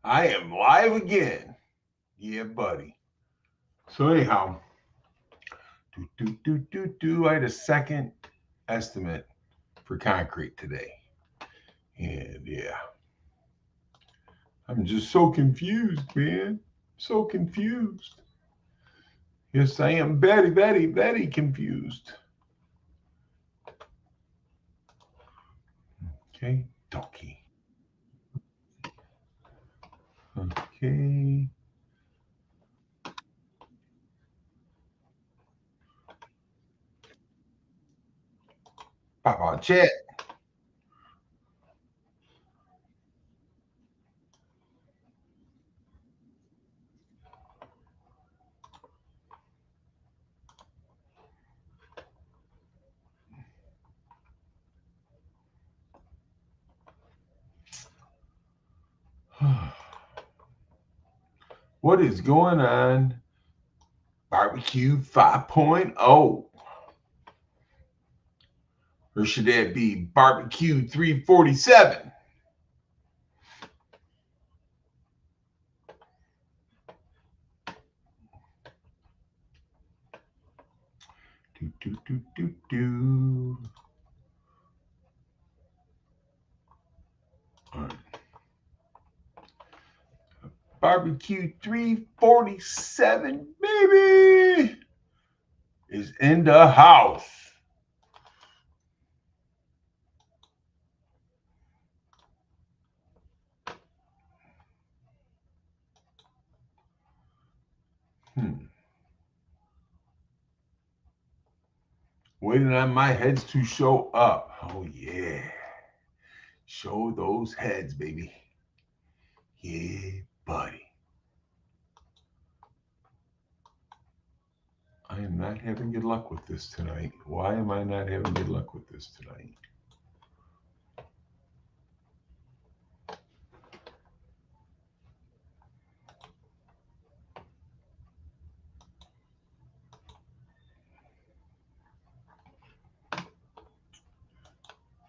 I am live again. Yeah, buddy. So anyhow, I had a second estimate for concrete today. And yeah, I'm just so confused, man. So confused. Yes, I am very confused. Okay, donkey. Okay. Papa Chet. What is going on? Barbecue 5.0. Or should that be barbecue 347? Do, do, do, do, do. All right. Barbecue 347, baby, is in the house. Hmm. Waiting on my heads to show up. Oh, yeah. Show those heads, baby. Yeah, buddy. I am not having good luck with this tonight. Why am I not having good luck with this tonight?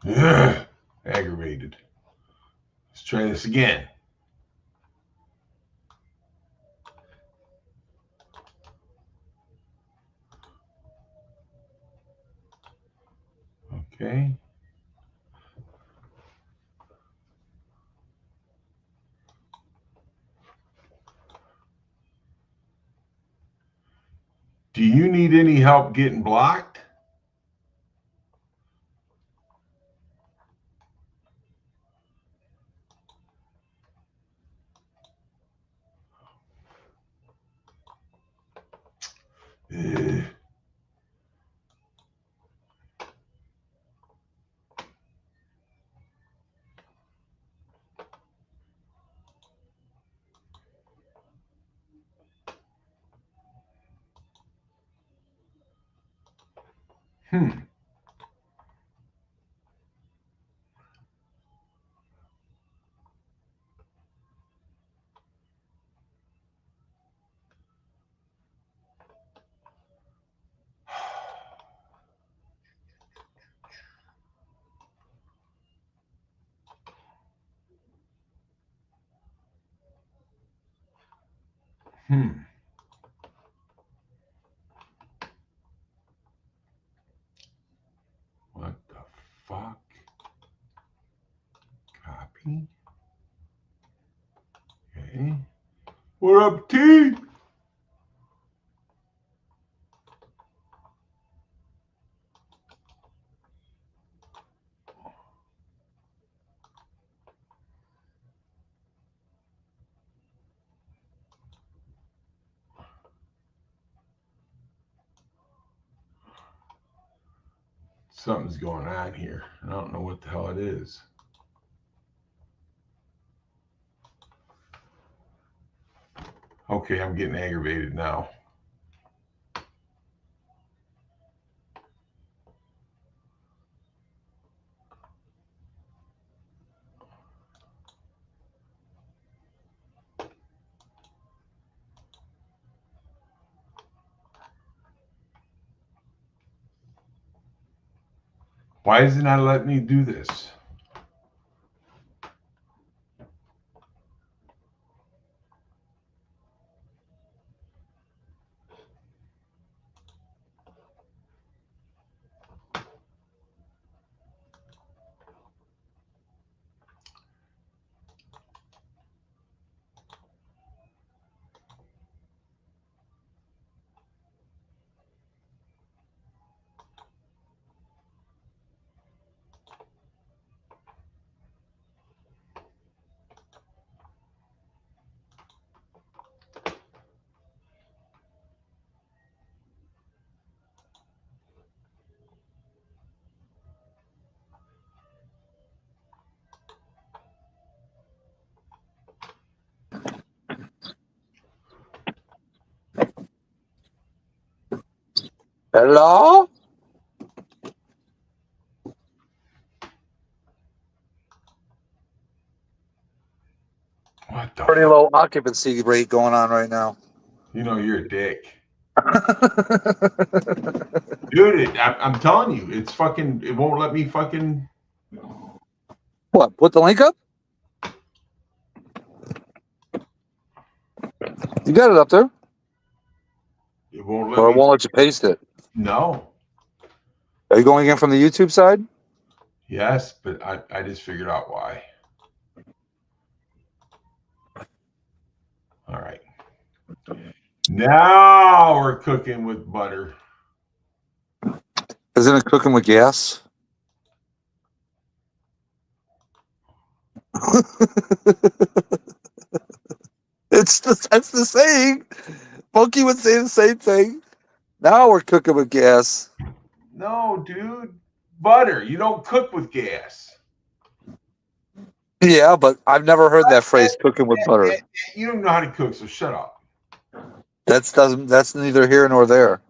Ugh, aggravated. Let's try this again. Okay. Do you need any help getting blocked? Ugh. Hmm. Hmm. What the fuck? Copy. Okay. What up, T? Something's going on here. I don't know what the hell it is. Okay, I'm getting aggravated now. Why is it not letting me do this? Hello? What the Pretty low occupancy rate going on right now. You know you're a dick. Dude, I'm telling you, it's fucking, it won't let me fucking. What? Put the link up? You got it up there. It won't let Or it me. won't let you paste it. No. Are you going in from the YouTube side? Yes, but I just figured out why. All right. Now we're cooking with butter. Isn't it cooking with gas? That's the saying. Funky would say the same thing. Now we're cooking with gas. No, dude. Butter. You don't cook with gas. Yeah, but I've never heard that phrase, cooking with butter. You don't know how to cook, so shut up. That's neither here nor there.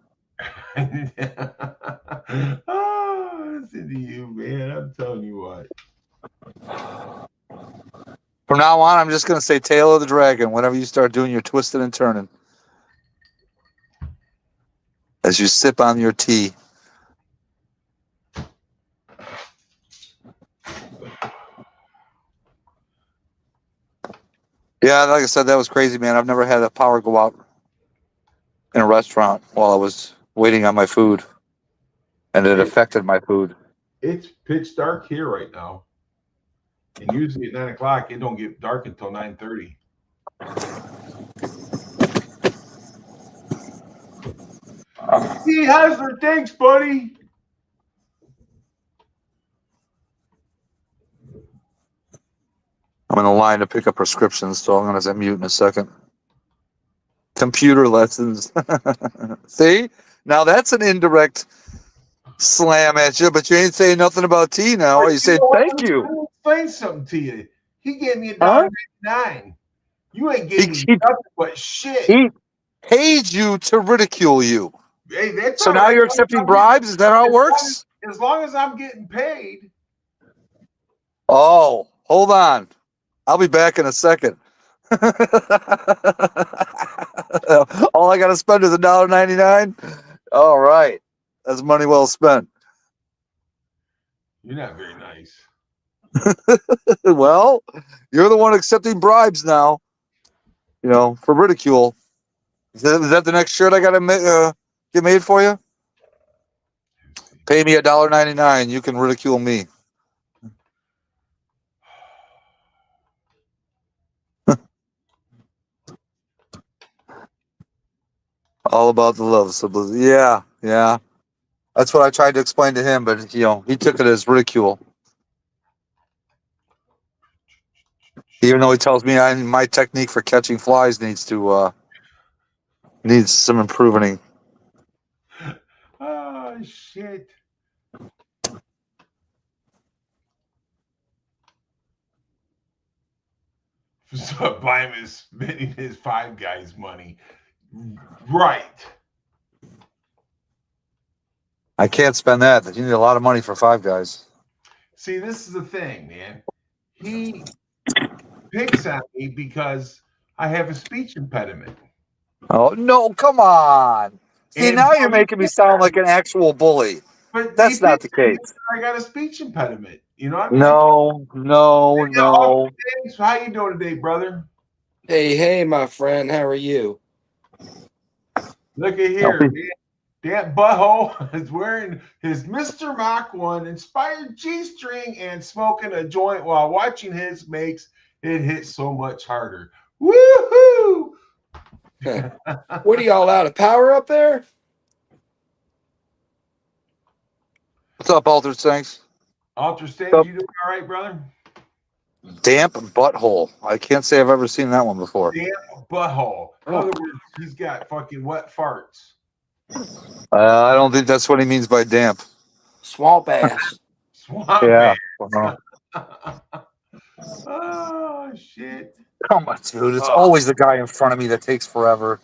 Oh, listen to you, man. I'm telling you what. From now on, I'm just going to say tail of the dragon whenever you start doing your twisting and turning. As you sip on your tea. Yeah, like I said, that was crazy, man. I've never had the power go out in a restaurant while I was waiting on my food. And it affected my food. It's pitch dark here right now. And usually at 9 o'clock, it don't get dark until 9:30. He has their thanks, buddy. I'm in the line to pick up prescriptions, so I'm going to mute in a second. Computer lessons. See? Now that's an indirect slam at you, but you ain't saying nothing about tea now. Or you say thank you. Let me explain something to you. He gave me $1.99. You ain't gave me nothing but shit. He paid you to ridicule you. Hey, that's So all now right. you're accepting bribes? Is that how it works? As long as I'm getting paid. Oh, hold on. I'll be back in a second. All I got to spend is $1.99? All right. That's money well spent. You're not very nice. Well, you're the one accepting bribes now, for ridicule. Is that the next shirt I got to get made for you? Pay me $1.99. You can ridicule me. All about the love. Yeah. That's what I tried to explain to him, but he took it as ridicule. Even though he tells me my technique for catching flies needs some improving. Oh shit. So Bime is spending his Five Guys money. Right. I can't spend that. You need a lot of money for Five Guys. See, this is the thing, man. He picks at me because I have a speech impediment. Oh, no, come on. See, And now so you're he making me picks sound at like me. an actual bully. But That's not the case. I got a speech impediment. You know what I mean? No. So how you doing today, brother? Hey, my friend. How are you? Look at here. Dan Butthole is wearing his Mr. Mach 1 inspired G-string and smoking a joint while watching his makes it hit so much harder. Woohoo! What are y'all out of power up there? What's up, Altered Saints? Alter Stage, you doing all right, brother? Damp butthole. I can't say I've ever seen that one before. Damp butthole. In other words, he's got fucking wet farts. I don't think that's what he means by damp. Swamp ass. Swamp Yeah. Oh, shit. Come on, dude. It's always the guy in front of me that takes forever.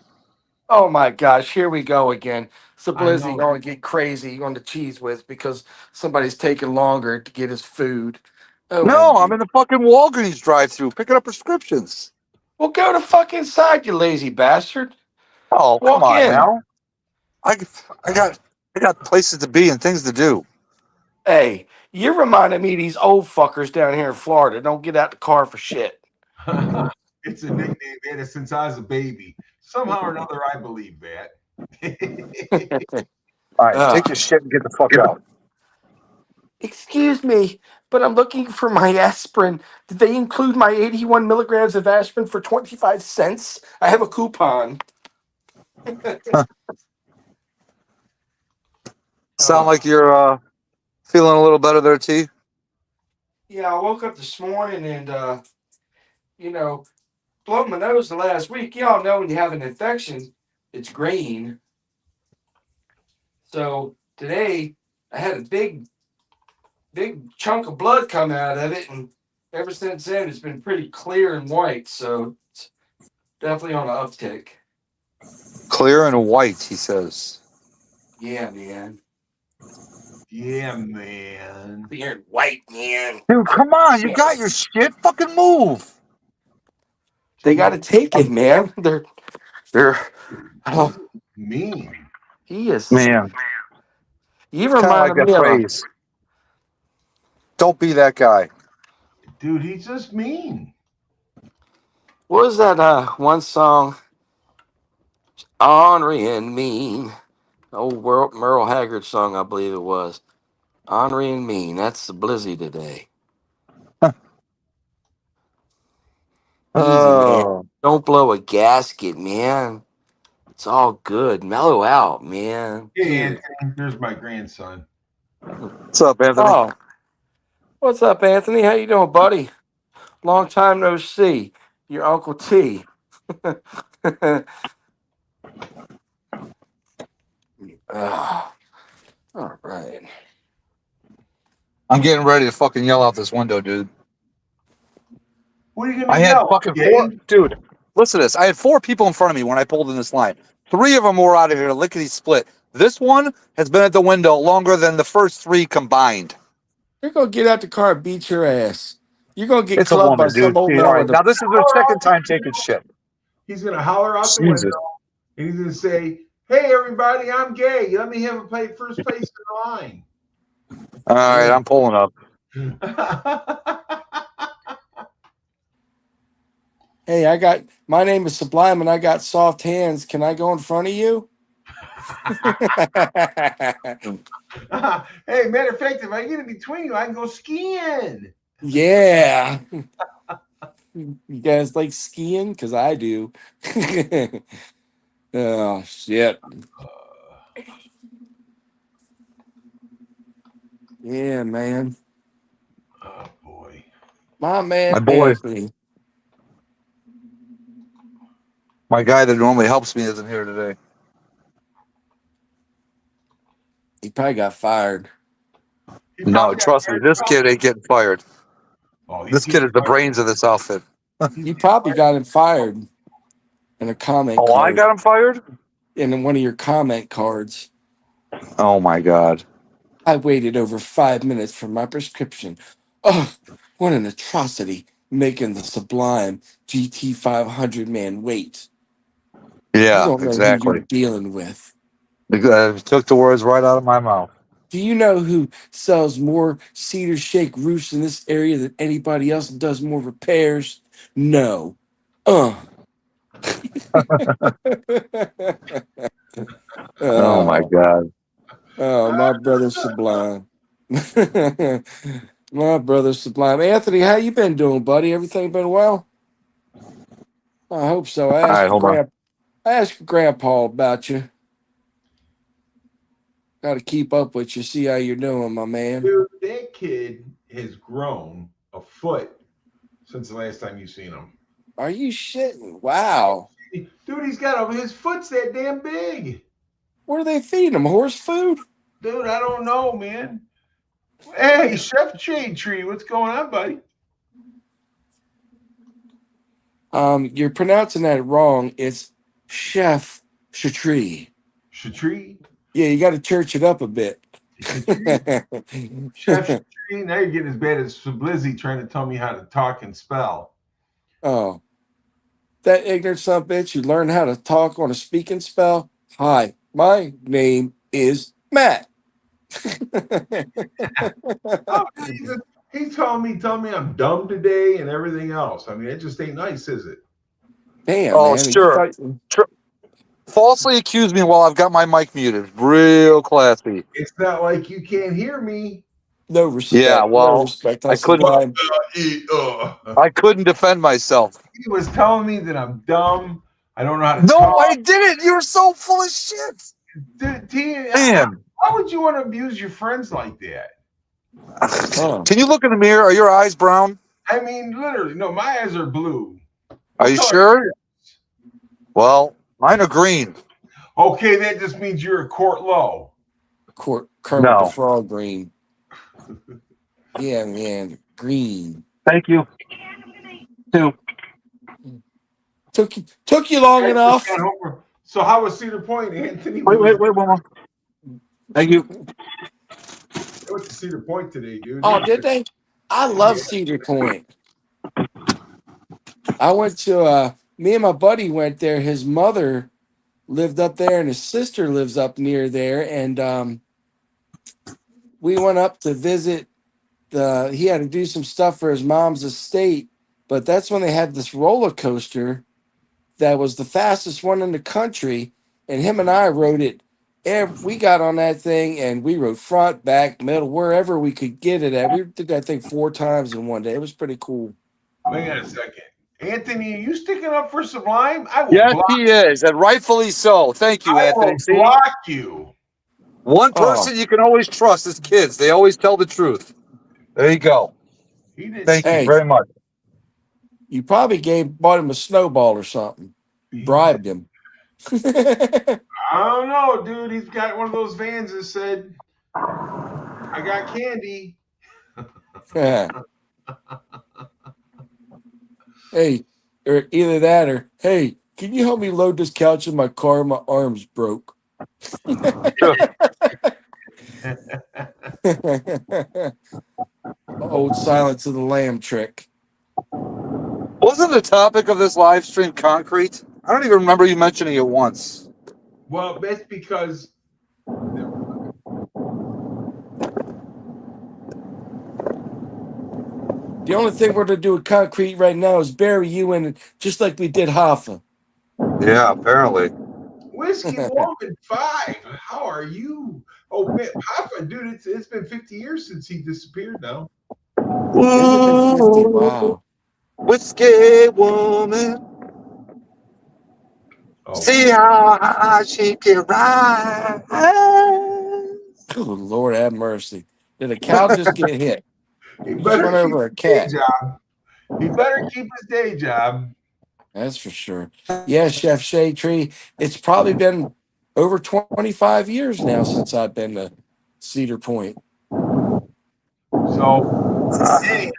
Oh my gosh, here we go again. I Sublizzy know. going to get crazy on the cheese whiz because somebody's taking longer to get his food. No, I'm OMG. in the fucking Walgreens drive-through picking up prescriptions. Well, go to fucking side, you lazy bastard. Oh, come Walk on in. now. I, I got I got places to be and things to do. Hey, you're reminding me of these old fuckers down here in Florida. Don't get out the car for shit. It's a nickname, man, since I was a baby. Somehow or another, I believe that. All right, take Ugh. your shit and get the fuck out. Excuse me, but I'm looking for my aspirin. Did they include my 81 milligrams of aspirin for 25 cents? I have a coupon. Sound like you're feeling a little better there, T? Yeah, I woke up this morning and, you know, blowed my nose the last week. Y'all know when you have an infection, it's green. So today I had a big chunk of blood come out of it, and ever since then it's been pretty clear and white. So it's definitely on an uptick. Clear and white, he says. Yeah, man. Yeah, man. Clear and white, man. Dude, come on, you got your shit. Fucking move. They got to take it, man. They're. Oh, Mean. he is. Man, You kind of like reminded that me of a. phrase. Don't be that guy. Dude, he's just mean. What was that one song? Ornery and Mean. Old Merle Haggard song, I believe it was. Ornery and Mean. That's the Blizzy today. Easy, man. Oh, Don't blow a gasket, man. It's all good. Mellow out, man. Hey, Dude. Anthony, there's my grandson. what's up, Anthony? Oh, what's up, Anthony? How you doing, buddy? Long time no see. Your Uncle T. Ah, all right. I'm getting ready to fucking yell out this window, dude. What are you gonna I had yell? fucking Gay? four, dude. Listen to this. I had 4 people in front of me when I pulled in this line. 3 of them were out of here lickety split. This one has been at the window longer than the first 3 combined. You're gonna get out the car and beat your ass. You're gonna get It's a clubbed by woman, some dude. old See, man all right, with a. now this is their second time taking shit. He's gonna holler out the Jesus. window and he's gonna say, "Hey, everybody, I'm gay. Let me have a first place in the line." All right, I'm pulling up. Hey, my name is Sublime and I got soft hands. Can I go in front of you? Hey, matter of fact, if I get in between you, I can go skiing. Yeah. You guys like skiing? Because I do. Oh, shit. Yeah, man. Oh boy. My man, My boy, Anthony. my guy that normally helps me isn't here today. He probably got fired. He No, probably got trust me, this kid ain't getting fired. Oh, he's This kid getting is the fired. brains of this outfit. He's You getting probably fired. got him fired in a comment Oh, I card. got him fired? In one of your comment cards. Oh my God. I waited over 5 minutes for my prescription. Oh, what an atrocity, making the sublime GT 500 man wait. You Yeah, don't know who you're exactly. dealing with. Took the words right out of my mouth. Do you know who sells more cedar shake roofs in this area than anybody else and does more repairs? No. Oh my Oh, God. oh, my brother Sublime. My brother Sublime. Anthony, how you been doing, buddy? Everything been well? I hope so. All right, hold on. I asked your grandpa about you. Got to keep up with you, see how you're doing, my man. Dude, that kid has grown a foot since the last time you seen him. Are you shitting? Wow. Dude, he's got his foot's that damn big. What are they feeding him? Horse food? Dude, I don't know, man. Hey, Chef Shade Tree, what's going on, buddy? You're pronouncing that wrong. It's Chef Shatri. Shatri? Yeah, you got to church it up a bit. Chef Shatri? Now you're getting as bad as Blizzy trying to tell me how to talk and spell. Oh, that ignorant son of a bitch. You learn how to talk on a speaking spell. Hi, my name is Matt. Oh, he's telling me I'm dumb today and everything else. I mean, it just ain't nice, is it? Damn, Oh, man. sure. Falsely accuse me while I've got my mic muted. Real classy. It's not like you can't hear me. No respect. Yeah, No well, respect. I couldn't. I couldn't defend myself. He was telling me that I'm dumb. I don't know how to No, talk. I didn't. You're so full of shit. Man. How would you want to abuse your friends like that? Can you look in the mirror? Are your eyes brown? I mean, literally, no, my eyes are blue. Are you sure? Well, mine are green. Okay, that just means you're a Court Low. Kermit the Frog green. Yeah, man. Green. Thank you. Two. Took you long enough. So how was Cedar Point, Anthony? Wait, one more. Thank you. I went to Cedar Point today, dude. Oh, did they? I love Cedar Point. I went to me and my buddy went there. His mother lived up there and his sister lives up near there. And we went up to visit he had to do some stuff for his mom's estate, but that's when they had this roller coaster that was the fastest one in the country. And him and I rode it. We got on that thing and we rode front, back, middle, wherever we could get it at. We did that thing 4 times in one day. It was pretty cool. Wait a second. Anthony, are you sticking up for Sublime? Yes, he is, and rightfully so. Thank you, Anthony. I will block you. One person you can always trust is kids. They always tell the truth. There you go. Thank you very much. You probably bought him a snowball or something. Bribed him. I don't know, dude. He's got one of those vans that said, I got candy. Hey, or either that or, hey, can you help me load this couch in my car? My arm's broke. Old Silence of the Lamb trick. Wasn't the topic of this live stream concrete? I don't even remember you mentioning it once. Well, that's because the only thing we're going to do with concrete right now is bury you in it, just like we did Hoffa. Yeah, apparently. Whiskey Woman 5. How are you? Oh, man, Hoffa, dude, it's been 50 years since he disappeared now. Wow. Whiskey Woman. Oh. See how high she can rise. Oh, Lord have mercy. Did a cow just get hit? He better run over a cat. He better keep his day job. That's for sure. Yeah, Chef Shatri. It's probably been over 25 years now since I've been to Cedar Point. So, anyhow,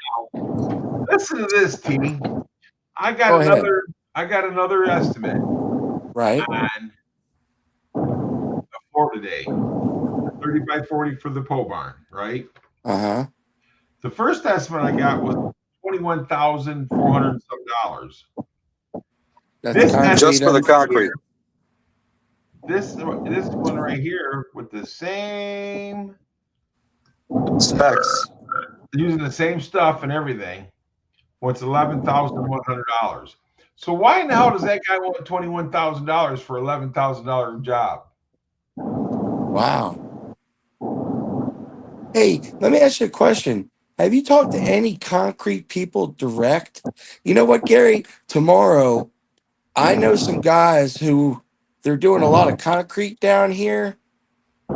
listen to this, Teeny. I got another estimate. Right. On the floor today. 30 by 40 for the pole barn, right? Uh-huh. The first estimate I got was $21,400 some. That's just for the concrete. This one right here with the same specs, using the same stuff and everything, what's $11,100. So why in the hell does that guy want $21,000 for $11,000 job? Wow. Hey, let me ask you a question. Have you talked to any concrete people direct? You know what, Gary? Tomorrow, I know some guys who they're doing a lot of concrete down here.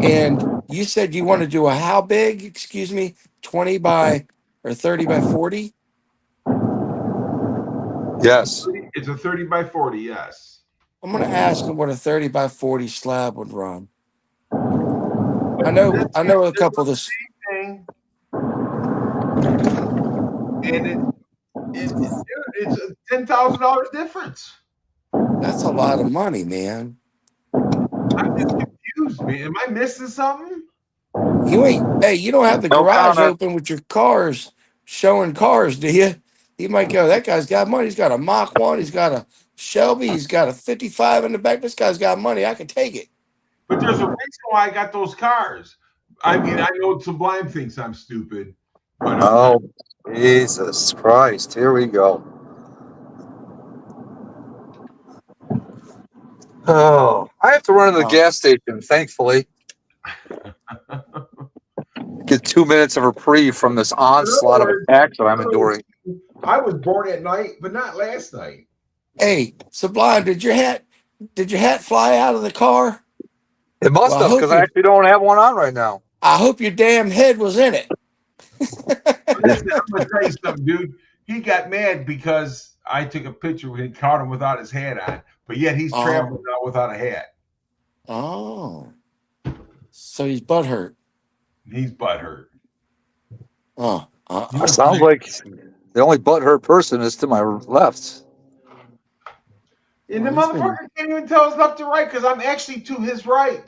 And you said you want to do a how big? Excuse me, 20 by or 30 by 40? Yes. It's a 30 by 40, yes. I'm going to ask him what a 30 by 40 slab would run. I know a couple of this. And it's a $10,000 difference. That's a lot of money, man. I'm just confused, man. Am I missing something? You ain't. Hey, you don't have the No garage comment. open with your cars showing cars, do you? He might go. That guy's got money. He's got a Mach 1. He's got a Shelby. He's got a 55 in the back. This guy's got money. I can take it. But there's a reason why I got those cars. I mean, I know Sublime thinks I'm stupid, but I'm not. Oh, Jesus Christ. Here we go. Oh, I have to run to the Oh. gas station, thankfully. Get 2 minutes of reprieve from this onslaught of attacks that I'm enduring. I was born at night, but not last night. Hey, Sublime, did your hat fly out of the car? It must Well, have, because I actually don't have one on right now. I hope your damn head was in it. Listen, I'm gonna tell you something, dude. He got mad because I took a picture and caught him without his hat on, but yet he's traveling now without a hat. Oh, so he's butthurt. He's butthurt. Oh, It sounds like the only butthurt person is to my left. And the motherfucker can't even tell us left to right because I'm actually to his right.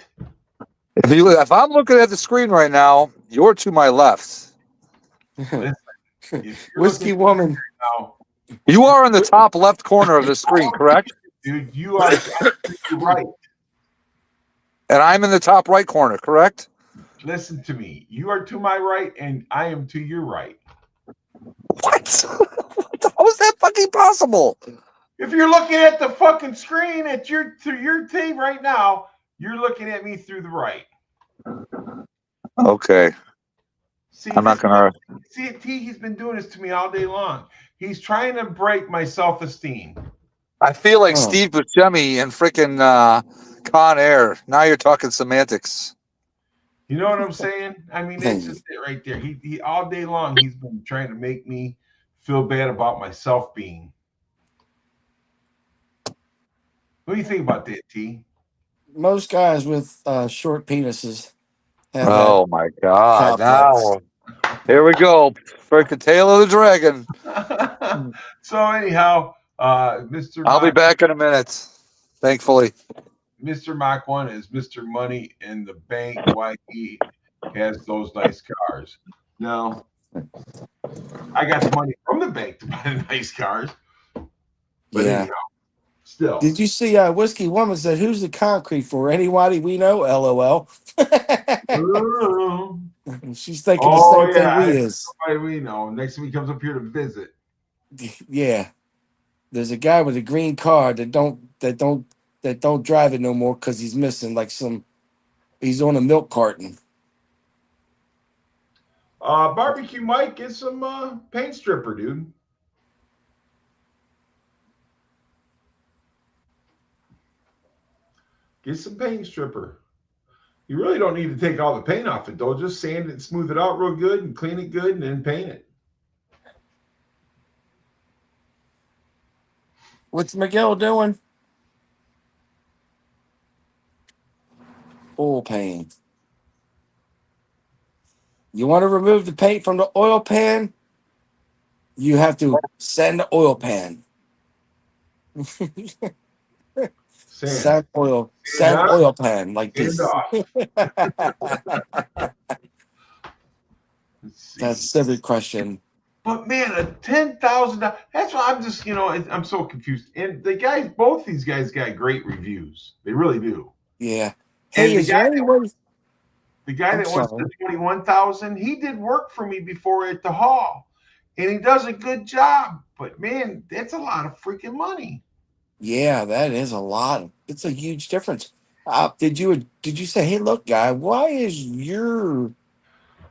If I'm looking at the screen right now, you're to my left. Listen, Whiskey woman. Now, you are in the top left corner of the screen, correct? Dude, you are right. And I'm in the top right corner, correct? Listen to me. You are to my right, and I am to your right. What? How is that fucking possible? If you're looking at the fucking screen through your team right now, you're looking at me through the right. Okay. See, I'm not gonna. See, he's been doing this to me all day long. He's trying to break my self-esteem. I feel like Steve Buscemi and freaking Con Air. Now you're talking semantics. You know what I'm saying? I mean, that's just it right there. He all day long he's been trying to make me feel bad about my self-being. What do you think about that, T? Most guys with short penises have Oh my God! complex. Now here we go. Freaking tail of the dragon. So anyhow, Mr. I'll be back in a minute. Thankfully. Mr. Mach 1 is Mr. Money in the bank. Why he has those nice cars. No, I got the money from the bank to buy the nice cars. But anyhow, still. Did you see Whiskey Woman said, "Who's the concrete for? Anybody we know?" LOL. She's thinking the same thing we is. Nobody we know. Next time he comes up here to visit. Yeah. There's a guy with a green car that don't drive it no more because he's missing he's on a milk carton. Barbecue Mike, get some paint stripper, dude. Get some paint stripper. You really don't need to take all the paint off it, though. Just sand it, smooth it out real good, and clean it good, and then paint it. What's Miguel doing? Oil paint. You want to remove the paint from the oil pan? You have to sand the oil pan. Sand oil pan like this. That's every question. But man, a $10,000. That's why I'm just, I'm so confused. And both these guys got great reviews. They really do. Yeah. Hey, the guy that wants the 21,000, he did work for me before at the hall, and he does a good job. But man, that's a lot of freaking money. Yeah, that is a lot. It's a huge difference. Did you say, hey, look, guy, why are you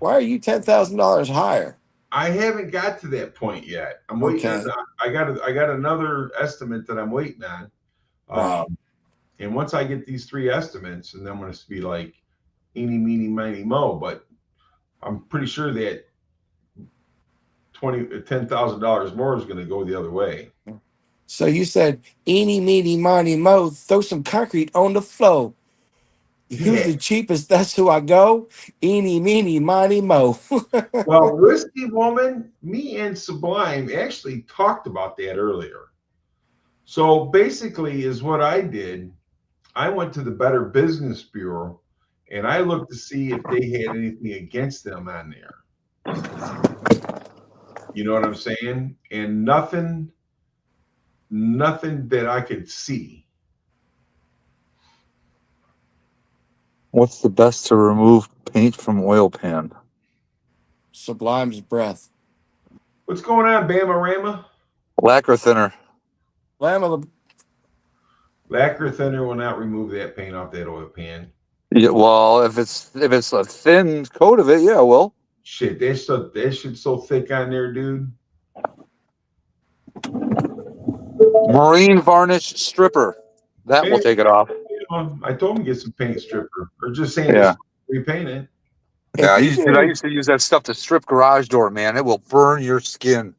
$10,000 higher? I haven't got to that point yet. I'm waiting on that. I got another estimate that I'm waiting on. Right. And once I get these 3 estimates, and then I'm going to be like eeny, meeny, miny, mo. But I'm pretty sure that $10,000 more is going to go the other way. So you said eeny, meeny, miny, mo, throw some concrete on the floor. Who's the cheapest? That's who I go. Eeny, meeny, miny, mo. Well, Whiskey Woman, me and Sublime actually talked about that earlier. So basically is what I did. I went to the Better Business Bureau and I looked to see if they had anything against them on there. You know what I'm saying? And nothing that I could see. What's the best to remove paint from oil pan? Sublime's breath. What's going on, Bama Rama? Lacquer thinner. Lama, Lacquer thinner will not remove that paint off that oil pan. Yeah, well, if it's a thin coat of it, yeah, well. Shit, that shit's so thick on there, dude. Marine varnish stripper. That will take it off. I told him to get some paint stripper, or just saying Yeah. just repaint it. Yeah, I if you used to use that stuff to strip garage door, man. It will burn your skin.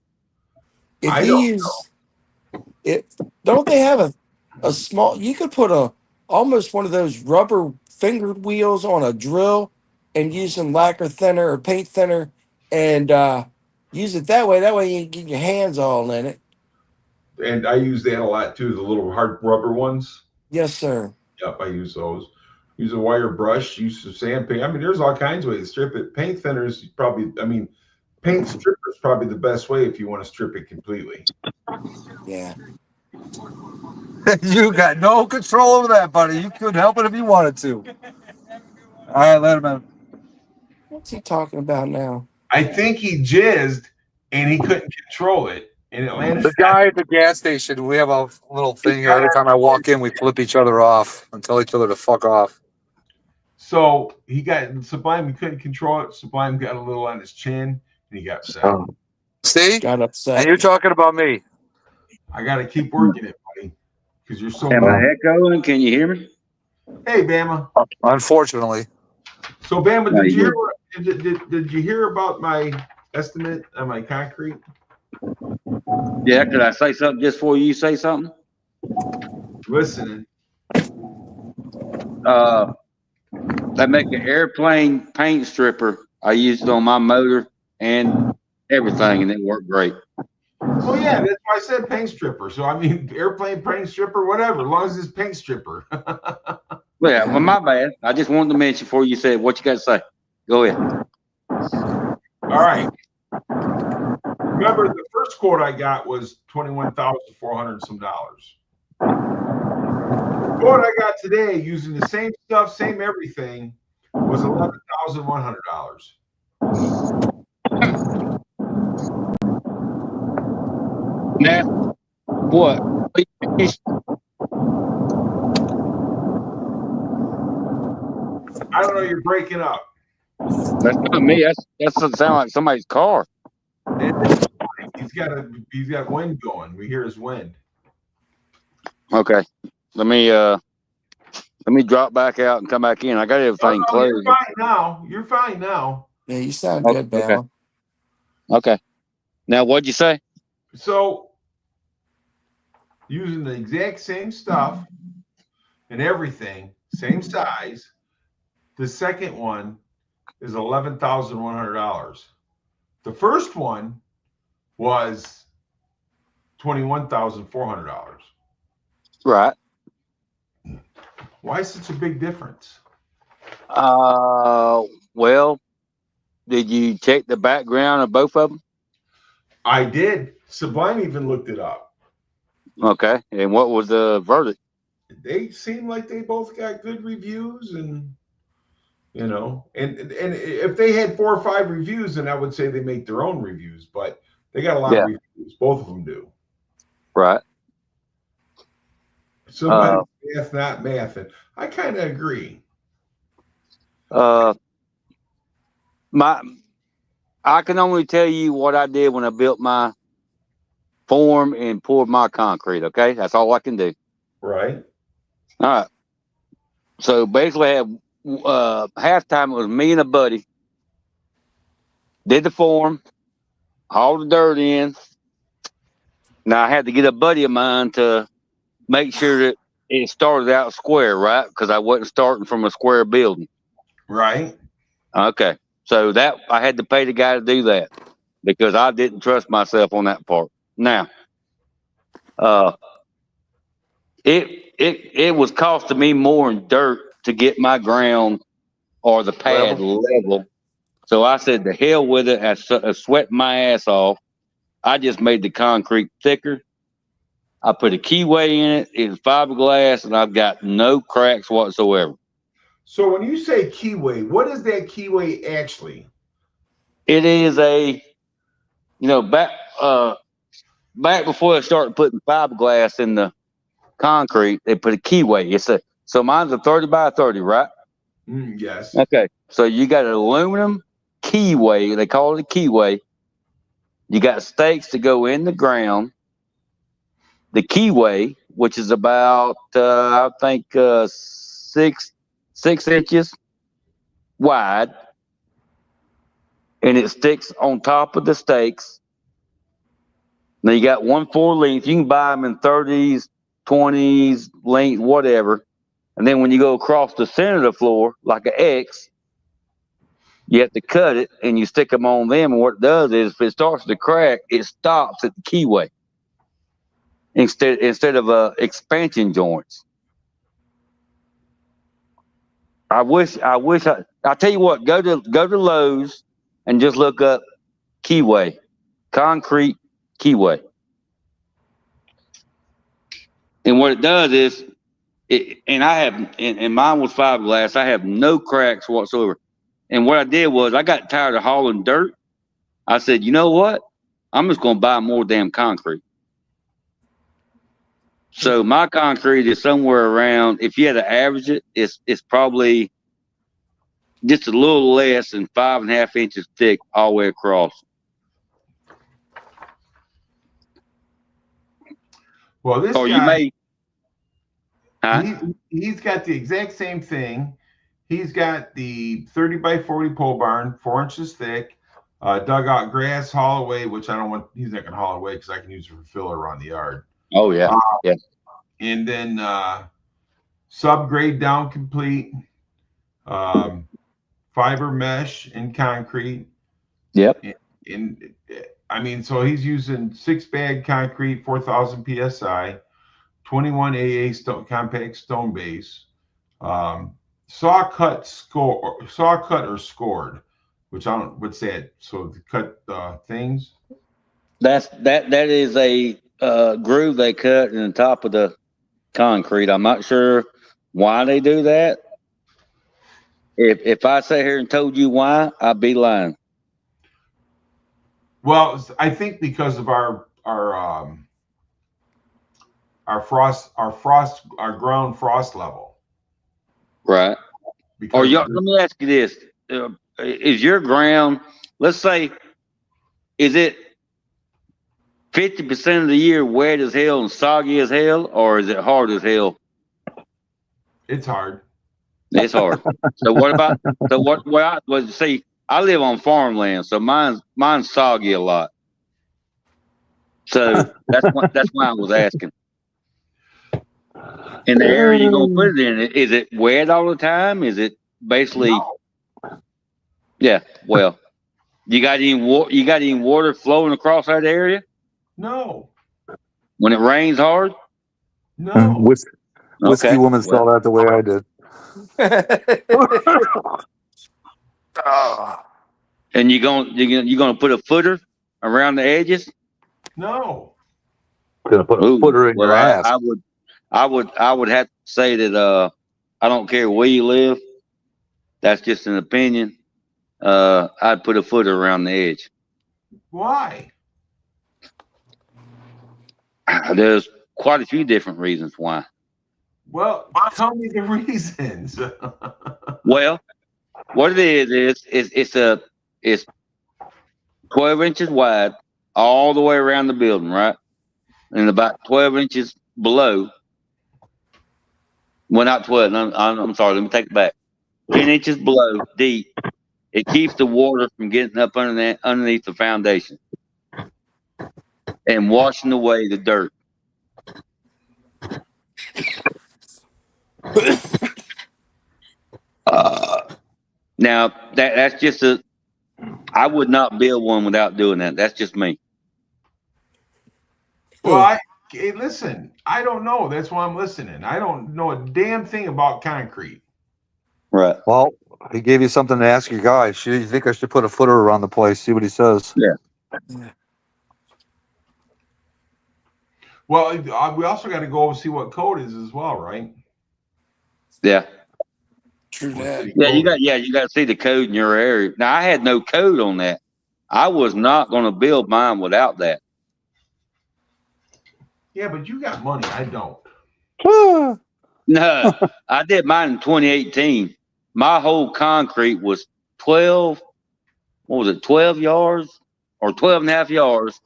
if I you don't use it, don't they have a small? You could put almost one of those rubber fingered wheels on a drill and use some lacquer thinner or paint thinner and use it that way. That way you can get your hands all in it. And I use that a lot too, the little hard rubber ones. Yes, sir. Yep, I use those. Use a wire brush, use some sandpaper. I mean, there's all kinds of ways to strip it. Paint thinner is probably, paint stripper is probably the best way if you want to strip it completely. Yeah. You got no control over that, buddy. You couldn't help it if you wanted to. All right, let him in. What's he talking about now? I think he jizzed and he couldn't control it. And it landed. The guy at the gas station, we have a little thing here. Every time I walk in, we flip each other off and tell each other to fuck off. So he got Sublime, he couldn't control it. Sublime got a little on his chin and he got upset. See? Got upset. And you're talking about me. I got to keep working it, buddy, because you're so Am loud. I echoing? Can you hear me? Hey, Bama. Unfortunately. So, Bama, No, did you did you hear about my estimate on my concrete? Yeah, could I say something just before you say something? Listening. They make an airplane paint stripper. I used it on my motor and everything, and it worked great. Oh yeah, that's why I said paint stripper. So I mean, airplane paint stripper, whatever, as long as it's paint stripper. Yeah, well, my bad. I just wanted to mention before you said what you got to say. Go ahead. All right. Remember, the first quote I got was $21,400 some dollars. The quote I got today, using the same stuff, same everything, was $11,100. Now, what? I don't know. You're breaking up. That's not me. That doesn't sound like somebody's car. He's got wind going. We hear his wind. Okay, let me drop back out and come back in. I got everything closed. You're fine now. You're fine now. Yeah, you sound good, Okay. Bama. Okay. Now, what'd you say? So, using the exact same stuff and everything, same size, the second one is $11,100. The first one was $21,400. Right. Why such a big difference? Well, did you check the background of both of them? I did. Sublime even looked it up. Okay. And what was the verdict? They seem like they both got good reviews, and and if they had 4 or 5 reviews, then I would say they make their own reviews, but they got a lot of reviews. Both of them do. Right. Somebody math, not math, and I kind of agree. I can only tell you what I did when I built my form and poured my concrete. Okay, that's all I can do. Right. All right. So basically, I had halftime. It was me and a buddy. Did the form, hauled the dirt in. Now I had to get a buddy of mine to make sure that it started out square, right? Because I wasn't starting from a square building. Right. Okay. So that I had to pay the guy to do that because I didn't trust myself on that part. Now, it it was costing me more in dirt to get my ground or the pad level. So I said, the hell with it. I sweat my ass off. I just made the concrete thicker. I put a keyway in it. It's fiberglass, and I've got no cracks whatsoever. So when you say keyway, what is that keyway actually? It is back before they started putting fiberglass in the concrete, they put a keyway. So mine's a 30 by 30, right? Yes. Okay. So you got an aluminum keyway. They call it a keyway. You got stakes to go in the ground. The keyway, which is about I think 6 inches wide, and it sticks on top of the stakes. Now you got 1/4 length. You can buy them in 30s, 20s, length, whatever. And then when you go across the center of the floor, like an X, you have to cut it and you stick them on them. And what it does is, if it starts to crack, it stops at the keyway instead of expansion joints. I'll tell you what, go to Lowe's and just look up keyway, concrete keyway. And what it does is, and mine was fiberglass. I have no cracks whatsoever. And what I did was, I got tired of hauling dirt. I said, you know what? I'm just going to buy more damn concrete. So my concrete is somewhere around, if you had to average it, it's probably just a little less than 5.5 inches thick all the way across. Well, this Or guy, you may. he's got the exact same thing. He's got the 30 by 40 pole barn, 4 inches thick, dug out grass, haul away, which I don't want. He's not going to haul away because I can use it for filler around the yard. Oh yeah, yeah. And then subgrade down complete, fiber mesh and concrete. Yep. And I mean, so he's using 6-bag concrete, 4,000 psi, 21 AA compact stone base, saw cut or scored, which I don't. What's that? So to cut things. That is a groove they cut in the top of the concrete. I'm not sure why they do that. If I sat here and told you why, I'd be lying. Well, I think because of our ground frost level. Right. Because let me ask you this: is your ground? Let's say, is it 50% of the year wet as hell and soggy as hell, or is it hard as hell? It's hard. It's hard. So what about? So what? See, I live on farmland, so mine's soggy a lot. So that's why I was asking. In the area you're gonna put it in, is it wet all the time? Is it basically? No. Yeah. Well, you got any water flowing across that area? No. When it rains hard? No. Whiskey woman saw that the way I did. And you're gonna put a footer around the edges? No. Gonna put a footer in your ass. I would have to say that I don't care where you live. That's just an opinion. I'd put a footer around the edge. Why? There's quite a few different reasons why. Well, tell me the reasons. Well, what it is it's 12 inches wide all the way around the building, right? And about 12 inches below. Well, not 12. I'm sorry. Let me take it back. 10 inches below, deep. It keeps the water from getting up underneath the foundation and washing away the dirt. Now that's just I would not build one without doing that. That's just me. Well, Hey, listen, I don't know. That's why I'm listening. I don't know a damn thing about concrete. Right. Well, he gave you something to ask your guy. You think I should put a footer around the place? See what he says. Yeah. Well, we also got to go and see what code is as well, right? Yeah. True What that. city Yeah, you code got you got to see the code in your area. Now I had no code on that. I was not going to build mine without that. Yeah, but you got money. I don't. No, I did mine in 2018. My whole concrete was 12. What was it? 12 yards or 12 and a half yards.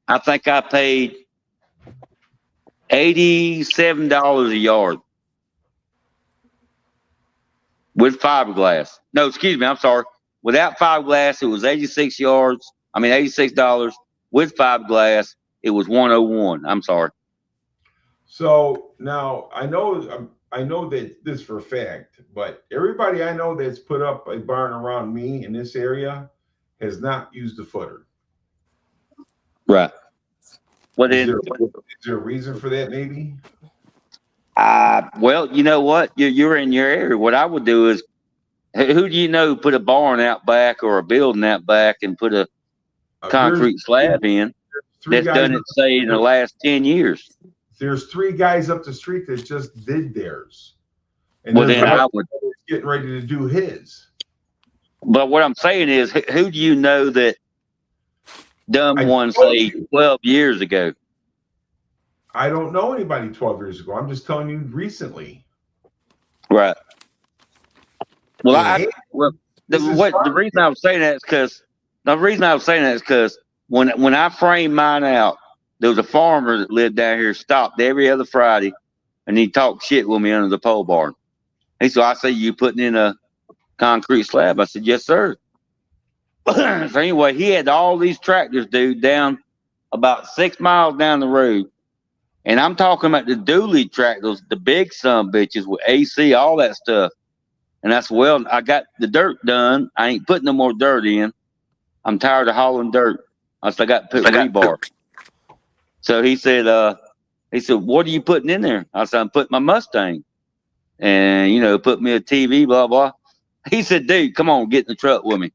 I think I paid $87 a yard with fiberglass. No, excuse me. I'm sorry. Without fiberglass, it was 86 yards. I mean, $86 with fiberglass. It was 101. I'm sorry. So now I know that this for a fact, but everybody I know that's put up a barn around me in this area has not used a footer. Right. What Is is? there a reason for that? Maybe. Well, you know what? You're in your area. What I would do is, who do you know put a barn out back or a building out back and put a concrete slab in that's done it, say, in the last 10 years? There's 3 guys up the street that just did theirs. And well, then I would getting ready to do his. But what I'm saying is, who do you know that done one, say, 12 years ago? I don't know anybody 12 years ago. I'm just telling you recently. Right. Well, the reason I was saying that is because when I framed mine out, there was a farmer that lived down here, stopped every other Friday, and he talked shit with me under the pole barn. He said, I say, you putting in a concrete slab? I said, yes, sir. So anyway, he had all these tractors, dude, down about 6 miles down the road. And I'm talking about the dually tractors, the big son bitches with AC, all that stuff. And I said, well, I got the dirt done. I ain't putting no more dirt in. I'm tired of hauling dirt. I said, I got to put rebar. So he said, what are you putting in there? I said, I'm putting my Mustang. And, put me a TV, blah, blah. He said, dude, come on, get in the truck with me.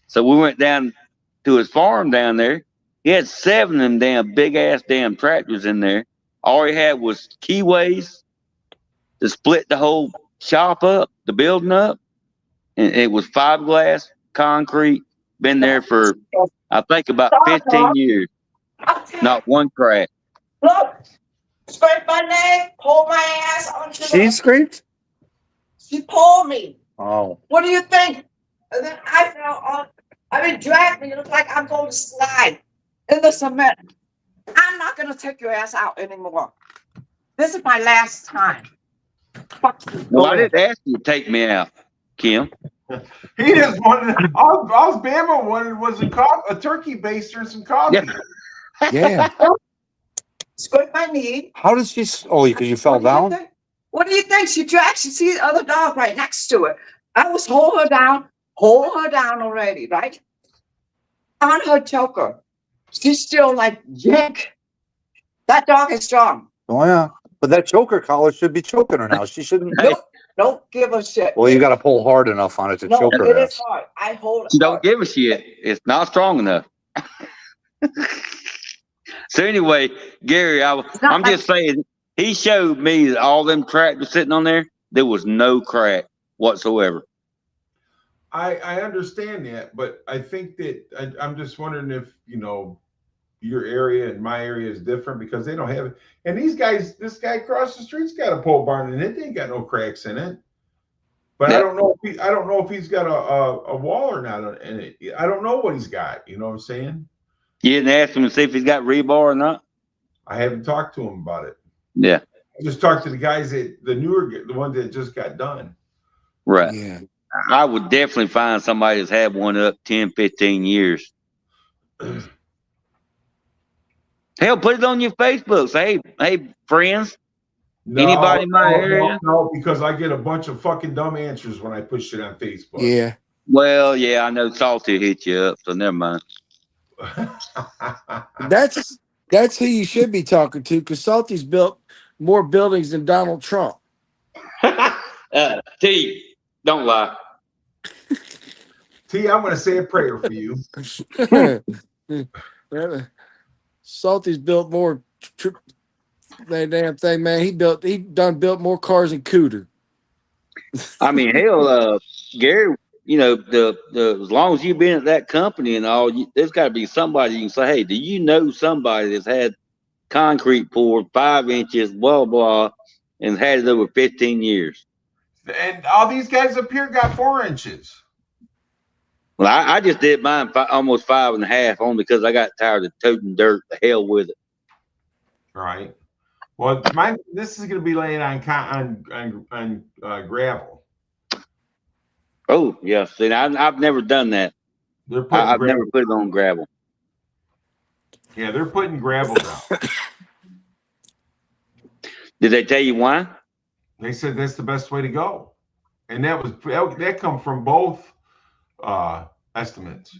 So we went down to his farm down there. He had 7 of them damn big-ass damn tractors in there. All he had was keyways to split the whole shop up, the building up. And it was fiberglass, concrete, been there for, I think, about 15 years. Not one crack. Look, scrape my neck, pull my ass onto She scraped? She pulled me. Oh. What do you think? And then I fell on. Dragged me. It looked like I'm going to slide in the cement. I'm not going to take your ass out anymore. This is my last time. Fuck you. Well, I didn't ask you to take me out, Kim. He just wanted. All Bama wanted was a turkey baster and some coffee. Yeah. Scrape my knee. How did she? Oh, because you fell down? What do you think? She dragged. She sees the other dog right next to her. I was hold her down already, right? On her choker. She's still like, yank. That dog is strong. Oh, yeah. But that choker collar should be choking her now. She shouldn't. Don't give a shit. Well, you got to pull hard enough on it to choke her. It is hard. I hold it. She don't give a shit. It's not strong enough. So anyway, Gary, I'm just saying, he showed me that all them tractors sitting on there was no crack whatsoever. I understand that, but I think that I'm just wondering if, your area and my area is different because they don't have it. And this guy across the street's got a pole barn and it ain't got no cracks in it. But I don't know if he's got a wall or not in it. I don't know what he's got. You know what I'm saying? You didn't ask him to see if he's got rebar or not? I haven't talked to him about it. Yeah. I just talked to the guys the ones that just got done. Right. Yeah. I would definitely find somebody that's had one up 10, 15 years. Hell, put it on your Facebook. Say, hey, friends, anybody in my area? No, because I get a bunch of fucking dumb answers when I push it on Facebook. Yeah. Well, yeah, I know Salty hit you up, so never mind. That's That's who you should be talking to, because Salty's built more buildings than Donald Trump. T, don't lie. T, I'm going to say a prayer for you. Salty's built more. That damn thing, man. He done built more cars than Cooter. I mean, hell, Gary, you know, the as long as you've been at that company and all, there's got to be somebody you can say, hey, do you know somebody that's had concrete poured 5 inches, blah blah, and had it over 15 years? And all these guys up here got 4 inches. Well, I just did mine almost 5.5, only because I got tired of toting dirt. The hell with it. Right. Well, this is going to be laying on gravel. Oh yeah, see, I've never done that. I've never put it on gravel. Yeah, they're putting gravel down. Did they tell you why? They said that's the best way to go, and that come from both estimates.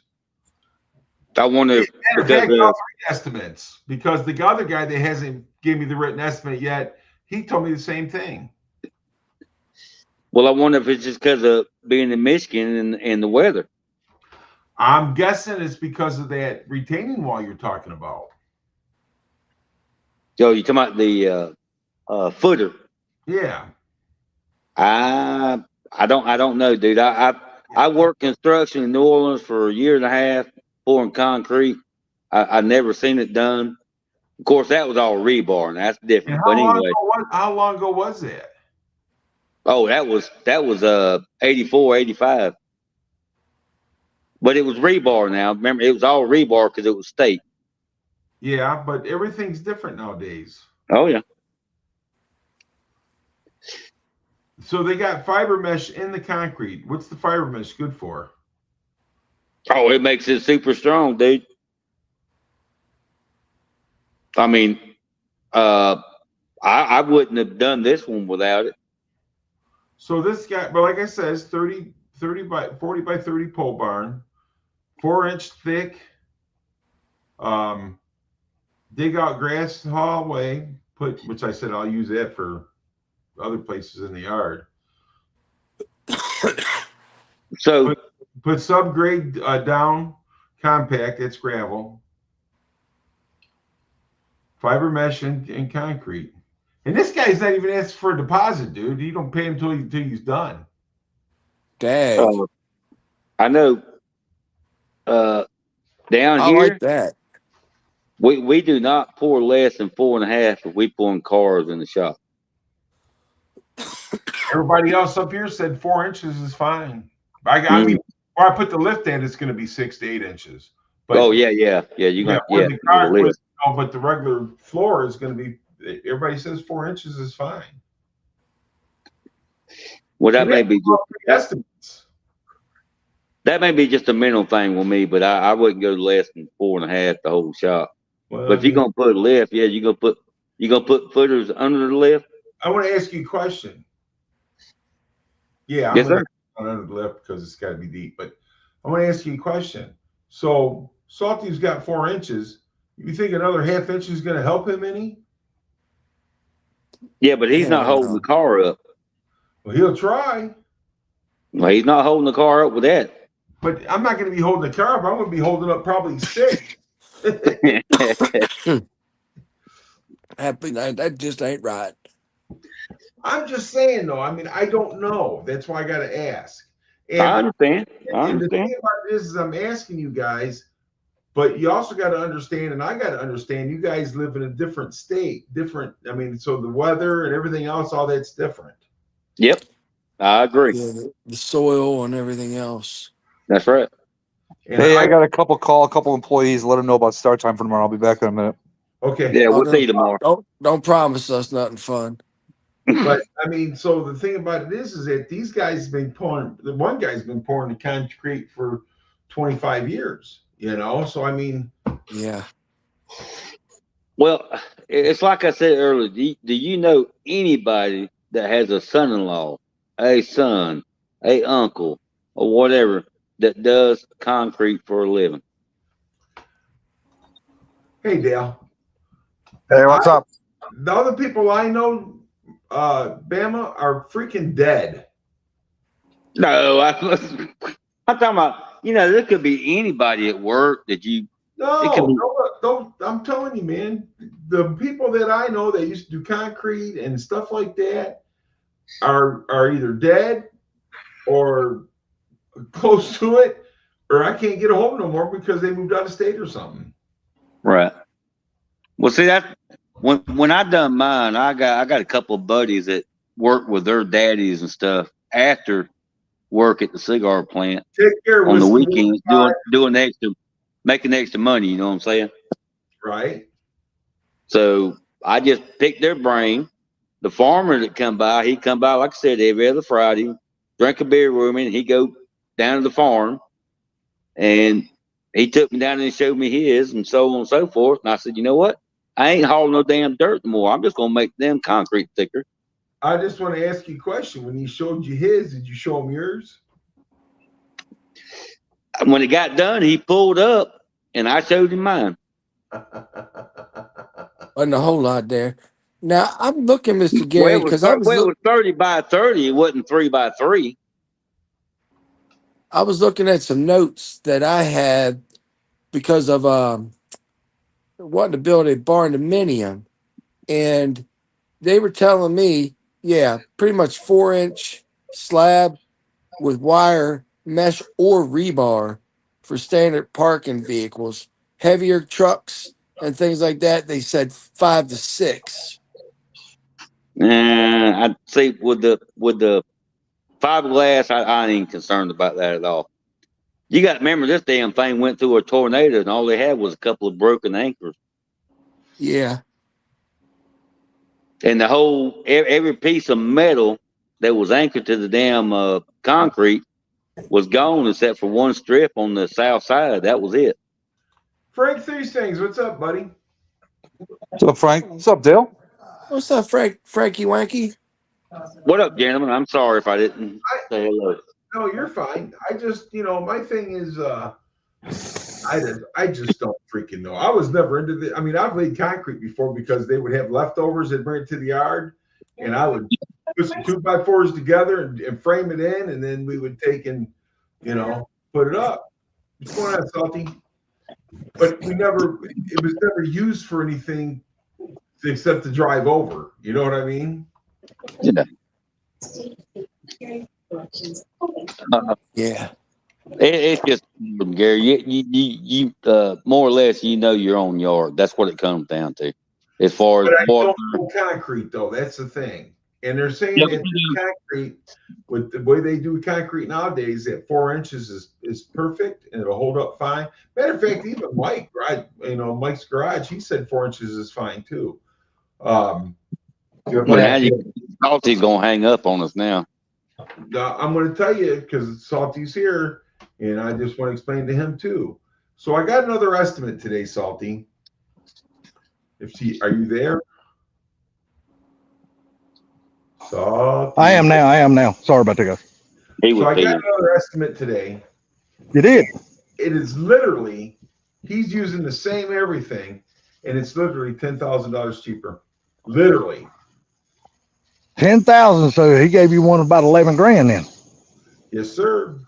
I wonder because estimates, because the other guy that hasn't given me the written estimate yet, he told me the same thing. Well, I wonder if it's just because of being in Michigan and the weather. I'm guessing it's because of that retaining wall you're talking about. Joe, you talking about the footer? Yeah. I don't know, dude. I worked construction in New Orleans for 1.5 years, pouring concrete. I never seen it done. Of course, that was all rebar, and that's different. But anyway, how long ago was that? Oh, that was 84, 85. But it was rebar now. Remember, it was all rebar because it was state. Yeah, but everything's different nowadays. Oh yeah. So they got fiber mesh in the concrete. What's the fiber mesh good for? Oh, it makes it super strong, dude. I mean, I wouldn't have done this one without it. So this guy, but like I said, it's 30 by 40 by 30 pole barn, 4-inch thick. Dig out grass hallway, which I said I'll use that for other places in the yard. So put subgrade down, compact, it's gravel. Fiber mesh and concrete. And this guy's not even asking for a deposit, dude. You don't pay him until he's done. Dang. I know. Down I here, like that. We do not pour less than 4.5 if we pour in cars in the shop. Everybody else up here said 4 inches is fine. I mean, where I put the lift in, it's going to be 6 to 8 inches. But, oh yeah. You got the car, but the regular floor is going to be. Everybody says 4 inches is fine. Well, that may be estimates. That may be just a mental thing with me, but I wouldn't go less than 4.5 the whole shop. Well, but if you're gonna put a lift, yeah, you gonna put footers under the lift. I want to ask you a question. Yeah, yes, sir. Under the lift because it's got to be deep. But I want to ask you a question. So Salty's got 4 inches. You think another 1/2 inch is going to help him any? Yeah, but he's not holding the car up. Well, he'll try. Well, he's not holding the car up with that. But I'm not going to be holding the car up. I'm going to be holding up probably 6. That just ain't right. I'm just saying, though. I mean, I don't know. That's why I got to ask. And, I understand. And the thing about this is I'm asking you guys, but you also got to understand, and I got to understand, you guys live in a different state, I mean, so the weather and everything else, all that's different. Yep. I agree. Yeah, the soil and everything else. That's right. And hey, I got a couple employees. Let them know about start time for tomorrow. I'll be back in a minute. Okay. Yeah, we'll see you tomorrow. Don't promise us nothing fun. But I mean, so the thing about it is that these guys have been pouring. The one guy's been pouring the concrete for 25 years. So I mean, yeah. Well, it's like I said earlier. Do you know anybody that has a son-in-law, a son, a uncle, or whatever that does concrete for a living? Hey, Dale. Hey, what's up? The other people I know, Bama, are freaking dead. No, I'm talking about. You know, there could be anybody at work that you. It could No, be. don't. I'm telling you, man. The people that I know that used to do concrete and stuff like that are either dead or close to it, or I can't get a hold of them no more because they moved out of state or something. Right. Well, see that when I done mine, I got a couple of buddies that work with their daddies and stuff after work at the cigar plant Take care, on the Whiskey weekends, doing extra, making extra money. You know what I'm saying? right? So I just picked their brain. The farmer that come by, he come by like I said every other Friday, drink a beer with me, and he go down to the farm, and he took me down and showed me his, and so on and so forth. And I said, you know what? I ain't hauling no damn dirt no more. I'm just gonna make them concrete thicker. I just want to ask you a question. When he showed you his, did you show him yours? When it got done, he pulled up, and I showed him mine. Wasn't a whole lot there. Now I'm looking, Mr. Well, Gary, it was, because I was it was 30 by 30. It wasn't 3 by 3. I was looking at some notes that I had because of wanting to build a barn dominium, and they were telling me, yeah, pretty much 4-inch slab with wire mesh or rebar for standard parking vehicles. Heavier trucks and things like that, they said 5 to 6. And I'd say with the fiberglass, I ain't concerned about that at all. You got to remember this damn thing went through a tornado, and all they had was a couple of broken anchors, Yeah. and the whole every piece of metal that was anchored to the damn concrete was gone except for one strip on the south side. That was it. Frank Threes Things, what's up, buddy? What's up, Frank? What's up, Dale? What's up, Frankie Wanky? What up, gentlemen? I'm sorry if I didn't say hello. No, you're fine. I just, my thing is, I just don't freaking know. I was never into the. I mean, I've laid concrete before because they would have leftovers and bring it to the yard, and I would put some 2x4s together and frame it in, and then we would take and, put it up. What's going on, Salty? But it was never used for anything except to drive over. You know what I mean? Yeah. Yeah. It's just Gary. You more or less your own yard. That's what it comes down to. As far as but I don't know concrete though. That's the thing. And they're saying that concrete, with the way they do concrete nowadays, that 4 inches is perfect and it'll hold up fine. Matter of fact, even Mike, right? Mike's garage, he said 4 inches is fine too. Now Salty's gonna hang up on us now. I'm going to tell you because Salty's here, and I just want to explain to him too. So I got another estimate today, Salty. Are you there? Salty. I am now. Sorry about that, guys. So I got another estimate today. You did? It is literally, he's using the same everything, and it's literally $10,000 cheaper. Literally. 10,000. So he gave you one about 11 grand then. Yes, sir.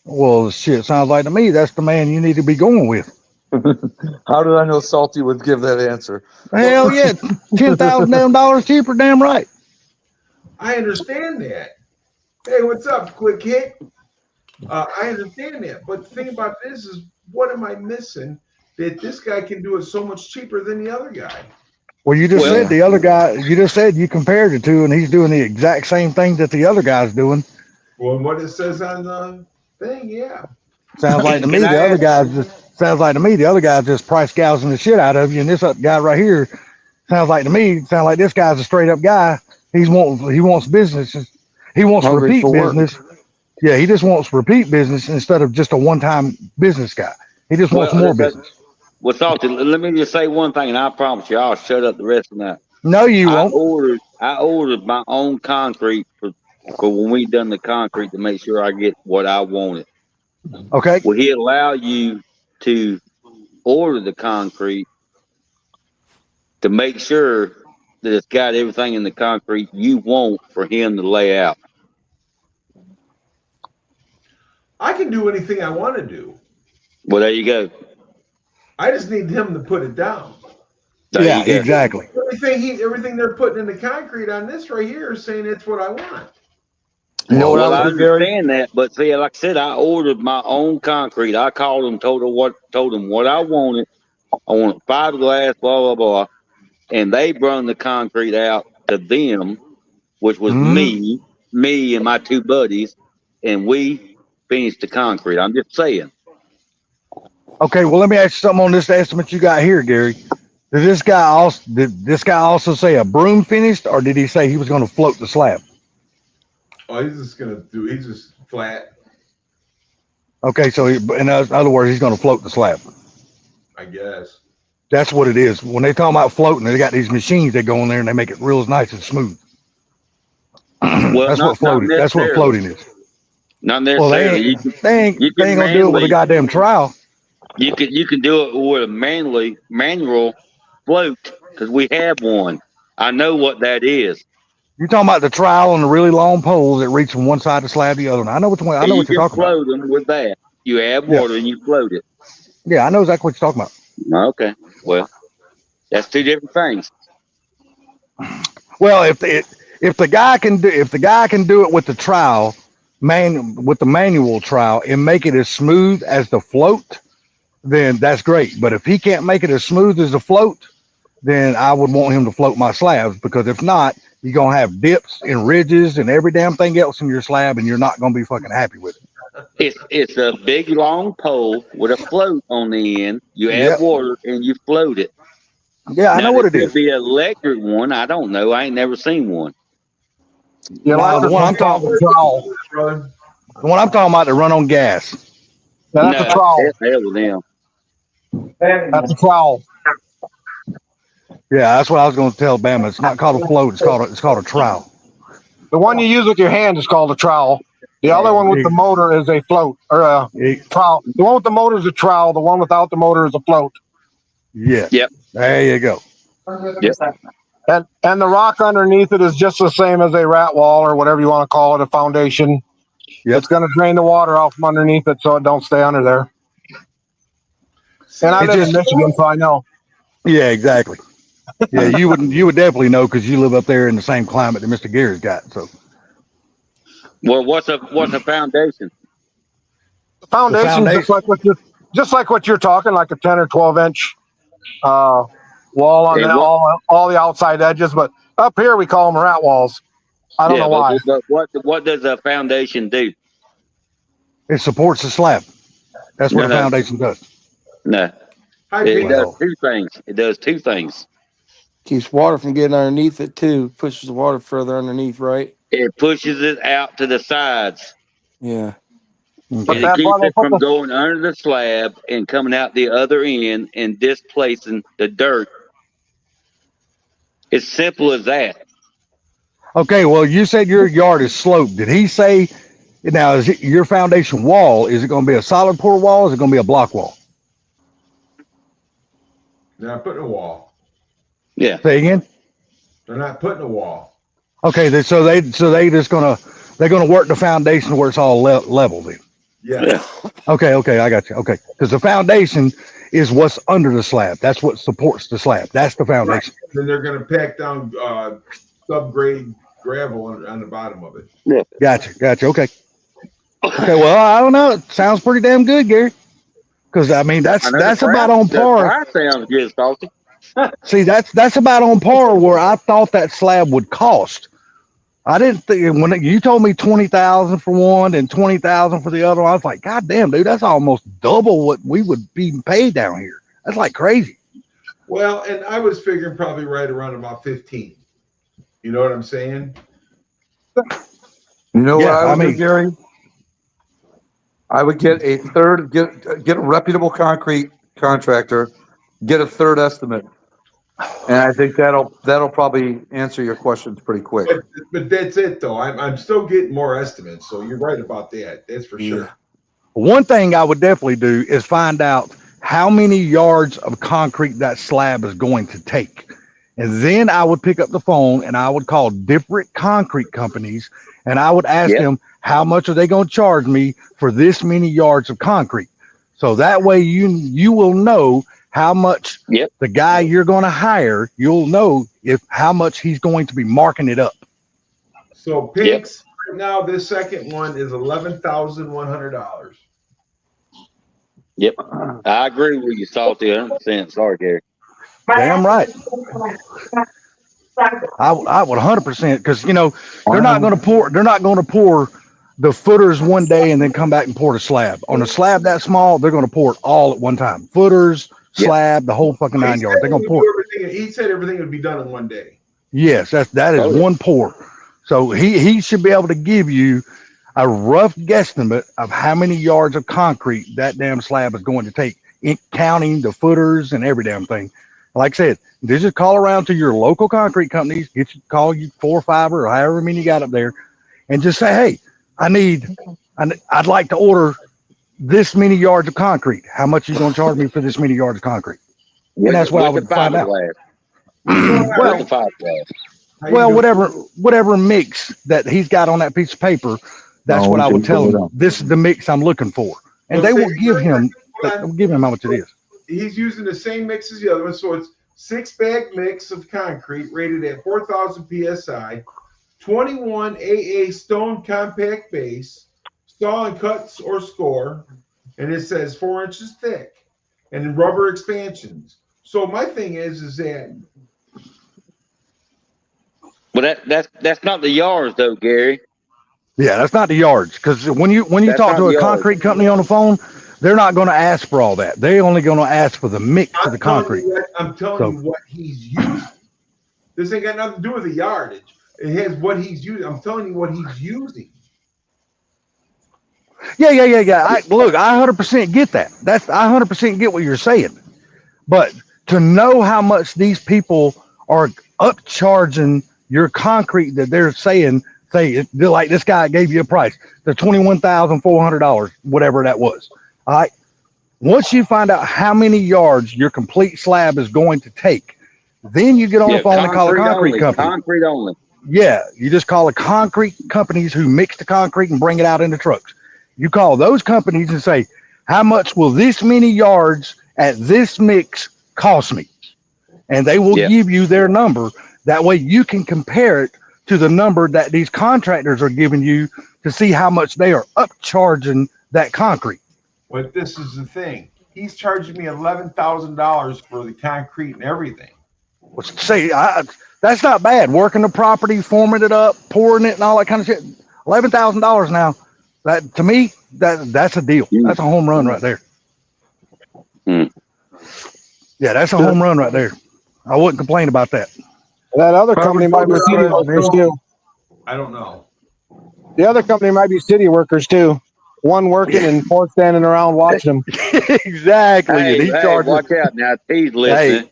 Well, shit, sounds like to me that's the man you need to be going with. How did I know Salty would give that answer? Hell yeah, $10,000 cheaper, damn right. I understand that. Hey, what's up, Quick Hit? I understand that, but the thing about this is, what am I missing that this guy can do it so much cheaper than the other guy? Well, you just said the other guy, you just said you compared the two, and he's doing the exact same thing that the other guy's doing. Well, what it says on the thing, yeah. Sounds like to me the other guy's just price gouging the shit out of you, and this guy right here sounds like this guy's a straight up guy. He wants business. He wants repeat business. Yeah, he just wants repeat business instead of just a one-time business guy. He just wants more business. Well, Salty, let me just say one thing, and I promise you, I'll shut up the rest of the night. No, you won't. I ordered my own concrete for when we done the concrete to make sure I get what I wanted. Okay. Will he allow you to order the concrete to make sure that it's got everything in the concrete you want for him to lay out. I can do anything I want to do. Well, there you go. I just need him to put it down. There Yeah, you go. exactly. Everything they're putting in the concrete on this right here is saying it's what I want. You know what Well, I I would do, Gary? understand that, but see, like I said, I ordered my own concrete. I called them, told them what I wanted. I wanted fiberglass, blah blah blah, and they brung the concrete out to them, which was Mhm. me and my two buddies, and we finished the concrete. I'm just saying. Okay, well, let me ask you something on this estimate you got here, Gary. Did this guy also say a broom finished, or did he say he was going to float the slab? Oh, he's just flat, Okay, so in other words, he's going to float the slab. I guess. That's what it is. When they talk about floating, they got these machines that go in there and they make it real nice and smooth. Well, That's not what floating. That's what necessarily. floating is. Not Well, necessarily. they ain't You can gonna do it with a goddamn trowel. You can do it with a manual float because we have one. I know what that is. You're talking about the trowel and the really long poles that reach from one side of the slab to the other. I know which one. I know You what you're can talking about. float them with that. You add Yeah. water and you float it. Yeah, I know exactly what you're talking about. Okay. Well, that's two different things. Well, if the guy can do it with the trowel, with the manual trowel, and make it as smooth as the float, then that's great. But if he can't make it as smooth as the float, then I would want him to float my slabs, because if not, you're gonna have dips and ridges and every damn thing else in your slab, and you're not gonna be fucking happy with it. It's a big long pole with a float on the end. You add Yep. water and you float it. Yeah, I Now, know what there it could is. be an electric one. I don't know. I ain't never seen one. You Now, like the the one I'm talking, trowel. Brother. the one I'm talking about, to run on gas. Yeah, that's a No, trowel. hell with them. That's a trowel. Yeah, that's what I was going to tell Bama. It's not called a float. It's called a trowel. The one you use with your hand is called a trowel. The other one with the motor is a float or a trowel. The one with the motor is a trowel. The one without the motor is a float. Yeah. Yep. There you go. Yep. And the rock underneath it is just the same as a rat wall or whatever you want to call it, a foundation. Yep. It's going to drain the water out from underneath it so it don't stay under there. And I It live in just- Michigan, so I know. Yeah, exactly. Yeah, you would definitely know, because you live up there in the same climate that Mr. Gary's got. So Well, what's a foundation? The foundation is foundation. just like what you're talking, like a 10 or 12 inch wall on And all the outside edges. But up here we call them rat walls. I don't know why. But what does a foundation do? It supports the slab. That's what No, a no. foundation does. No, Hi, it Pete. does two things. It does two things. Keeps water from getting underneath it too. Pushes the water further underneath, right? It pushes it out to the sides. Yeah. But And it that's why keeps they it put from going under the slab and coming out the other end and displacing the dirt. It's simple as that. Okay, well, you said your yard is sloped. Did he say, now, is it your foundation wall? Is it going to be a solid pour wall? Or is it going to be a block wall? They're not putting a wall. Yeah. Say again. They're not putting a wall. Okay, they're gonna work the foundation where it's all level then. Yeah. Okay, I got you. Okay, because the foundation is what's under the slab. That's what supports the slab. That's the foundation. Then they're going to pack down subgrade gravel on the bottom of it. Gotcha. Okay. Well, I don't know. It sounds pretty damn good, Gary. Because I mean, that's about on par. The price sounds good, Salty. See, that's about on par where I thought that slab would cost. I didn't think, when you told me 20,000 for one and 20,000 for the other one, I was like, God damn, dude, that's almost double what we would be paid down here. That's like crazy. Well, and I was figuring probably right around about 15. You know what I'm saying? You know Yeah, what I would I mean- do, Gary? I would get a reputable concrete contractor, get a third estimate, and I think that'll probably answer your questions pretty quick. But that's it, though. I'm still getting more estimates, so you're right about that. That's for sure. One thing I would definitely do is find out how many yards of concrete that slab is going to take. And then I would pick up the phone and I would call different concrete companies and I would ask Yep. them how much are they going to charge me for this many yards of concrete. So that way you will know how much Yep. the guy you're going to hire, you'll know if how much he's going to be marking it up. So Pink's right now, this second one is $11,100. Yep. I agree with you, Salty, 100%. Sorry, Gary. Damn right. I would 100% because they're not going to pour the footers one day and then come back and pour the slab. On a slab that small, they're going to pour it all at one time. Footers, slab, the whole fucking 9 yards. They're going to pour it. He said everything would be done in one day. Yes, that is one pour. So he should be able to give you a rough guesstimate of how many yards of concrete that damn slab is going to take, counting the footers and every damn thing. Like I said, just call around to your local concrete companies, call you 4 or 5 or however many you got up there, and just say, hey, I'd like to order this many yards of concrete. How much are you going to charge me for this many yards of concrete? And that's what I would find out. Well, whatever mix that he's got on that piece of paper, that's what I would tell him. This is the mix I'm looking for, and they will give him how much it is. He's using the same mix as the other one, so it's 6-bag mix of concrete rated at 4,000 psi, 21 AA stone compact base, saw and cuts or score, and it says 4 inches thick, and rubber expansions. So my thing is that. Well, that's not the yards though, Gary. Yeah, that's not the yards. Because when you talk to a concrete company on the phone, they're not going to ask for all that. They're only going to ask for the mix of the concrete. I'm telling you what he's using. This ain't got nothing to do with the yardage. It has what he's using. I'm telling you what he's using. Yeah. I 100% get that. I 100% get what you're saying. But to know how much these people are upcharging your concrete that they're saying, like this guy gave you a price, the $21,400, whatever that was. All right. Once you find out how many yards your complete slab is going to take, then you get on the phone and call a concrete company. Concrete only. Yeah, you just call the concrete companies who mix the concrete and bring it out in the trucks. You call those companies and say, how much will this many yards at this mix cost me? And they will give you their number. That way you can compare it to the number that these contractors are giving you to see how much they are upcharging that concrete. But this is the thing. He's charging me $11,000 for the concrete and everything. See, that's not bad. Working the property, forming it up, pouring it, and all that kind of shit. $11,000 now. That to me, that's a deal. That's a home run right there. Yeah, that's a home run right there. I wouldn't complain about that. That other company might be city workers too. I don't know. The other company might be city workers too. One working and 4 standing around watching them. Exactly. Hey, and he's charging. Watch out now. He's listening.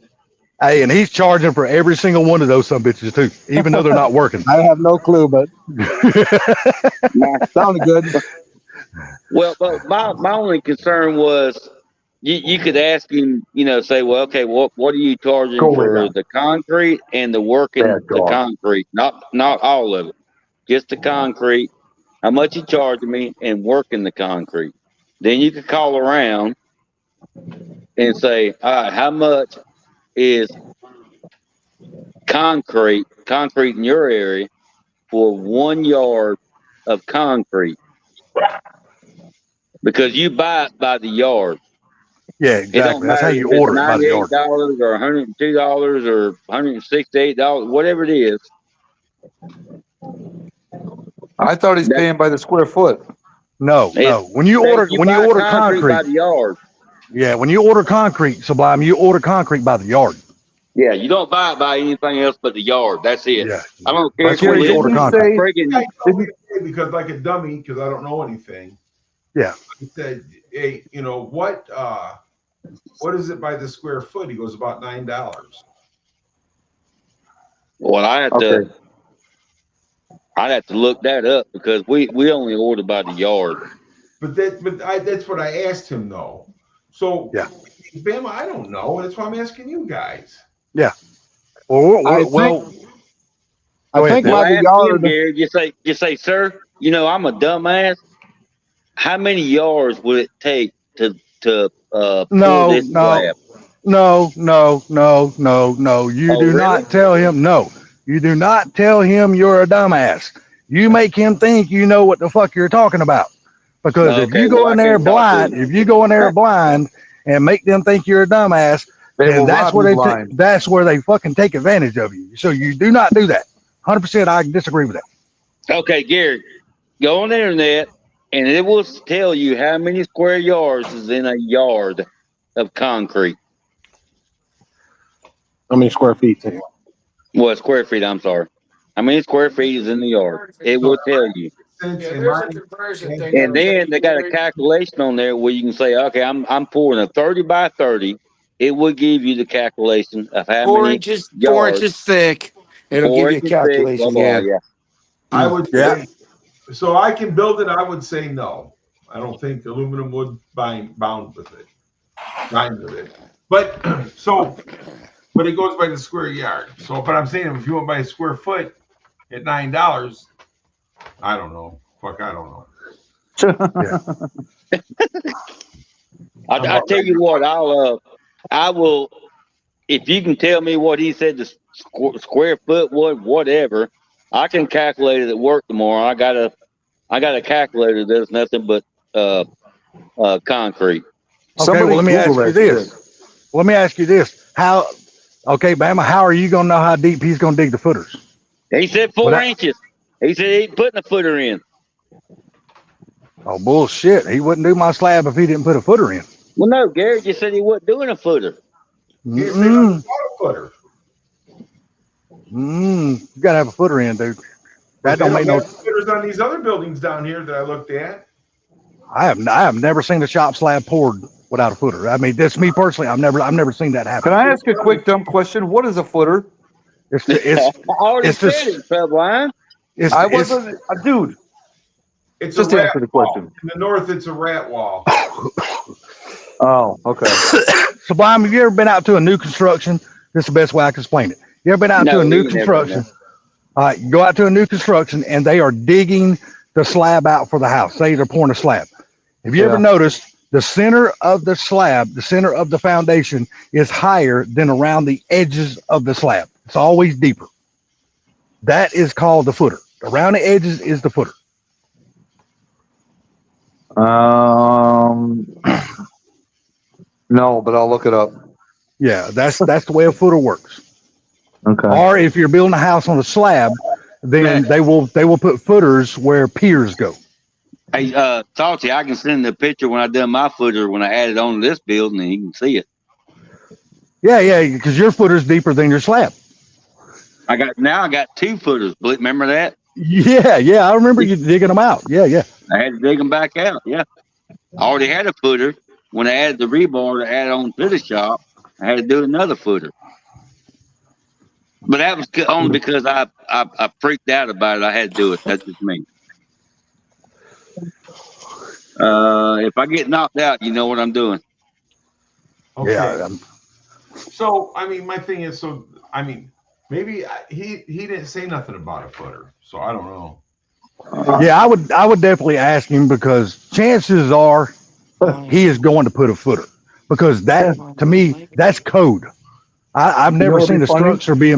Hey, and he's charging for every single one of those some bitches too, even though they're not working. I have no clue, but sounded good. Well, but my only concern was you could ask him, say, well, okay, what are you charging for the concrete and the working the concrete? Not all of it, just the concrete. How much you charging me and working the concrete? Then you could call around and say, all right, how much is concrete in your area for 1 yard of concrete? Because you buy it by the yard. Yeah, exactly. That's how you order it by the yard. $98 or $102 or $168, whatever it is. I thought he's paying by the square foot. No. When you order concrete by the yard. Yeah, when you order concrete, Sublime, you order concrete by the yard. Yeah, you don't buy it by anything else but the yard. That's it. Yeah. I don't care if you order concrete. Because like a dummy, because I don't know anything. Yeah. He said, hey, what is it by the square foot? He goes, about $9. Well, I'd have to look that up because we only order by the yard. But that's what I asked him though. So yeah, Bama, I don't know. That's why I'm asking you guys. Yeah. I Well, think, go I ahead, think Dave. Well, by the ask him, yard, Gary. Just say, sir. You know, I'm a dumbass. How many yards would it take to pour No, this no, slab? no. You Oh, do really? not tell him no. You do not tell him you're a dumbass. You make him think you know what the fuck you're talking about. Because if Okay. you Well, go I in there can't talk to blind, him. if you go in there blind and make them think you're a dumbass, They then will rob you blind. that's where they fucking take advantage of you. So you do not do that. 100%, I disagree with that. Okay, Gary, go on the internet and it will tell you how many square yards is in a yard of concrete. how many square feet? Well, square feet. I'm sorry. How many square feet is in the yard? It will tell you. Since Yeah, in there's my a conversion thing. And then they got a calculation on there where you can say, okay, I'm pouring a 30 by 30. It will give you the calculation of how Four many inches, 4 inches yards, thick. It'll give you a 4 inches thick, blah, calculation. blah, Yeah. yeah. I would Yeah. say, so I can build it. I would say no. I don't think aluminum would bound with it. But but it goes by the square yard. So, but I'm saying if you want by a square foot at $9, I don't know. Fuck, I don't know. I'll tell you what, I will, if you can tell me what he said the square foot was, whatever, I can calculate it at work tomorrow. I got a calculator that's nothing but concrete. Okay, well, let me ask you this. Let me ask you this. Okay, Bama, how are you going to know how deep he's going to dig the footers? He said 4 inches. He said he ain't putting a footer in. Oh, bullshit. He wouldn't do my slab if he didn't put a footer in. Well, no, Gary just said he wasn't doing a footer. Can't say nothing about a footer. You got to have a footer in, dude. That don't make no. Footers on these other buildings down here that I looked at. I have never seen a shop slab poured without a footer. I mean, that's me personally. I've never seen that happen. Can I ask a quick dumb question? What is a footer? It's I already it's said just- it, Subline. I wasn't a dude. It's Just a rat answer the wall. question. In the north, it's a rat wall. Oh, okay. Sublime, have you ever been out to a new construction? This is the best way I can explain it. You ever been out to a new construction? All right, you go out to a new construction and they are digging the slab out for the house. Say they're pouring a slab. Have you ever noticed the center of the slab, the center of the foundation is higher than around the edges of the slab? It's always deeper. That is called the footer. Around the edges is the footer. No, but I'll look it up. Yeah, that's the way a footer works. Okay. Or if you're building a house on a slab, then they will put footers where piers go. Hey, Salty, I can send the picture when I done my footer when I added on to this building and you can see it. Yeah, because your footer's deeper than your slab. I got 2 footers. Remember that? Yeah, I remember you digging them out. Yeah. I had to dig them back out. Yeah. I already had a footer. When I added the rebar to add on to the shop, I had to do another footer. But that was only because I freaked out about it. I had to do it. That's just me. If I get knocked out, you know what I'm doing. Okay. Yeah. So, I mean, my thing is, maybe he didn't say nothing about a footer, so I don't know. Yeah, I would definitely ask him because chances are he is going to put a footer because that to me that's code. I've never seen a structure be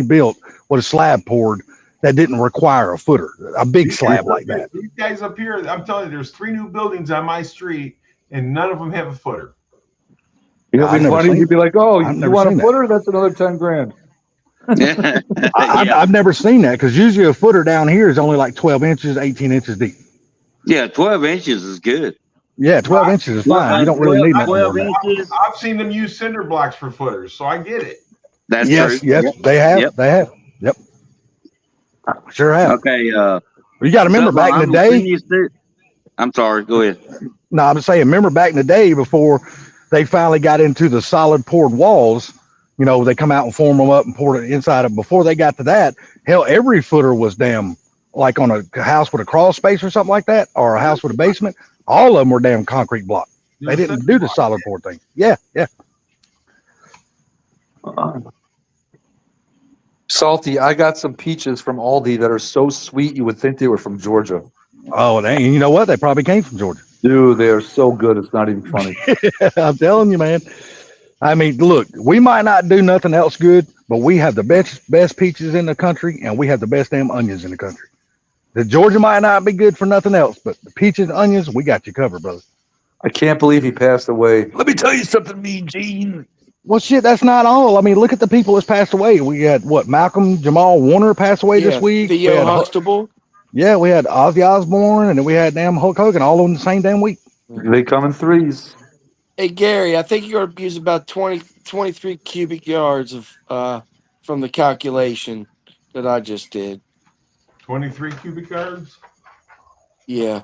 built with a slab poured that didn't require a footer, a big slab like that. These guys up here, I'm telling you, there's 3 new buildings on my street, and none of them have a footer. You know, it'd be funny. You'd be like, "Oh, you want a footer? That's another $10,000." I've never seen that because usually a footer down here is only like 12 inches, 18 inches deep. Yeah, 12 inches is good. Yeah, 12 inches is fine. You don't really need nothing more than that. I've seen them use cinder blocks for footers, so I get it. That's yes, true. Yes, Yep. they have. Yep. They have. Yep. Sure have. Okay. You got to remember back in the day. I'm sorry. Go ahead. No, I'm just saying, remember back in the day before they finally got into the solid poured walls, you know, they come out and form them up and pour it inside of. Before they got to that, hell, every footer was damn like on a house with a crawl space or something like that, or a house with a basement. All of them were damn concrete block. They didn't do the solid pour thing. Yeah. Salty, I got some peaches from Aldi that are so sweet you would think they were from Georgia. Oh, dang. You know what? They probably came from Georgia. Dude, they are so good. It's not even funny. I'm telling you, man. I mean, look, we might not do nothing else good, but we have the best peaches in the country, and we have the best damn onions in the country. The Georgia might not be good for nothing else, but the peaches and onions, we got you covered, brother. I can't believe he passed away. Let me tell you something, Mean Gene. Well, shit, that's not all. I mean, look at the people that's passed away. We had what? Malcolm Jamal Warner passed away this week. Theo Huxtable. Yeah, we had Ozzy Osbourne, and then we had damn Hulk Hogan all on the same damn week. They come in threes. Hey, Gary, I think you're going to use about 23 cubic yards of from the calculation that I just did. 23 cubic yards? Yeah.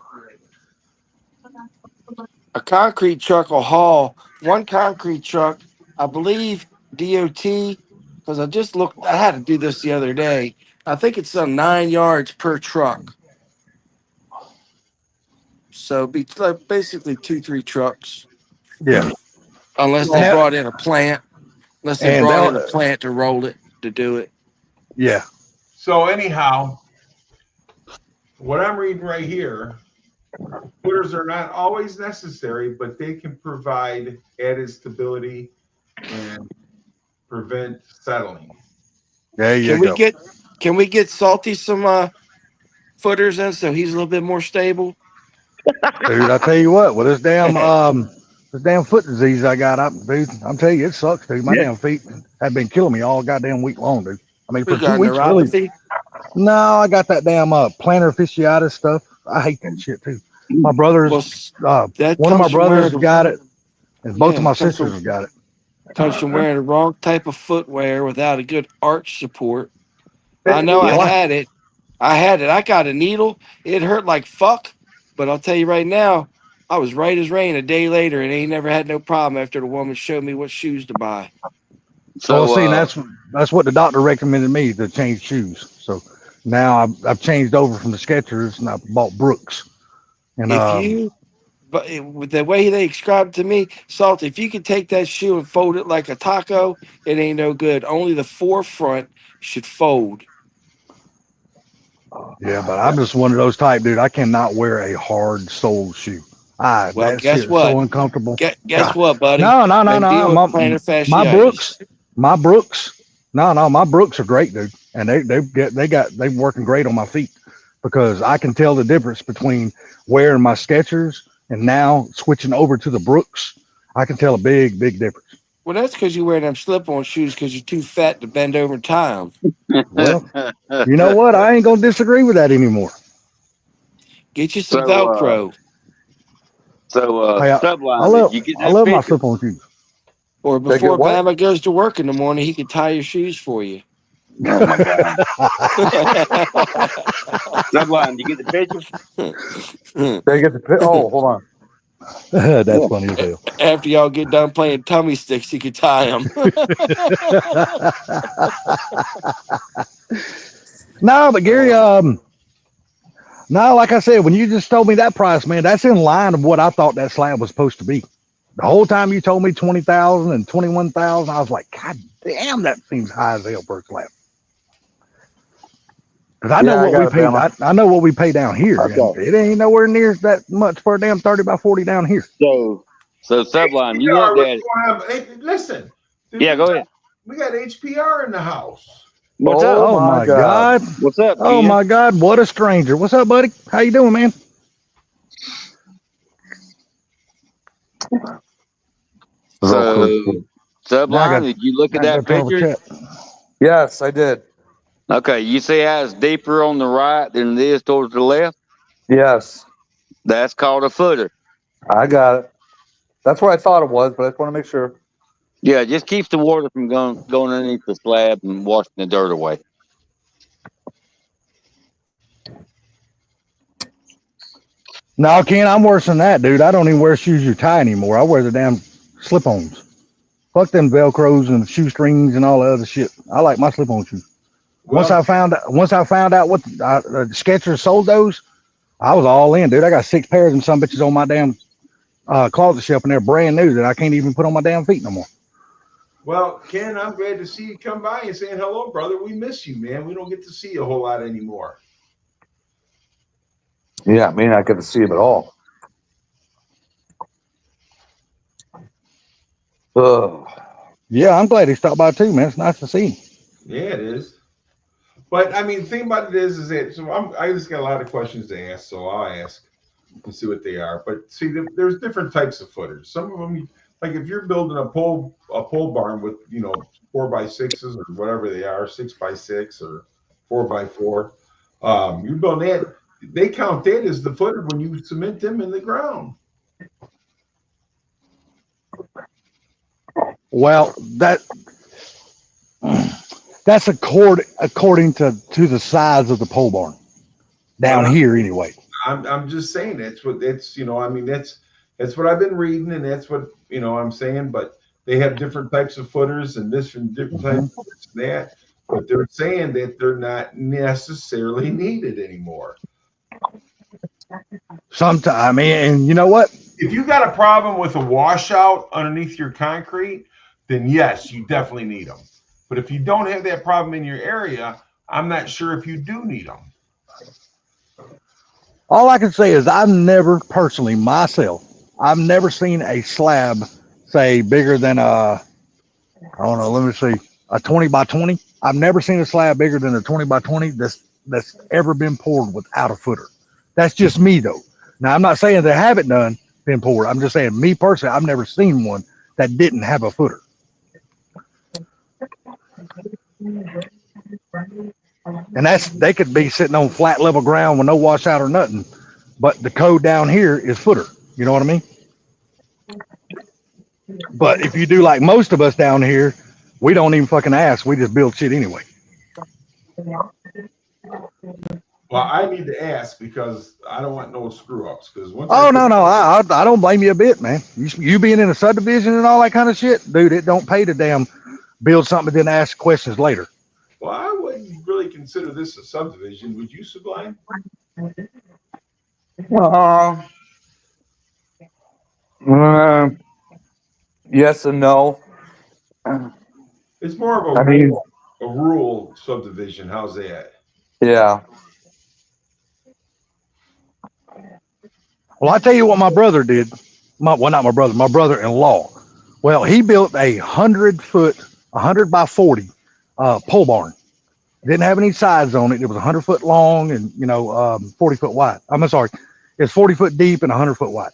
A concrete truck will haul one concrete truck, I believe DOT, because I just looked, I had to do this the other day. I think it's 9 yards per truck. So it'd be like basically 2-3 trucks. Yeah. Unless they brought in a plant. Unless they And brought in a plant to roll it, to do it. Yeah. So anyhow, what I'm reading right here, footers are not always necessary, but they can provide added stability and prevent settling. There you go. Can we get Salty some footers in so he's a little bit more stable? Dude, I tell you what, with this damn foot disease I got, dude, I'm telling you, it sucks, dude. My damn feet have been killing me all goddamn week long, dude. I mean, for 2 weeks, really. No, I got that damn plantar fasciitis stuff. I hate that shit too. My brothers, one of my brothers got it, and both of my sisters have got it. Comes from wearing the wrong type of footwear without a good arch support. I know I had it. I got a needle. It hurt like fuck. But I'll tell you right now, I was right as rain a day later, and ain't never had no problem after the woman showed me what shoes to buy. So see, that's what the doctor recommended me, to change shoes. So now I've changed over from the Skechers, and I bought Brooks. And but with the way they described to me, Salt, if you could take that shoe and fold it like a taco, it ain't no good. Only the forefront should fold. Yeah, but I'm just one of those type, dude. I cannot wear a hard sole shoe. Well, that guess shit what? Is so uncomfortable. Guess what, buddy? No. My Brooks. No, my Brooks are great, dude, and they're working great on my feet, because I can tell the difference between wearing my Skechers and now switching over to the Brooks. I can tell a big difference. Well, that's because you wear them slip-on shoes because you're too fat to bend over and tie them. Well, you know what? I ain't gonna disagree with that anymore. Get you some Velcro. Sublime, I love my slip-on shoes. Or before Bama goes to work in the morning, he can tie your shoes for you. Oh my God. Sublime, you get the picture? They get the picture. Oh, hold on. That's funny as hell. After y'all get done playing tummy sticks, you can tie them. No, but Gary, no, like I said, when you just told me that price, man, that's in line of what I thought that slab was supposed to be. The whole time you told me 20,000 and 21,000, I was like, God damn, that seems high as hell per slab. Because I know what we pay. I know what we pay down here. Okay. It ain't nowhere near that much for a damn 30 by 40 down here. So Sublime, you want that? Listen. Yeah, go ahead. We got HPR in the house. What's up? Oh my God. What's up? Oh my God. What a stranger. What's up, buddy? How you doing, man? So, Sublime, did you look at that picture? Yes, I did. Okay, you see how it's deeper on the right than it is towards the left? Yes. That's called a footer. I got it. That's what I thought it was, but I just want to make sure. Yeah, it just keeps the water from going underneath the slab and washing the dirt away. No, Ken, I'm worse than that, dude. I don't even wear shoes you tie anymore. I wear the damn slip-ons. Fuck them Velcros and shoestrings and all the other shit. I like my slip-on shoes. Well, once I found out what the Skechers sold those, I was all in, dude. I got 6 pairs and some bitches on my damn closet shelf, and they're brand new that I can't even put on my damn feet no more. Well, Ken, I'm glad to see you come by and saying hello, brother. We miss you, man. We don't get to see you a whole lot anymore. Yeah, I mean, I get to see him at all. Oh, Yeah, I'm glad he stopped by too, man. It's nice to see him. Yeah, it is. But I mean, the thing about it is that I just got a lot of questions to ask, so I'll ask and see what they are. But see, there's different types of footers. Some of them, like if you're building a pole barn with 4x6s or whatever they are, 6x6 or 4x4, you're building that. They count that as the footer when you cement them in the ground. Well, that's according to the size of the pole barn down here anyway. I'm just saying that's what that's I mean that's what I've been reading, and that's what I'm saying. But they have different types of footers and different types of this and that. But they're saying that they're not necessarily needed anymore. Sometimes, I mean, and you know what? If you got a problem with a washout underneath your concrete, then yes, you definitely need them. But if you don't have that problem in your area, I'm not sure if you do need them. All I can say is I've never personally myself, I've never seen a slab say bigger than I don't know, let me see, a 20x20. I've never seen a slab bigger than a 20x20 that's ever been poured without a footer. That's just me though. Now I'm not saying they haven't been poured. I'm just saying me personally, I've never seen one that didn't have a footer. And they could be sitting on flat level ground with no washout or nothing, but the code down here is footer. You know what I mean? But if you do like most of us down here, we don't even fucking ask. We just build shit anyway. Well, I need to ask because I don't want no screw ups. Because no, I don't blame you a bit, man. You being in a subdivision and all that kind of shit, dude. It don't pay to damn build something and then ask questions later. Well, I wouldn't really consider this a subdivision. Would you, Sublime? Yes and no. It's more of a rural subdivision. How's that? Yeah. Well, I tell you what my brother did. Not my brother, my brother-in-law. Well, he built a 100 by 40 pole barn. Didn't have any sides on it. It was 100 foot long and 40 foot wide. I'm sorry, it's 40 foot deep and 100 foot wide.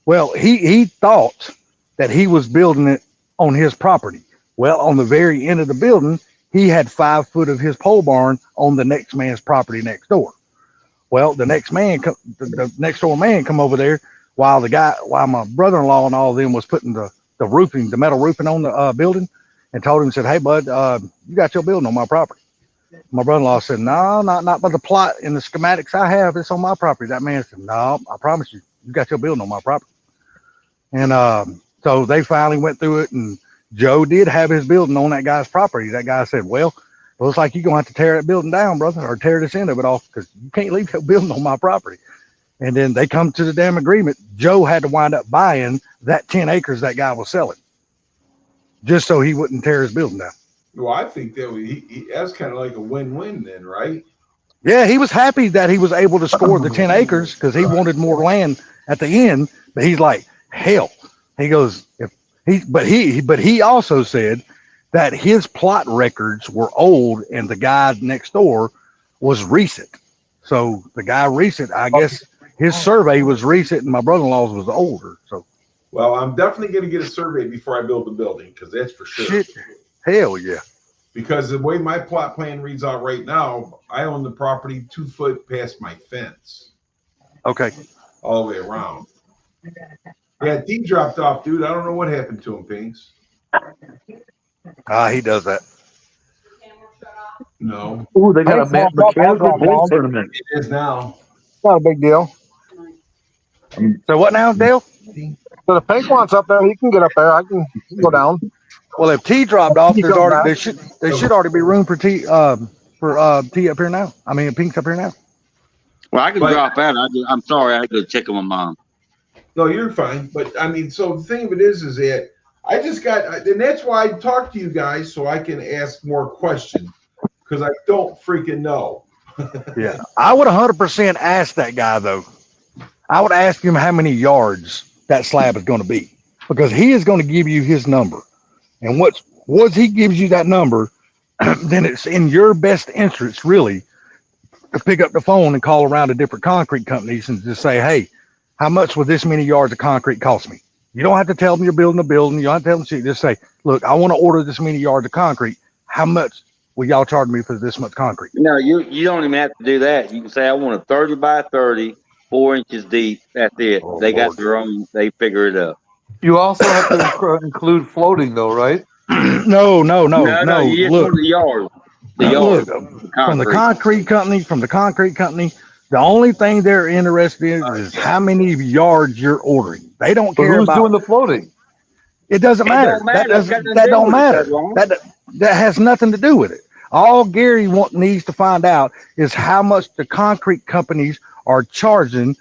Well, he thought that he was building it on his property. Well, on the very end of the building, he had 5 foot of his pole barn on the next man's property next door. Well, the next next door man come over there while my brother-in-law and all of them was putting the metal roofing on the building, and told him, said, "Hey, bud, you got your building on my property." My brother-in-law said, "No, not by the plot and the schematics I have. It's on my property." That man said, "No, I promise you, you got your building on my property." And so they finally went through it, and Joe did have his building on that guy's property. That guy said, "Well, looks like you're going to have to tear that building down, brother, or tear this end of it off, because you can't leave your building on my property." And then they come to the damn agreement. Joe had to wind up buying that 10 acres that guy was selling, just so he wouldn't tear his building down. Well, I think that's kind of like a win-win then, right? Yeah, he was happy that he was able to score the 10 acres because he wanted more land at the end. But he's like, hell. He goes, but he also said that his plot records were old and the guy next door was recent. So the guy recent, I guess his survey was recent and my brother-in-law's was older. So, well, I'm definitely going to get a survey before I build the building, because that's for sure. Shit. Hell yeah. Because the way my plot plan reads out right now, I own the property 2 foot past my fence. Okay. All the way around. Yeah, D dropped off, dude. I don't know what happened to him, Pinks. He does that. No. Ooh, they got a mechanical bull tournament. It is now. Not a big deal. So what now, Dale? So the pink one's up there. He can get up there. I can go down. Well, if T dropped off, there should already be room for T up here now. I mean, Pink's up here now. Well, I can drop out. I'm sorry. I had to check on my mom. No, you're fine. But I mean, so the thing of it is that I just got, and that's why I talk to you guys so I can ask more questions because I don't freaking know. Yeah, I would 100% ask that guy though. I would ask him how many yards that slab is going to be because he is going to give you his number. And once he gives you that number, then it's in your best interest, really, to pick up the phone and call around to different concrete companies and just say, hey, how much will this many yards of concrete cost me? You don't have to tell them you're building a building. You don't have to tell them shit. Just say, look, I want to order this many yards of concrete. How much will y'all charge me for this much concrete? No, you don't even have to do that. You can say I want a 30 by 30, 4 inches deep. That's it. Oh, they got Lord. their own. They figure it out. You also have to include floating, though, right? No. You just Look, want the yard. The look, yard. from the concrete company, the only thing they're interested in is how many yards you're ordering. They don't But care who's about doing the floating? it. Doesn't matter. Don't matter. That don't matter. That has nothing to do with it. All Gary needs to find out is how much the concrete companies are charging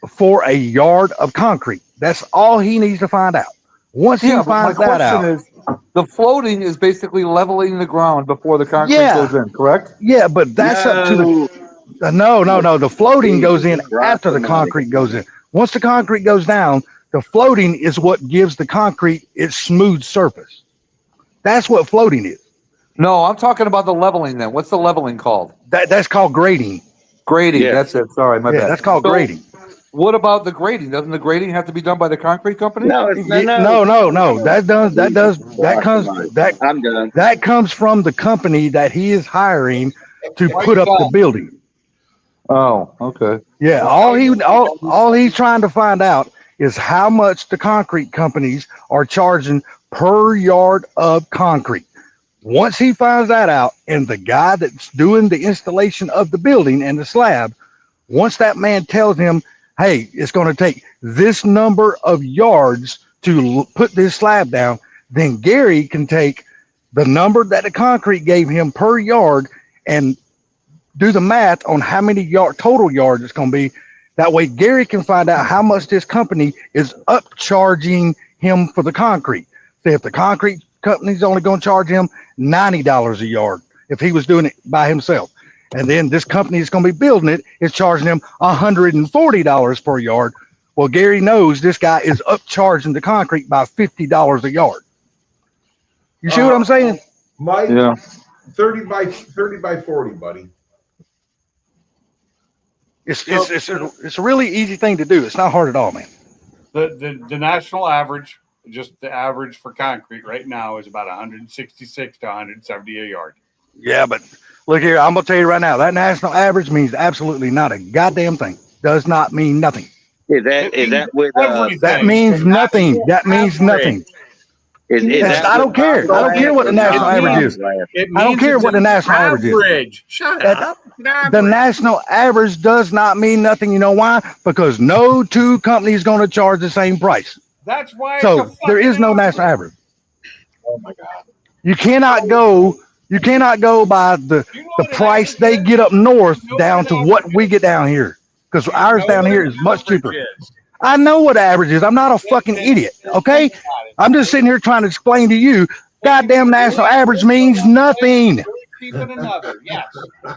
for a yard of concrete. That's all he needs to find out. Once he finds that out, is, the floating is basically leveling the ground before the concrete Yeah. goes in, correct? yeah, but that's up to the no. The floating goes in after the concrete goes in. Once the concrete goes down, the floating is what gives the concrete its smooth surface. That's what floating is. No, I'm talking about the leveling then. What's the leveling called? That's called grading. Grading. Yeah. That's it. Sorry, my bad. That's called So, grading. What about the grading? Doesn't the grading have to be done by the concrete company? No, it's no. No. I'm done. That comes from the company that he is hiring to put up the building. Oh, okay. Yeah, all he's trying to find out is how much the concrete companies are charging per yard of concrete. Once he finds that out, and the guy that's doing the installation of the building and the slab, once that man tells him, hey, it's going to take this number of yards to put this slab down, then Gary can take the number that the concrete gave him per yard and do the math on how many total yards it's going to be. That way, Gary can find out how much this company is upcharging him for the concrete. Say if the concrete company's only going to charge him $90 a yard if he was doing it by himself. And then this company is going to be building it is charging him $140 per yard. Well, Gary knows this guy is upcharging the concrete by $50 a yard. You see what I'm saying? Mike, Yeah. 30 by 40, buddy. It's a really easy thing to do. It's not hard at all, man. The national average, just the average for concrete right now is about 166 to 170 a yard. Yeah, but look here, I'm gonna tell you right now, that national average means absolutely not a goddamn thing. Does not mean nothing. Is that with Everything. That means nothing. That means nothing. I don't care. I don't care what the national average is. I don't care what the national average is. Shut up. The national average does not mean nothing. You know why? Because no two companies going to charge the same price. That's why. So there is no national average. Oh my God. You cannot go by the price they get up north down to what we get down here. Because ours down here is much cheaper. I know what the average is. I'm not a fucking idiot. Okay. I'm just sitting here trying to explain to you, goddamn national average means nothing. Yes.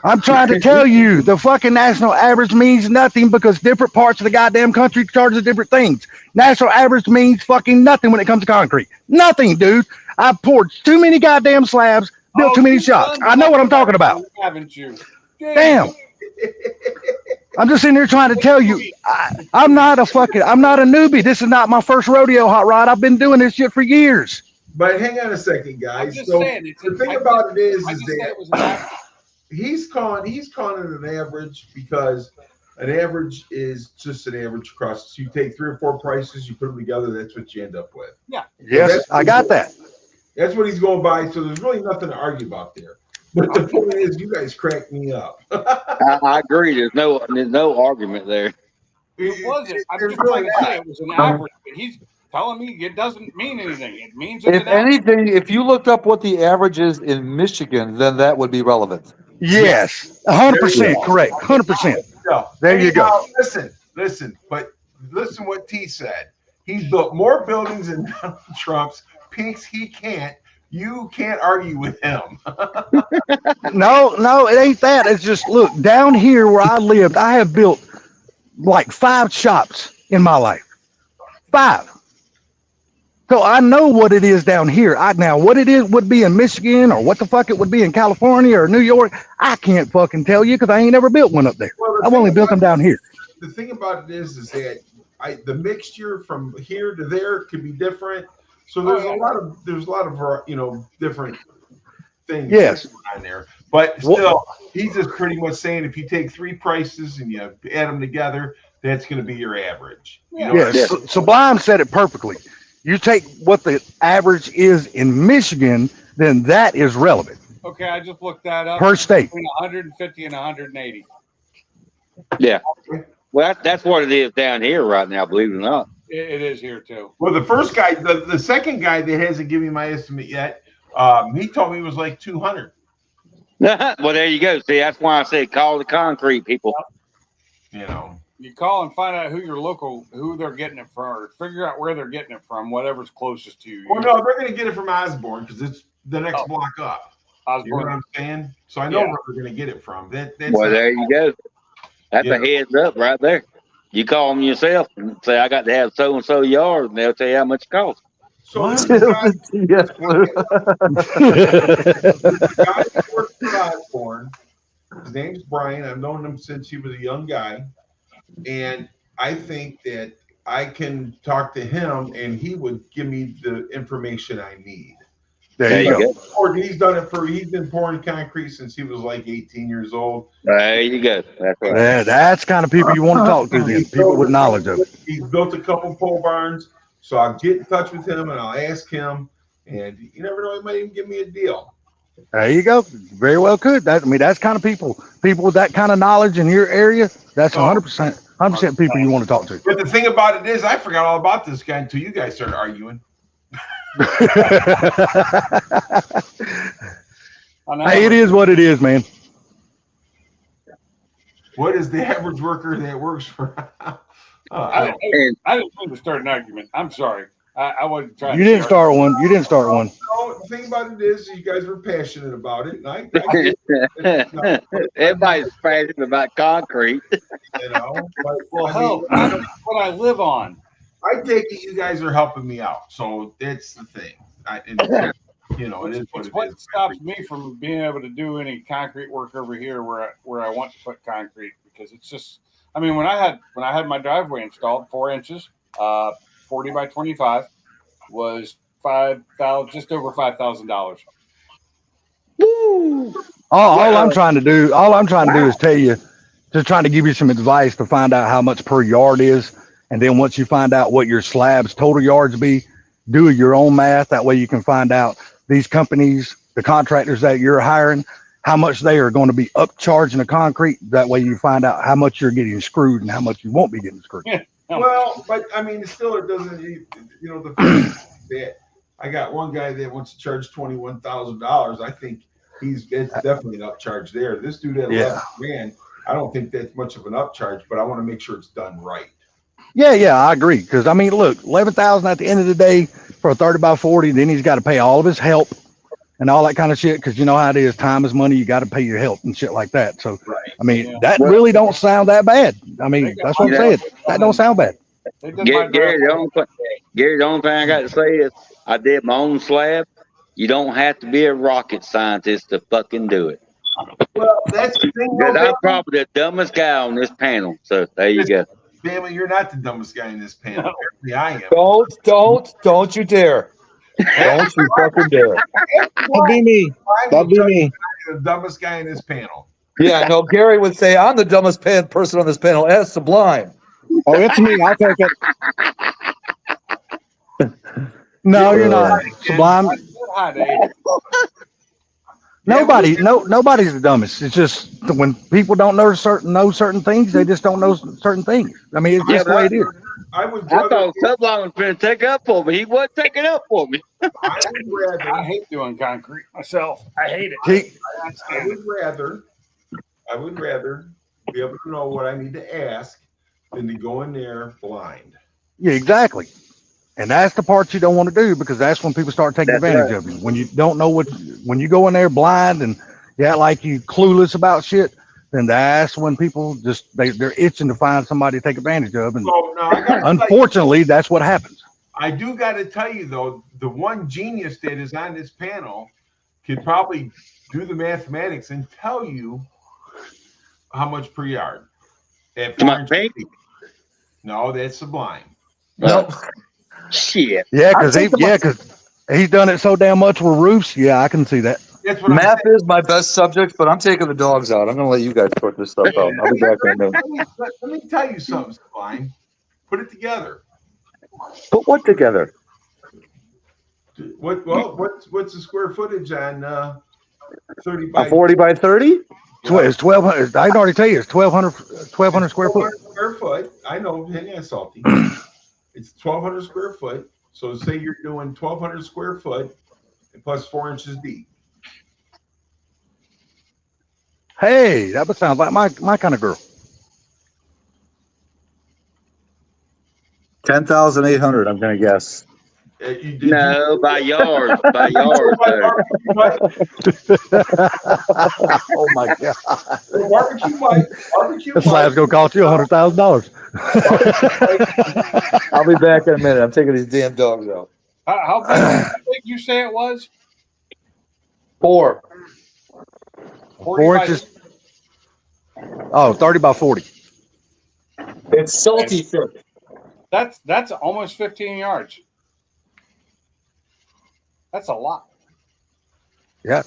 I'm trying to tell you the fucking national average means nothing because different parts of the goddamn country charge different things. National average means fucking nothing when it comes to concrete. Nothing, dude. I've poured too many goddamn slabs, built too many shops. I know what I'm talking about. Haven't you? Damn. I'm just sitting here trying to tell you, I'm not a newbie. This is not my first rodeo, Hot Rod. I've been doing this shit for years. But hang on a second, guys. So the thing about it is that he's calling it an average because an average is just an average across. So you take 3 or 4 prices, you put them together, that's what you end up with. Yeah. Yes, I got that. That's what he's going by. So there's really nothing to argue about there. But the point is, you guys crack me up. I agree. There's no argument there. It wasn't. I'm just trying to say it was an average. But he's telling me it doesn't mean anything. It means it's If anything, if you looked up what the average is in Michigan, then that would be relevant. Yes, 100% correct. 100%. There you go. Listen. But listen what T said. He's built more buildings than Donald Trump's. Pinks, he can't. You can't argue with him. No, it ain't that. It's just look down here where I lived. I have built like 5 shops in my life. 5. So I know what it is down here. Now what it is would be in Michigan or what the fuck it would be in California or New York. I can't fucking tell you because I ain't never built one up there. Well, I've only built them down here. The thing about it is that the mixture from here to there could be different. So there's a lot of different things Yes. on there. But still, he's just pretty much saying if you take 3 prices and you add them together, that's going to be your average. You know what I mean? Sublime said it perfectly. You take what the average is in Michigan, then that is relevant Okay, I just looked that up. per state. Between 150 and 180. Yeah. Well, that's what it is down here right now, believe it or not. It is here too. Well, the first guy, the second guy that hasn't given me my estimate yet, he told me it was like 200. Well, there you go. See, that's why I said call the concrete people. You know. You call and find out who they're getting it from, or figure out where they're getting it from, whatever's closest to you. Well, no, they're going to get it from Osborne because it's the next block up. Osborne. You know what I'm saying? So I know where they're going to get it from. That's There you go. That's a heads up right there. You call them yourself and say, I got to have so and so yard, and they'll tell you how much it costs. So this guy that works for Osborne, his name's Brian. I've known him since he was a young guy. And I think that I can talk to him and he would give me the information I need. There you go. Or he's been pouring concrete since he was like 18 years old. There you go. That's right. Yeah, that's kind of people you want to talk to, then. People with knowledge of it. He's built a couple pole barns. So I'll get in touch with him and I'll ask him. And you never know, he might even give me a deal. There you go. Very well could. That's kind of people with that kind of knowledge in your area. That's 100% people you want to talk to. But the thing about it is, I forgot all about this guy until you guys started arguing. Hey, it is what it is, man. What is the average worker that works for? I didn't mean to start an argument. I'm sorry. I wasn't trying. You didn't start one. You didn't start one. No, the thing about it is, you guys were passionate about it, and I Everybody's passionate about concrete. you know. But, Well, that's what I live on. I take it you guys are helping me out, so that's the thing. It is what it What is. stops me from being able to do any concrete work over here where I want to put concrete, because it's just, I mean, when I had my driveway installed, 4 inches, 40 by 25, was just over $5,000. All I'm trying to do is tell you, just trying to give you some advice to find out how much per yard is. And then once you find out what your slab's total yards be, do your own math. That way you can find out these companies, the contractors that you're hiring, how much they are going to be upcharging the concrete. That way you find out how much you're getting screwed and how much you won't be getting screwed. Well, but I mean, still, it doesn't. The thing that I got one guy that wants to charge $21,000. I think it's definitely an upcharge there. This dude at 11 grand, I don't think that's much of an upcharge, but I want to make sure it's done right. Yeah, I agree. Because I mean, look, 11,000 at the end of the day for a 30 by 40. Then he's got to pay all of his help and all that kind of shit. Because you know how it is, time is money. You got to pay your help and shit like that. So, I mean, that really don't sound that bad. I mean, that's what I'm saying. That don't sound bad. Gary, the only thing I got to say is I did my own slab. You don't have to be a rocket scientist to fucking do it. Well, that's the thing. I'm probably the dumbest guy on this panel. So there you go. Family, you're not the dumbest guy in this panel. Apparently, I am. Don't you dare. Don't you fucking dare. That'd be me. That'd be me. The dumbest guy in this panel. Yeah, no, Gary would say, I'm the dumbest person on this panel. As Sublime. Oh, it's me. I'll take it. No, you're not. Sublime. Nobody's the dumbest. It's just when people don't know certain things, they just don't know certain things. I mean, it's just the way it is. I thought Sublime was going to take up for me. He wasn't taking up for me. I hate doing concrete myself. I hate it. I would rather be able to know what I need to ask than to go in there blind. Yeah, exactly. And that's the part you don't want to do, because that's when people start taking That's advantage of you. When you don't know when you go in there blind and you act like you clueless about shit, then that's when people just they're itching to find somebody to take advantage of. And So now I got unfortunately, that's what happens. I do got to tell you though, the one genius that is on this panel could probably do the mathematics and tell you how much per yard. No, that's Sublime. No. Shit. Yeah, because he's done it so damn much with roofs. Yeah, I can see that. That's what Math is my best subject, but I'm taking the dogs out. I'm going to let you guys sort this stuff out. I'll be back in a minute. Let me tell you something, Sublime. Put it together. Put what together? What's the square footage on 30 by 40 by 30? It's 1,200. I can already tell you, it's 1,200 square foot. 1,200 square foot. I know, hang on, Salty. It's 1,200 square foot. So say you're doing 1,200 square foot and plus 4 inches deep. Hey, that sounds like my kind of girl. 10,800, I'm going to guess. No, by yards. By yards. Oh my god! Barbecue This lab's gonna cost you $100,000. I'll be back in a minute. I'm taking these damn dogs out. How big you say it was? 4. 4 inches. Oh, 30 by 40. It's salty thick. That's almost 15 yards. That's a lot. Yeah.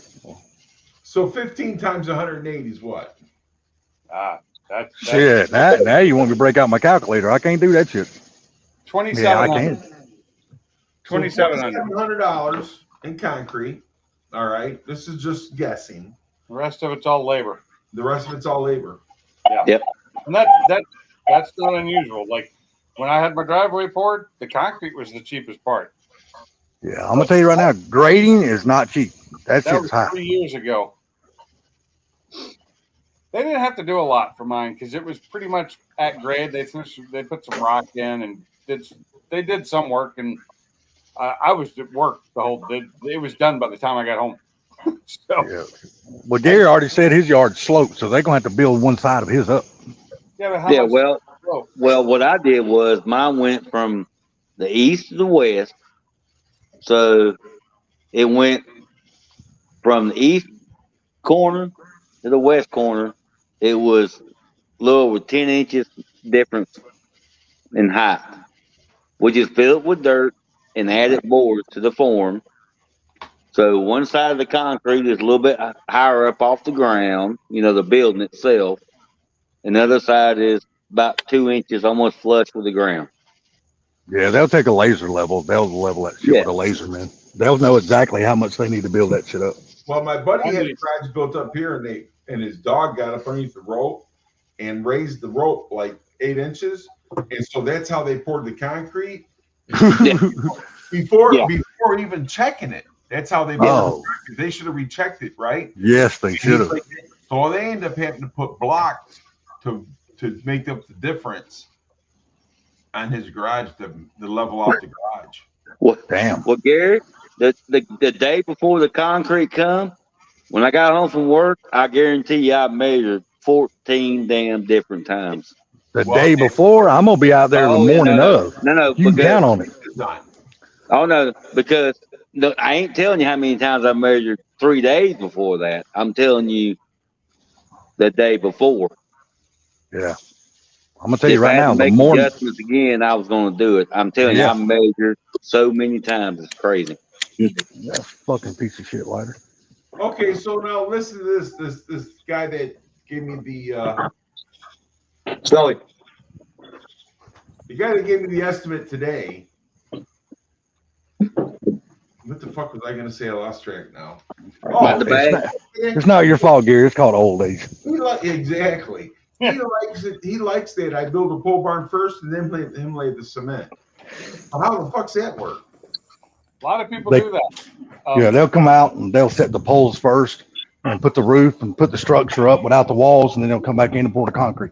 So 15 times 180 is what? Shit. Now you want me to break out my calculator? I can't do that shit. 2,700. Yeah, I can. $2,700 in concrete. All right. This is just guessing. The rest of it's all labor. The rest of it's all labor. Yeah. Yep. And that's not unusual. Like when I had my driveway poured, the concrete was the cheapest part. Yeah, I'm gonna tell you right now, grading is not cheap. That was shit's high. 3 years ago. They didn't have to do a lot for mine because it was pretty much at grade. They put some rock in and they did some work, and I was at work the whole. It was done by the time I got home. So Yeah. Well, Gary already said his yard's sloped, so they're gonna have to build one side of his up. yeah, but how Yeah, much- well, what I did was mine went from the east to the west. So it went from the east corner to the west corner. It was a little over 10 inches difference in height. We just filled it with dirt and added boards to the form. So one side of the concrete is a little bit higher up off the ground, the building itself. And the other side is about 2 inches almost flush with the ground. Yeah, they'll take a laser level. They'll level that shit with a laser, man. They'll know exactly how much they need to build that shit up. Well, my buddy had a garage built up here, and his dog got up underneath the rope and raised the rope like 8 inches, and so that's how they poured the concrete before even checking it. That's how they poured it. They should have rechecked it, right? Yes, they should have. So they end up having to put blocks to make up the difference on his garage to level out the garage. Damn. Well, Gary, the day before the concrete come, when I got home from work, I guarantee you I measured 14 damn different times. The day before, I'm gonna be out there the morning of. No, you count on it. Oh no, because I ain't telling you how many times I measured 3 days before that. I'm telling you the day before. Yeah. I'm gonna tell you right now, the morning adjustments again, I was gonna do it. I'm telling you, I measured so many times, it's crazy. That fucking piece of shit, Lighter. Okay, so now listen to this guy that gave me the Sally. The guy that gave me the estimate today. What the fuck was I gonna say? I lost track now. Oh, the bag. It's not your fault, Gary. It's called old age. Exactly. He likes it. He likes that I build a pole barn first and then let him lay the cement. Well, how the fuck's that work? A lot of people do that. Yeah, they'll come out and they'll set the poles first and put the roof and put the structure up without the walls, and then they'll come back in and pour the concrete.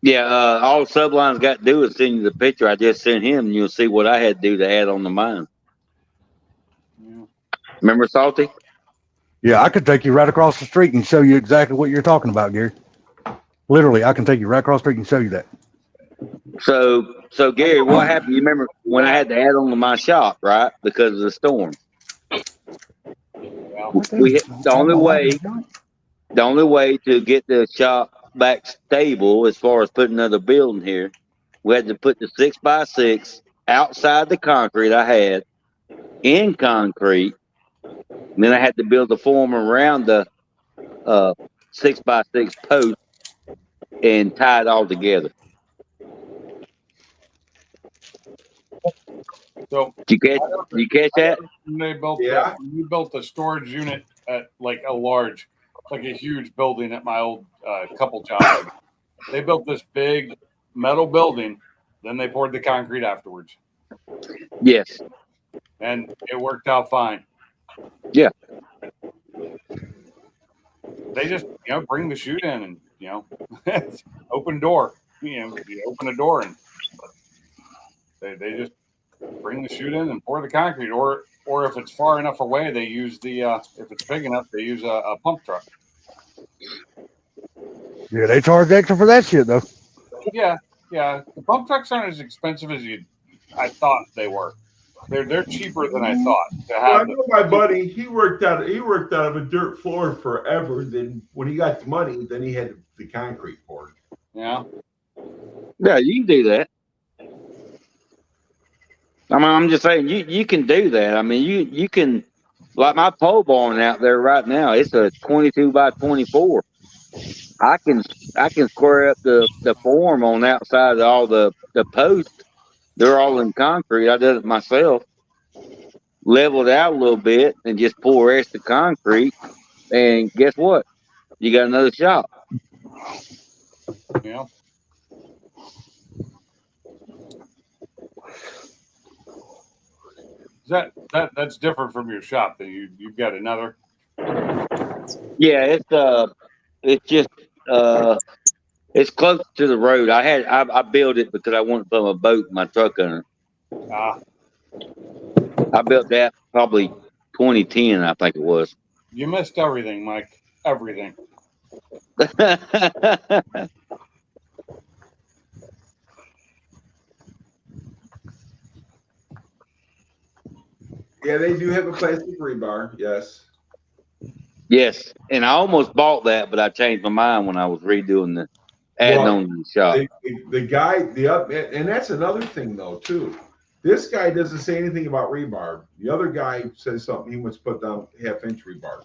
Yeah, all Subline's got to do is send you the picture I just sent him, and you'll see what I had to do to add on to mine. Yeah. Remember Salty? Yeah, I could take you right across the street and show you exactly what you're talking about, Gary. Literally, I can take you right across the street and show you that. So Gary, what happened? You remember when I had to add on to my shop, right? Because of the storm. The only way to get the shop back stable as far as putting another building here, we had to put the 6x6 outside the concrete I had in concrete. And then I had to build the form around the 6x6 post and tie it all together. So Did you catch that? they built we built a storage unit at like a huge building at my old couple jobs. They built this big metal building, then they poured the concrete afterwards. Yes. And it worked out fine. Yeah. They just, bring the chute in and, open door. You open a door and they just bring the chute in and pour the concrete. Or if it's far enough away, they use if it's big enough, they use a pump truck. Yeah, they charge extra for that shit though. Yeah. The pump trucks aren't as expensive as I thought they were. They're cheaper than I thought to have. Well, I know my buddy. He worked out of a dirt floor forever. Then when he got the money, then he had the concrete poured. Yeah. Yeah, you can do that. I mean, I'm just saying you can do that. I mean, you can, like my pole barn out there right now. It's a 22 by 24. I can square up the form on the outside of all the posts. They're all in concrete. I did it myself. Leveled out a little bit and just pour extra concrete. And guess what? You got another shop. Yeah. That's different from your shop. That you've got another. Yeah, it's just it's close to the road. I built it because I wanted to put my boat and my truck on it. I built that probably 2010, I think it was. You missed everything, Mike. Everything. Yeah, they do have a plastic rebar. Yes. Yes, and I almost bought that, but I changed my mind when I was redoing the adding on the shop. The guy, and that's another thing though too. This guy doesn't say anything about rebar. The other guy says something. He wants to put down 1/2 inch rebar.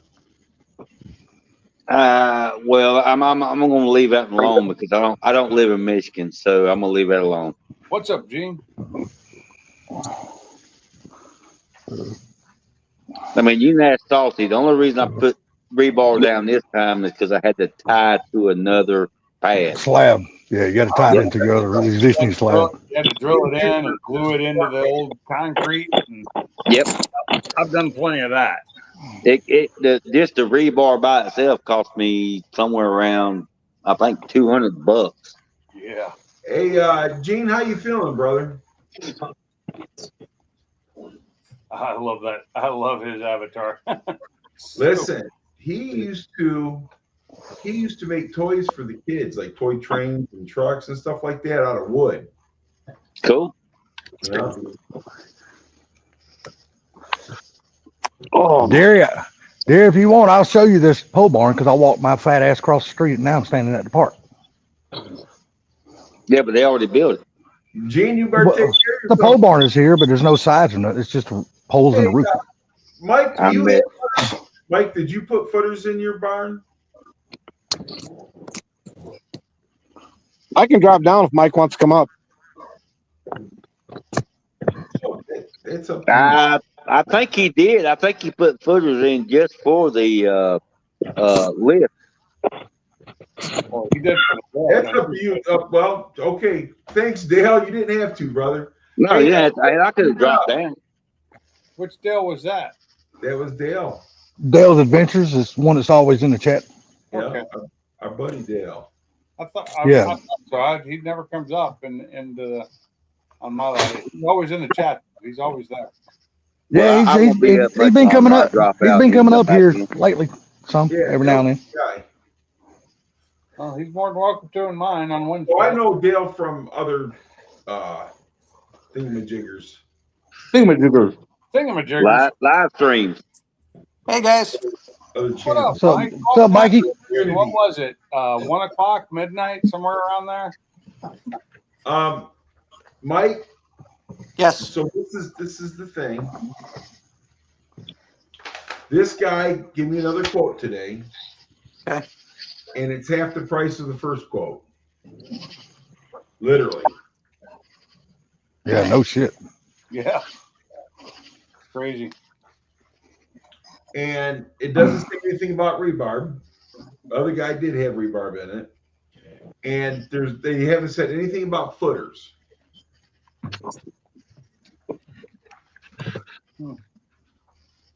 Well, I'm going to leave that alone because I don't live in Michigan, so I'm going to leave that alone. What's up, Gene? I mean, you can ask Salty. The only reason I put rebar down this time is because I had to tie it to another pad. Slab. Yeah, you got to tie it into your other existing slab. You had to drill it in and glue it into the old concrete. Yep. I've done plenty of that. Just the rebar by itself cost me somewhere around, I think, $200. Yeah. Hey, Gene, how you feeling, brother? I love that. I love his avatar. Listen, he used to make toys for the kids, like toy trains and trucks and stuff like that out of wood. Cool. Yeah. Oh, Derry, if you want, I'll show you this pole barn because I walked my fat ass across the street and now I'm standing at the park. Yeah, but they already built it. Gene, you better take care of The yourself. pole barn is here, but there's no sides in it. It's just poles in the roof. Mike, Mike, did you put footers in your barn? I can drive down if Mike wants to come up. It's up to you. I think he did. I think he put footers in just for the lift. Well, he did. That's up to you. Well, okay. Thanks, Dale. You didn't have to, brother. No, yeah, I could have dropped down. Which Dale was that? That was Dale. Dale's Adventures is one that's always in the chat. Yeah, Okay. our buddy Dale. I thought so. He never comes up on my line. He's always in the chat. He's always there. Yeah, Well, he's been coming up. He's been coming up here lately. Every now and then. Guy. Well, he's more than welcome to in mine on Wednesday. Well, I know Dale from other thingamajiggers. Thingamajiggers. Live streams. Hey guys. Other What up, channels. Mike? What's up, Mikey? What was it? 1 o'clock, midnight, somewhere around there? Mike. Yes. So this is the thing. This guy gave me another quote today. Okay. And it's half the price of the first quote. Literally. Yeah, no shit. Yeah. Crazy. And it doesn't say anything about rebarb. The other guy did have rebarb in it. And they haven't said anything about footers.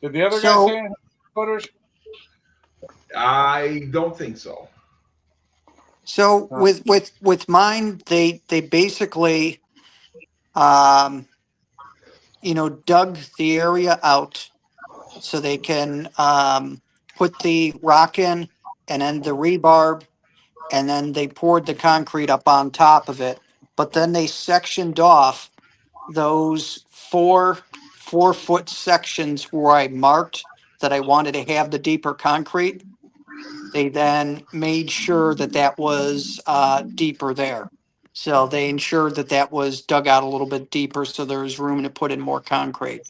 Did the other guy say anything about footers? I don't think so. So with mine, they basically, dug the area out so they can put the rock in and then the rebarb, and then they poured the concrete up on top of it. But then they sectioned off those 4-foot sections where I marked that I wanted to have the deeper concrete. They then made sure that was deeper there. So they ensured that was dug out a little bit deeper so there was room to put in more concrete.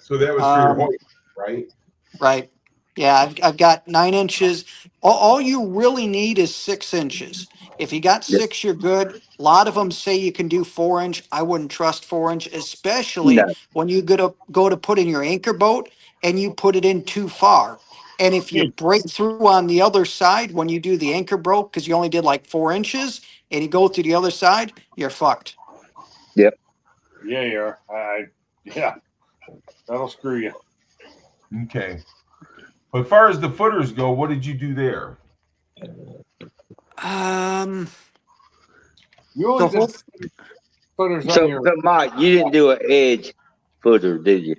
So that was for your hoist, right? Right. Yeah, I've got 9 inches. All you really need is 6 inches. If you got 6, you're good. A lot of them say you can do 4 inch. I wouldn't trust 4 inch, especially when you go to put in your anchor boat and you put it in too far. And if you break through on the other side when you do the anchor boat, because you only did like 4 inches, and you go to the other side, you're fucked. Yep. Yeah, you are. Yeah. That'll screw you. Okay. But as far as the footers go, what did you do there? You only did footers on So, your. Mike, you didn't do an edge footer, did you?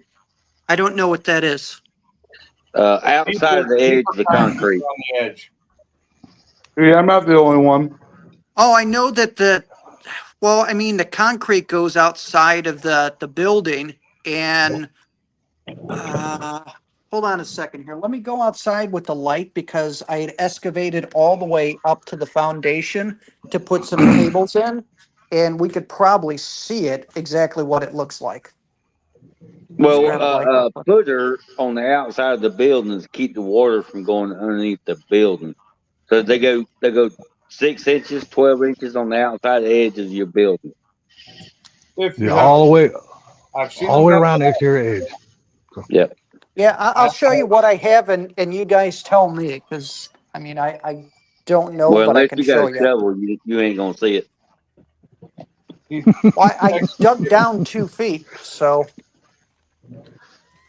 I don't know what that is. Outside of the edge of the concrete. On the edge. Yeah, I'm not the only one. Oh, I know that the concrete goes outside of the building, and hold on a second here. Let me go outside with the light because I had excavated all the way up to the foundation to put some cables in, and we could probably see it exactly what it looks like. Well, footer on the outside of the building is keep the water from going underneath the building. So they go 6 inches, 12 inches on the outside edge of your building. All the way, I've seen all the way around the exterior edge. Yep. Yeah, I'll show you what I have, and you guys tell me, because I don't know, Well, but I unless can you show got a you. shovel, you ain't gonna see it. Well, I dug down 2 feet, so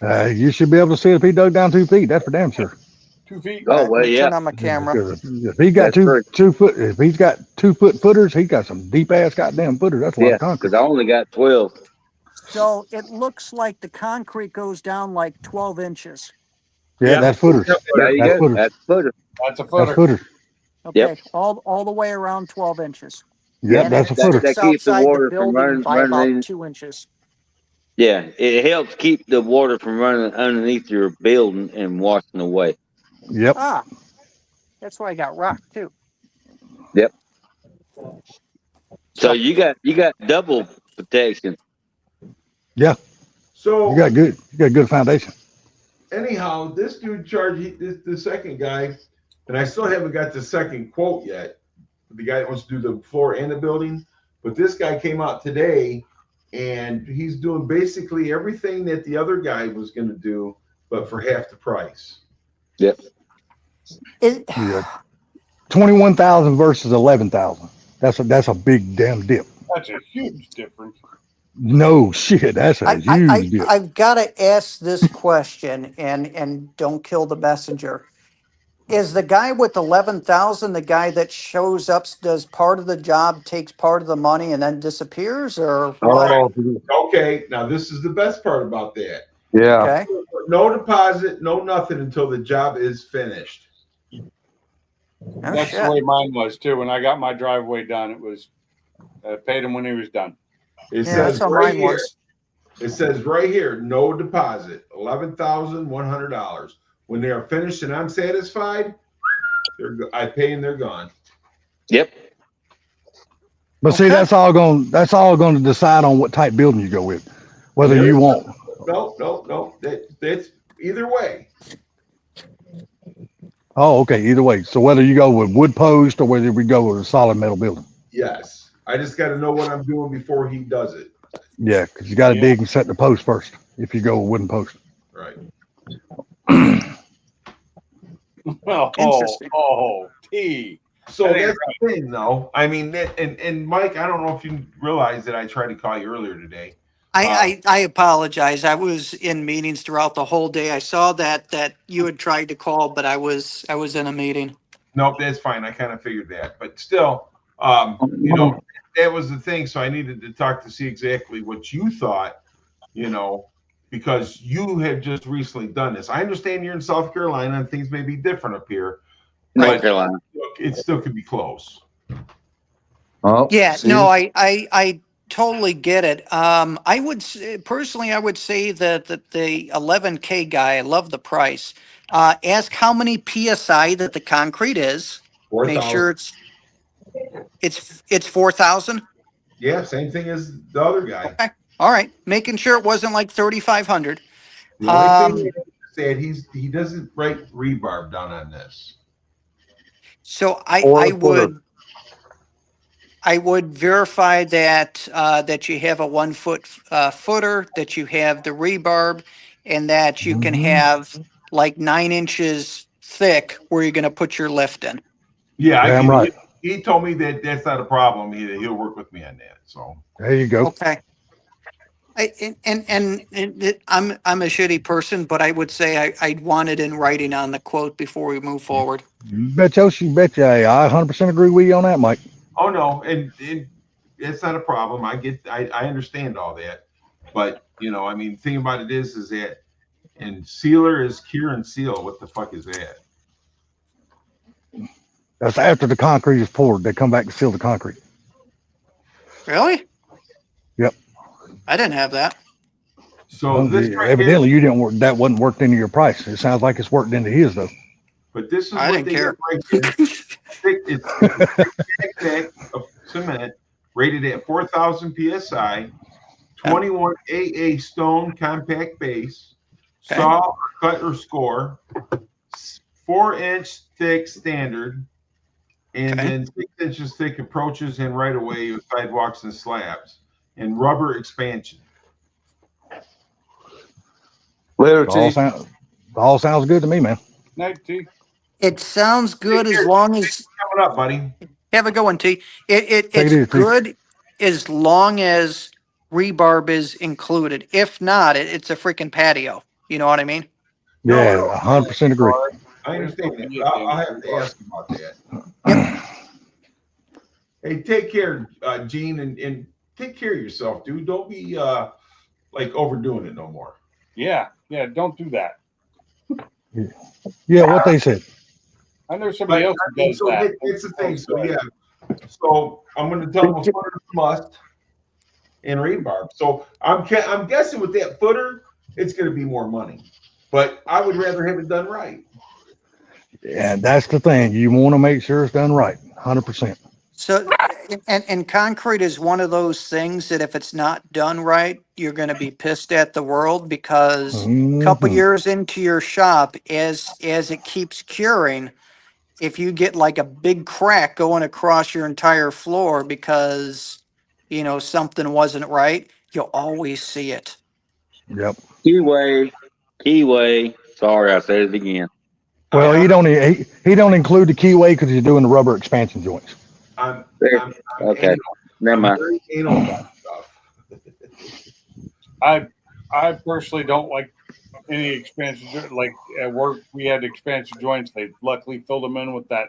You should be able to see it if he dug down 2 feet. That's for damn sure. 2 feet. Oh, well, let me yeah. turn on my camera. If he got That's two foot, if he's got 2 foot footers, he got some deep ass goddamn footers. That's a lot Yeah, of concrete. because I only got 12. So it looks like the concrete goes down like 12 inches. Yeah, that's footers. There you That's go. footers. That's footer. That's a That's footer. footers. Okay, Yep. all the way around 12 inches. Yeah, And that's a it footer. sticks That keeps the outside water from building by about running. 2 inches. Yeah, it helps keep the water from running underneath your building and washing away. Yep. Ah, that's why I got rock too. Yep. So you got double protection. So You got good foundation. anyhow, this dude charged the second guy, and I still haven't got the second quote yet. The guy that wants to do the floor and the building, but this guy came out today, and he's doing basically everything that the other guy was going to do, but for half the price. Yep. Yeah. 21,000 versus 11,000. That's a big damn dip. That's a huge difference. No shit, that's a huge dip. I've got to ask this question, and don't kill the messenger. Is the guy with 11,000 the guy that shows up, does part of the job, takes part of the money, and then disappears, or what? Oh, Okay, now this is the best part about that. yeah. Okay. No deposit, no nothing until the job is finished. Oh, That's shit. the way mine was too. When I got my driveway done, it was paid him when he was done. It Yeah, says that's how right mine here. was. It says right here, no deposit, $11,100. When they are finished and I'm satisfied, I pay and they're gone. Yep. But see, Okay. that's all going to decide on what type building you go with, whether you want. No. That's either way. Oh, okay. Either way. So whether you go with wood post or whether we go with a solid metal building. Yes, I just got to know what I'm doing before he does it. Yeah, because you got to Yeah. dig and set the post first if you go with wooden post. Right. Interesting. T. So That ain't that's the thing, though. I mean, and Mike, I don't know if you realize that I tried to call you earlier today. I apologize. I was in meetings throughout the whole day. I saw that you had tried to call, but I was in a meeting. Nope, that's fine. I kind of figured that, but still, that was the thing. So I needed to talk to see exactly what you thought, because you have just recently done this. I understand you're in South Carolina and things may be different up here, North but Carolina. look, it still could be close. Oh, Yeah, see? no, I totally get it. I would personally, I would say that the 11K guy, I love the price. Ask how many PSI that the concrete is. Make 4,000. sure it's 4,000. Yeah, same thing as the other guy. Okay, all right. Making sure it wasn't like 3,500. The only thing is that he doesn't write rebarb down on this. So Or I a footer. would verify that that you have a 1 foot footer, that you have the rebarb, and that you can have like 9 inches thick where you're going to put your lift in. Yeah, Damn right. He told me that that's not a problem. He'll work with me on that. So There you go. Okay. I'm a shitty person, but I would say I'd want it in writing on the quote before we move forward. Bet Yoshi, bet you. I 100% agree with you on that, Mike. oh no, and it's not a problem. I understand all that, but I mean, the thing about it is that and sealer is cure and seal. What the fuck is that? That's after the concrete is poured. They come back to seal the concrete. Really? Yep. I didn't have that. So this right evidently here, you didn't work. That wasn't worked into your price. It sounds like it's worked into his though. but this is I what didn't they care. get right here. It's a bag of cement rated at 4,000 psi, 21 AA stone compact base, Okay. saw or cut or score, 4-inch thick standard, and Okay. then 6 inches thick approaches and right away with sidewalks and slabs, and rubber expansion. Later, All, T. all sounds good to me, man. Night, T. It sounds good as long as Coming up, buddy. have a go on, T. it It's easy, T. good as long as rebarb is included. If not, it's a freaking patio. You know what I mean? Yeah, No. 100% agree. I understand that, but I'll have to ask about that. Hey, take care, Gene, and take care of yourself, dude. Don't be like overdoing it no more. Yeah, don't do that. Yeah, what they said. I know somebody else who does so that. It's the thing. So yeah. So I'm going to tell them a footer must and rebarb. So I'm guessing with that footer, it's going to be more money, but I would rather have it done right. And that's the thing. You want to make sure it's done right. 100%. So, and concrete is one of those things that if it's not done right, you're going to be pissed at the world, because a couple years into your shop, as it keeps curing, if you get like a big crack going across your entire floor because something wasn't right, you'll always see it. Yep. Keyway. Sorry, I said it again. Well, he don't include the keyway because he's doing the rubber expansion joints. I'm Okay. anal. Never I'm mind. very anal about stuff. I personally don't like any expansion like at work we had expansion joints. They luckily filled them in with that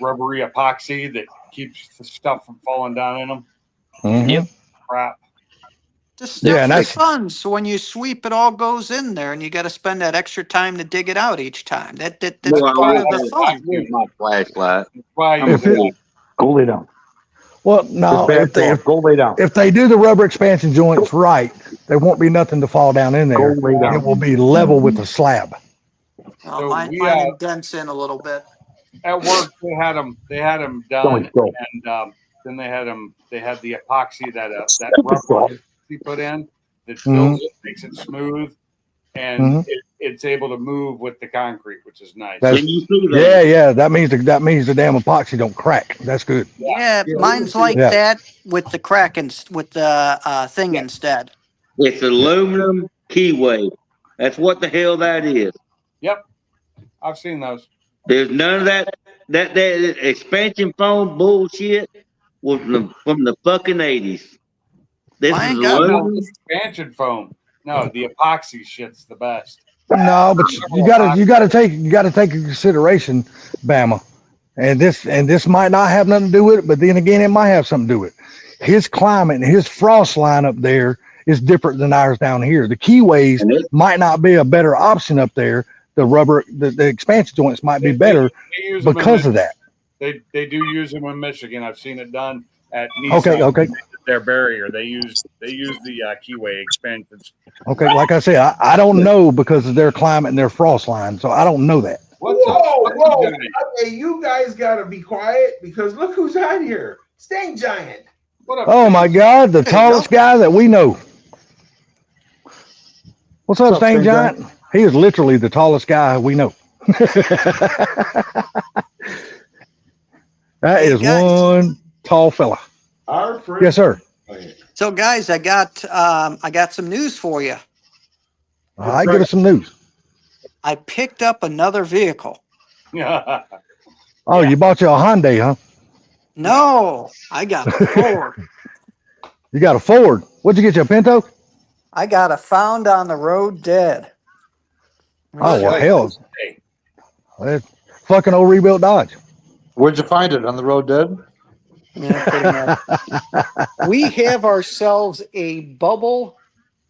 rubbery epoxy that keeps the stuff from falling down in them. Mhm. Crap. The stuff Yeah, and for that's fun. So when you sweep, it all goes in there, and you got to spend that extra time to dig it out each time. That's Well, part I of the fun. use my flashlight. Why I'm you if it, cool. Go lay down. well, no, It's bad talk. Go lay down. if they do the rubber expansion joints right, there won't be nothing to fall down in there. Go lay down. It will be level with the slab. Oh, So mine indents in a little bit. at work they had them done, Don't go. and then they had the epoxy that rubber he put in that fills it, makes it smooth, and it's able to move with the concrete, which is nice. That's- Can you see that? Yeah. That means the damn epoxy don't crack. That's good. Yeah, mine's like Yeah. that with the crack and with the thing instead. It's aluminum keyway. That's what the hell that is. Yep, I've seen those. There's none of that expansion foam bullshit was from the fucking 80s. This I is ain't got no aluminum. Expansion foam. No, the epoxy shit's the best. No, but you gotta take into consideration, Bama, and this might not have nothing to do with it, but then again, it might have something to do with it. His climate and his frost line up there is different than ours down here. The keyways might not be a better option up there. The rubber, the expansion joints might be better They use them because of that. They do use them in Michigan. I've seen it done at Nissan. Okay. Their barrier. They use the keyway expansions. Okay, like I said, I don't know because of their climate and their frost line, so I don't know that. Whoa. Okay, you guys got to be quiet because look who's out here. Stain Giant. What up? Oh my God, the There you tallest guy that we know. What's up, Stain Giant? He is literally the tallest guy we know. That is guys. one tall fella. Our friend. Yes, sir. So, guys, I got some news for you. All right, give us some news. I picked up another vehicle. Oh, you bought you a Hyundai, huh? No, I got a Ford. You got a Ford. What'd you get, you a Pinto? I got a Found on the Road Dead. Oh, well, hell. That's fucking old rebuilt Dodge. Where'd you find it? On the road dead? Yeah, pretty much. We have ourselves a bubble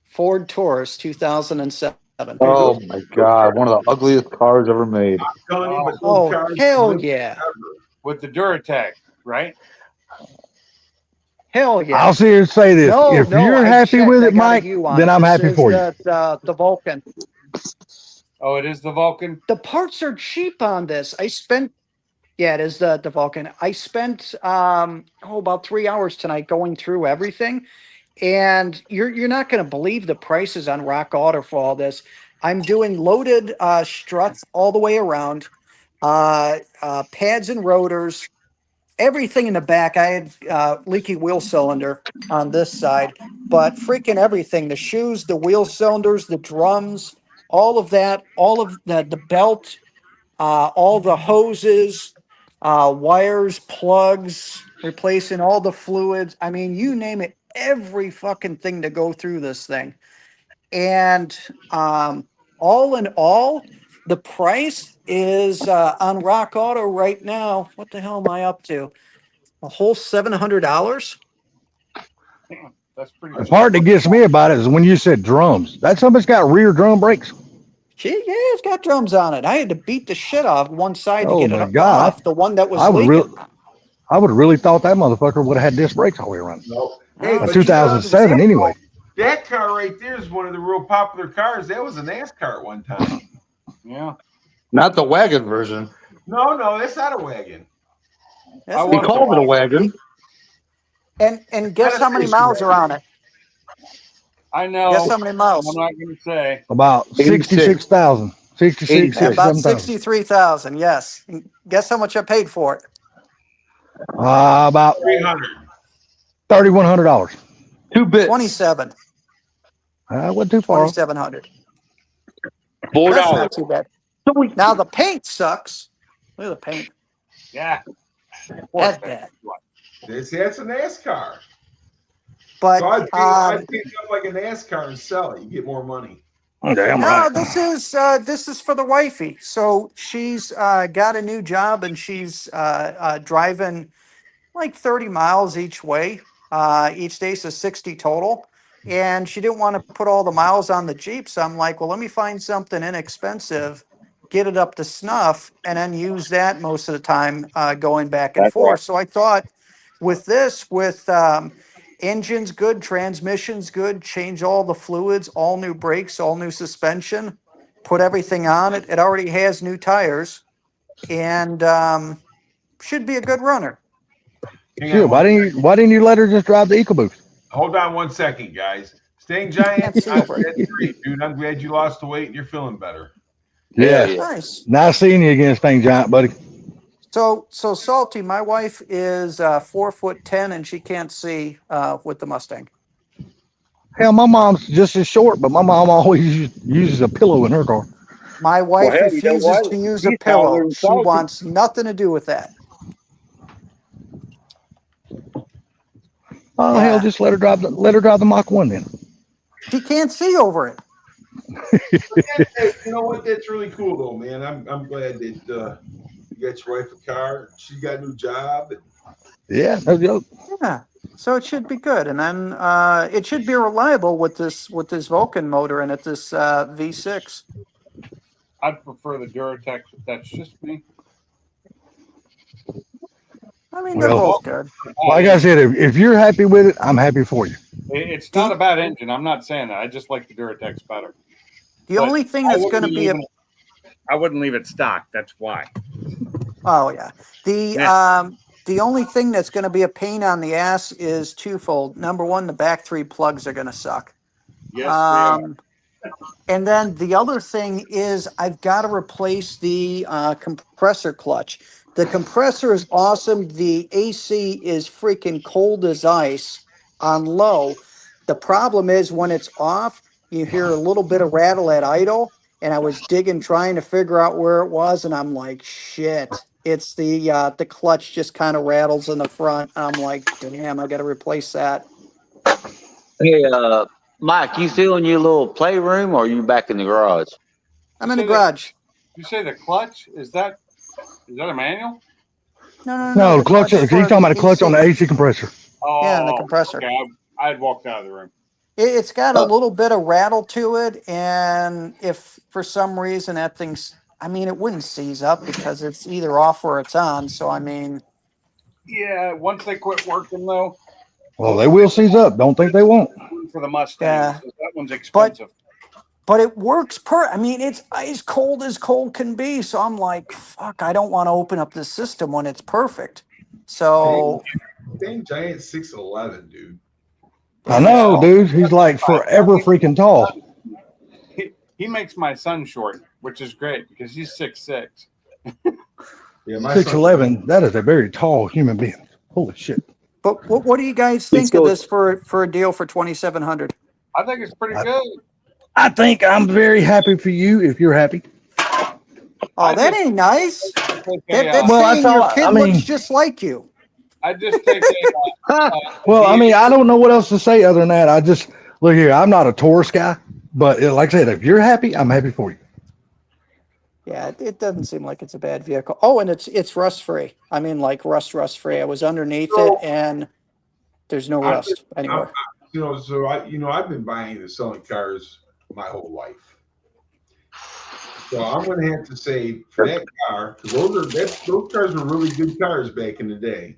Ford Taurus 2007. Oh my God! One of the ugliest cars ever made. Oh, hell yeah. With the Duratec, right? Hell yeah. I'll see you say this. No, if no, you're I happy checked. with I it, got a Mike, U on then it. I'm This happy is for you. the Vulcan. Oh, it is the Vulcan. The parts are cheap on this. Yeah, it is the Vulcan. I spent about 3 hours tonight going through everything, and you're not going to believe the prices on Rock Auto for all this. I'm doing loaded struts all the way around, pads and rotors, everything in the back. I had leaky wheel cylinder on this side, but freaking everything: the shoes, the wheel cylinders, the drums, all of that, all of the belt, all the hoses. Wires, plugs, replacing all the fluids. I mean, you name it, every fucking thing to go through this thing. And all in all, the price is on Rock Auto right now. What the hell am I up to? A whole $700? That's pretty. The part that gets me about it is when you said drums. That something's got rear drum brakes. Gee, yeah, it's got drums on it. I had to beat the shit off one side to Oh get my it God. off. The one that was I would leaking. have really thought that motherfucker would have had disc brakes all the way around. No. Hey, but 2007 anyway. That car right there is one of the real popular cars. That was a NASCAR at one time. Yeah. Not the wagon version. No, that's not a wagon. That's He called it a wagon. And guess how many miles are on it? I know. Guess how many miles? I'm not going to say. About 66,000. 66, Yeah, about 67,000. 63,000. Yes. And guess how much I paid for it? About $300. $3,100. 2 bits. 27. I went too far. 2,700. $4. That's not too bad. Now the paint sucks. Look at the paint. Yeah. That's bad. That's a NASCAR. But So I'd pick up like a NASCAR and sell it. You get more money. Damn No, right. this is for the wifey. So she's got a new job and she's driving like 30 miles each way, each day, so 60 total. And she didn't want to put all the miles on the Jeep. So I'm like, well, let me find something inexpensive, get it up to snuff, and then use that most of the time going back and That's right. forth. So I thought with this, with engine's good, transmission's good, change all the fluids, all new brakes, all new suspension, put everything on it. It already has new tires and should be a good runner. Hang Shit, on why didn't you let her just drive the EcoBoost? Hold on 1 second, guys. Staying Giant, Can't see over it. that's great, dude. I'm glad you lost the weight and you're feeling better. Yeah. Yeah. Nice. Nice seeing you again, Sting Giant, buddy. So Salty, my wife is 4'10" and she can't see with the Mustang. Hell, my mom's just as short, but my mom always uses a pillow in her car. My wife hell, you know refuses what? to use a He's taller pillow. than She Salty. wants nothing to do with that. Oh Yeah. hell, just let her drive the Mach 1 then. She can't see over it. Hey, you know what? That's really cool, though, man. I'm glad that you got your wife a car. She got a new job. Yeah, no joke. Yeah. So it should be good, and then it should be reliable with this Vulcan motor in it, this V6. I'd prefer the Duratec, but that's just me. I mean, they're Well, both good. like I said, if you're happy with it, I'm happy for you. It's not a bad engine. I'm not saying that. I just like the Duratecs better. The But only thing I that's wouldn't going to be be leaving I wouldn't leave it stock. That's why. Oh yeah. The only thing that's going to be a pain on the ass is twofold. Number one, the back three plugs are going to suck. Yes, they are. And then the other thing is I've got to replace the compressor clutch. The compressor is awesome. The AC is freaking cold as ice on low. The problem is when it's off, you hear a little bit of rattle at idle. And I was digging, trying to figure out where it was, and I'm like, shit. It's the clutch just kind of rattles in the front. I'm like, damn, I got to replace that. Hey, Mike, you still in your little playroom or are you back in the garage? I'm in the garage. You say the clutch? Is that a manual? No, the clutch. He's talking about the clutch on the AC compressor. Oh, Yeah, the compressor. Okay, I'd walked out of the room. It's got a little bit of rattle to it, and if for some reason that thing's, I mean, it wouldn't seize up because it's either off or it's on. So I mean, Yeah, once they quit working though. Well, they will seize up. Don't think they won't. For the Mustang, Yeah. that one's expensive. but it works I mean, it's as cold can be. So I'm like, fuck, I don't want to open up the system when it's perfect. So Staying Giant 6'11", dude. I know, dude. He's like forever freaking tall. He makes my son short, which is great because he's 6'6". Yeah, my 6'11". That is a very tall human being. Holy shit. but what do you guys think of this for a deal for $2,700? I think it's pretty good. I think I'm very happy for you if you're happy. Oh, that ain't nice. That's Well, saying that's all your kid I mean. looks just like you. I just take Well, I mean, I don't know what else to say other than that. I just look here. I'm not a Taurus guy, but like I said, if you're happy, I'm happy for you. Yeah, it doesn't seem like it's a bad vehicle. Oh, and it's rust free. I mean, like rust free. I was underneath it, and there's no rust anywhere. I've been buying and selling cars my whole life. So I'm going to have to say for that car, because those cars were really good cars back in the day.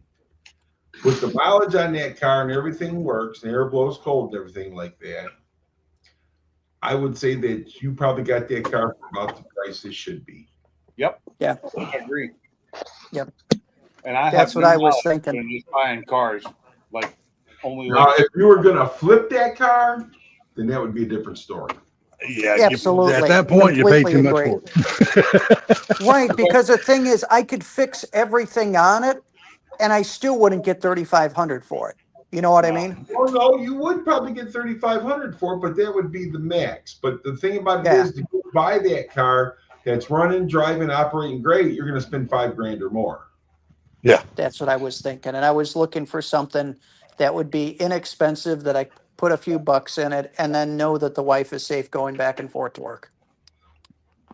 With the mileage on that car and everything works, and air blows cold and everything like that, I would say that you probably got that car for about the price it should be. Yep. Yeah. I agree. Yep. And I That's have what I was knowledge thinking. in just buying cars, like only. Now, if you were going to flip that car, then that would be a different story. Yeah, Absolutely. At that point, you pay too much Completely for it. Right, because the thing is, I could fix everything on it, and I still wouldn't get $3,500 for it. You know what I mean? Well, no, you would probably get $3,500 for it, but that would be the max. But the thing about it is, to buy that car that's running, driving, operating great, you're going to spend $5,000 or more. Yeah, that's what I was thinking, and I was looking for something that would be inexpensive that I put a few bucks in it, and then know that the wife is safe going back and forth to work.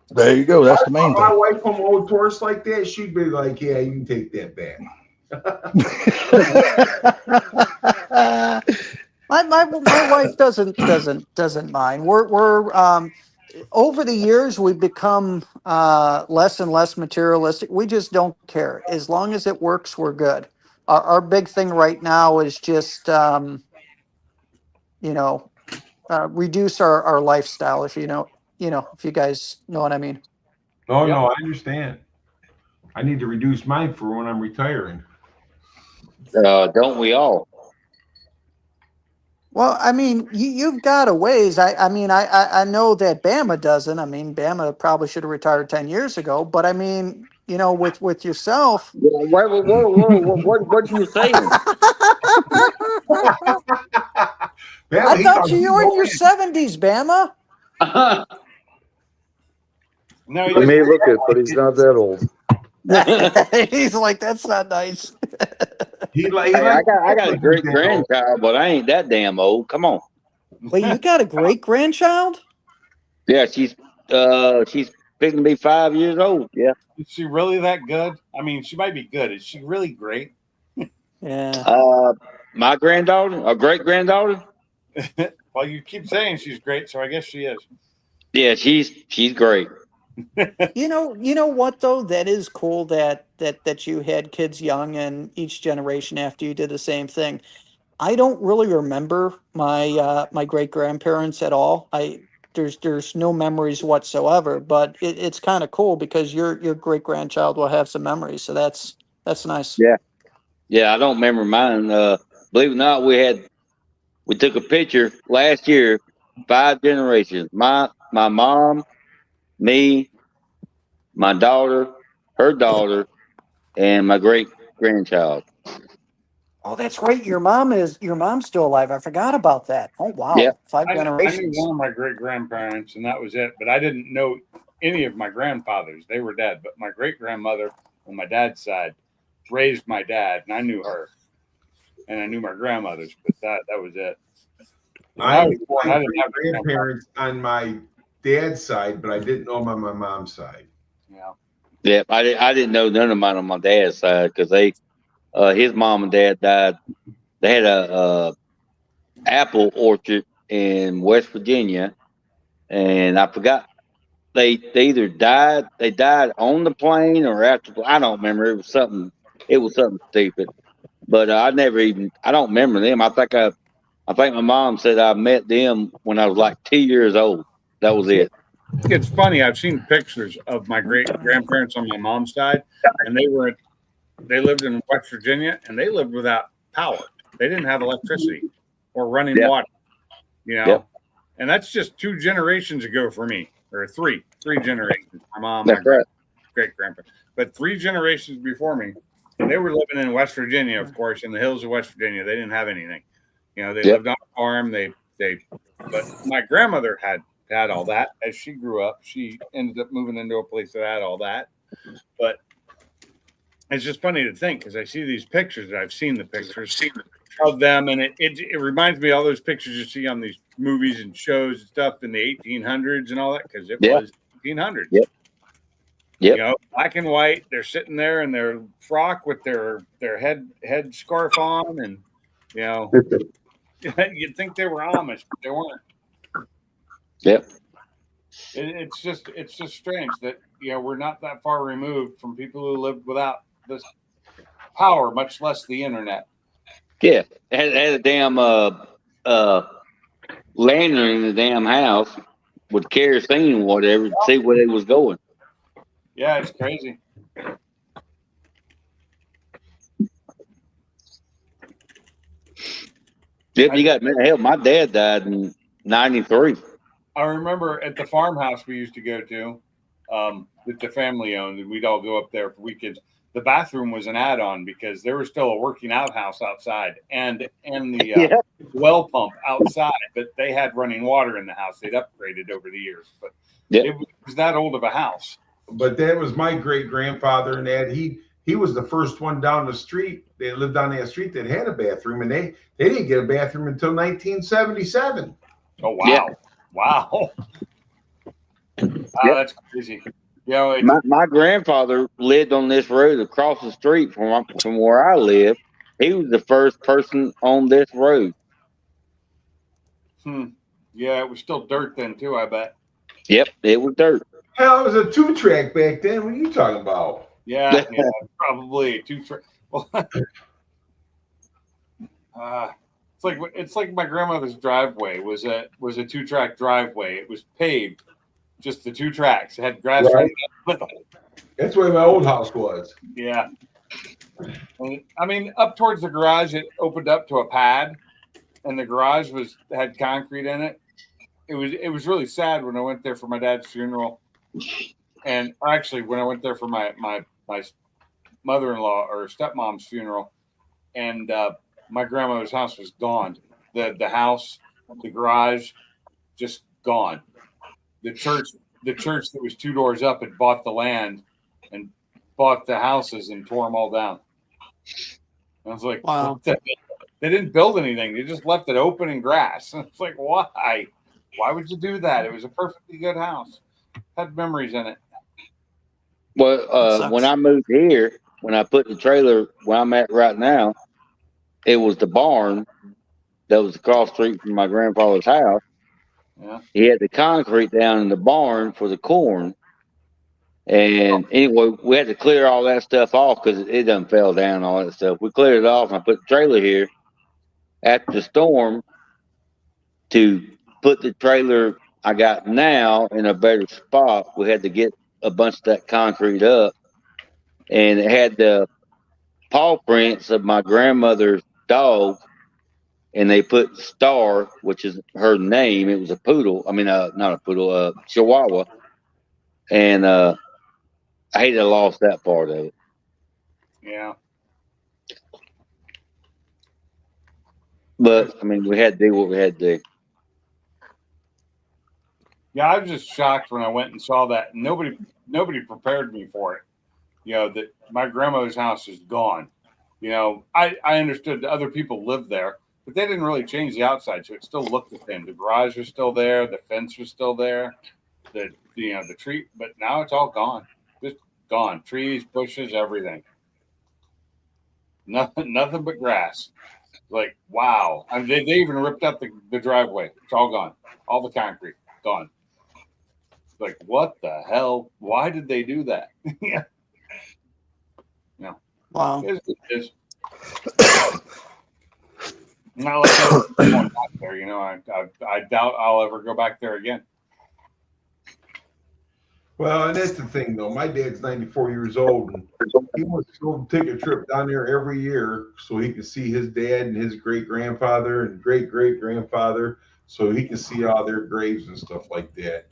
There you go. That's the main My thing. wife from Old Tourist like that, she'd be like, yeah, you can take that back. My wife doesn't mind. We're over the years we've become less and less materialistic. We just don't care as long as it works. We're good. Our big thing right now is just reduce our lifestyle. If if you guys know what I mean. Oh, Yep. no, I understand. I need to reduce mine for when I'm retiring. Don't we all? Well, I mean, you've got a ways. I know that Bama doesn't. I mean, Bama probably should have retired 10 years ago. But I mean, with yourself. Whoa, what are you saying? Bama, I he thought you were in your going. 70s, Bama. No, He may look it, but he's not that old. He's like, that's not nice. He I got a great grandchild, but I ain't that damn old. Come on. Wait, you got a great grandchild? Yeah, she's fixing to be 5 years old. Yeah. Is she really that good? I mean, she might be good. Is she really great? Yeah. My granddaughter, or great granddaughter. Well, you keep saying she's great, so I guess she is. Yeah, she's great. You know what though? That is cool that you had kids young, and each generation after you did the same thing. I don't really remember my my great grandparents at all. There's no memories whatsoever, but it's kind of cool because your great grandchild will have some memories. So that's nice. Yeah. Yeah, I don't remember mine. Believe it or not, we took a picture last year, 5 generations. My mom, me, my daughter, her daughter, and my great grandchild. Oh, that's right. Your mom's still alive. I forgot about that. Oh wow, Yep. 5 I knew generations. one of my great grandparents, and that was it. But I didn't know any of my grandfathers. They were dead. But my great grandmother on my dad's side raised my dad, and I knew her, and I knew my grandmothers. But that was it. I was born, I didn't have grandparents on my dad's side, but I didn't know them on my mom's side. Yeah. Yep. I didn't know none of mine on my dad's side because his mom and dad died. They had a apple orchard in West Virginia, and I forgot they either died on the plane or after. I don't remember. It was something stupid. But I don't remember them. I think my mom said I met them when I was like 2 years old. That was it. It's funny. I've seen pictures of my great grandparents on my mom's side, and they lived in West Virginia, and they lived without power. They didn't have electricity or running water. Yep. And that's just 2 generations ago for me, or three generations. My mom, That's my right. great grandpa, but 3 generations before me, they were living in West Virginia, of course, in the hills of West Virginia. They didn't have anything. They lived on a farm. But my grandmother had all that. As she grew up, she ended up moving into a place that had all that. But it's just funny to think because I see these pictures. I've seen the pictures of them, and it reminds me of all those pictures you see on these movies and shows and stuff in the 1800s and all that because it was 1800s. Yep. Black and white. They're sitting there in their frock with their head scarf on, and you'd think they were Amish, but they weren't. Yep. It's just strange that we're not that far removed from people who lived without this power, much less the internet. Yeah, had a damn lantern in the damn house with kerosene or whatever to see where they was going. Yeah, it's crazy. Yep, you got hell. My dad died in '93. I remember at the farmhouse we used to go to, that the family owned, and we'd all go up there for weekends. The bathroom was an add-on because there was still a working outhouse outside and the well pump outside, but they had running water in the house. They'd upgraded over the years, but it was that old of a house. But that was my great grandfather, and that he he was the first one down the street. They lived down that street that had a bathroom, and they didn't get a bathroom until 1977. Oh wow, Yeah. wow, that's crazy. You know, My grandfather lived on this road across the street from where I live. He was the first person on this road. Yeah, it was still dirt then too, I bet. Yep, it was dirt. Hell, it was a 2-track back then. What are you talking about? Yeah, probably 2-track. Well, it's like my grandmother's driveway was a 2-track driveway. It was paved, just the 2 tracks. It had grass right down the middle. That's where my old house was. Yeah. And, I mean, up towards the garage, it opened up to a pad, and the garage had concrete in it. It was really sad when I went there for my dad's funeral, and actually when I went there for my mother-in-law or stepmom's funeral, and my grandmother's house was gone. The house, the garage, just gone. The church that was 2 doors up had bought the land and bought the houses and tore them all down. I was like, Wow. They didn't build anything. They just left it open and grass. It's like, why? Why would you do that? It was a perfectly good house. Had memories in it. Well, when I moved here, when I put the trailer where I'm at right now, it was the barn that was across the street from my grandfather's house. Yeah. He had the concrete down in the barn for the corn. And anyway, we had to clear all that stuff off because it done fell down, all that stuff. We cleared it off, and I put the trailer here after the storm to put the trailer I got now in a better spot. We had to get a bunch of that concrete up, and it had the paw prints of my grandmother's dog, and they put Star, which is her name. It was a poodle. I mean, not a poodle, Chihuahua. And I hate I lost that part of it. Yeah. But I mean, we had to do what we had to do. Yeah, I was just shocked when I went and saw that. Nobody prepared me for it. You know, that my grandmother's house is gone. You know, I understood that other people lived there, but they didn't really change the outside, so it still looked the same. The garage was still there, the fence was still there, the tree, but now it's all gone. Just gone. Trees, bushes, everything. Nothing but grass. Like, wow. I mean, they even ripped up the driveway. It's all gone. All the concrete gone. Like, what the hell? Why did they do that? Yeah. No. Wow. It is. Not like I was going back there, you know. I doubt I'll ever go back there again. Well, and that's the thing, though. My dad's 94 years old, and he wants to go take a trip down there every year so he can see his dad and his great-grandfather and great-great-grandfather, so he can see all their graves and stuff like that.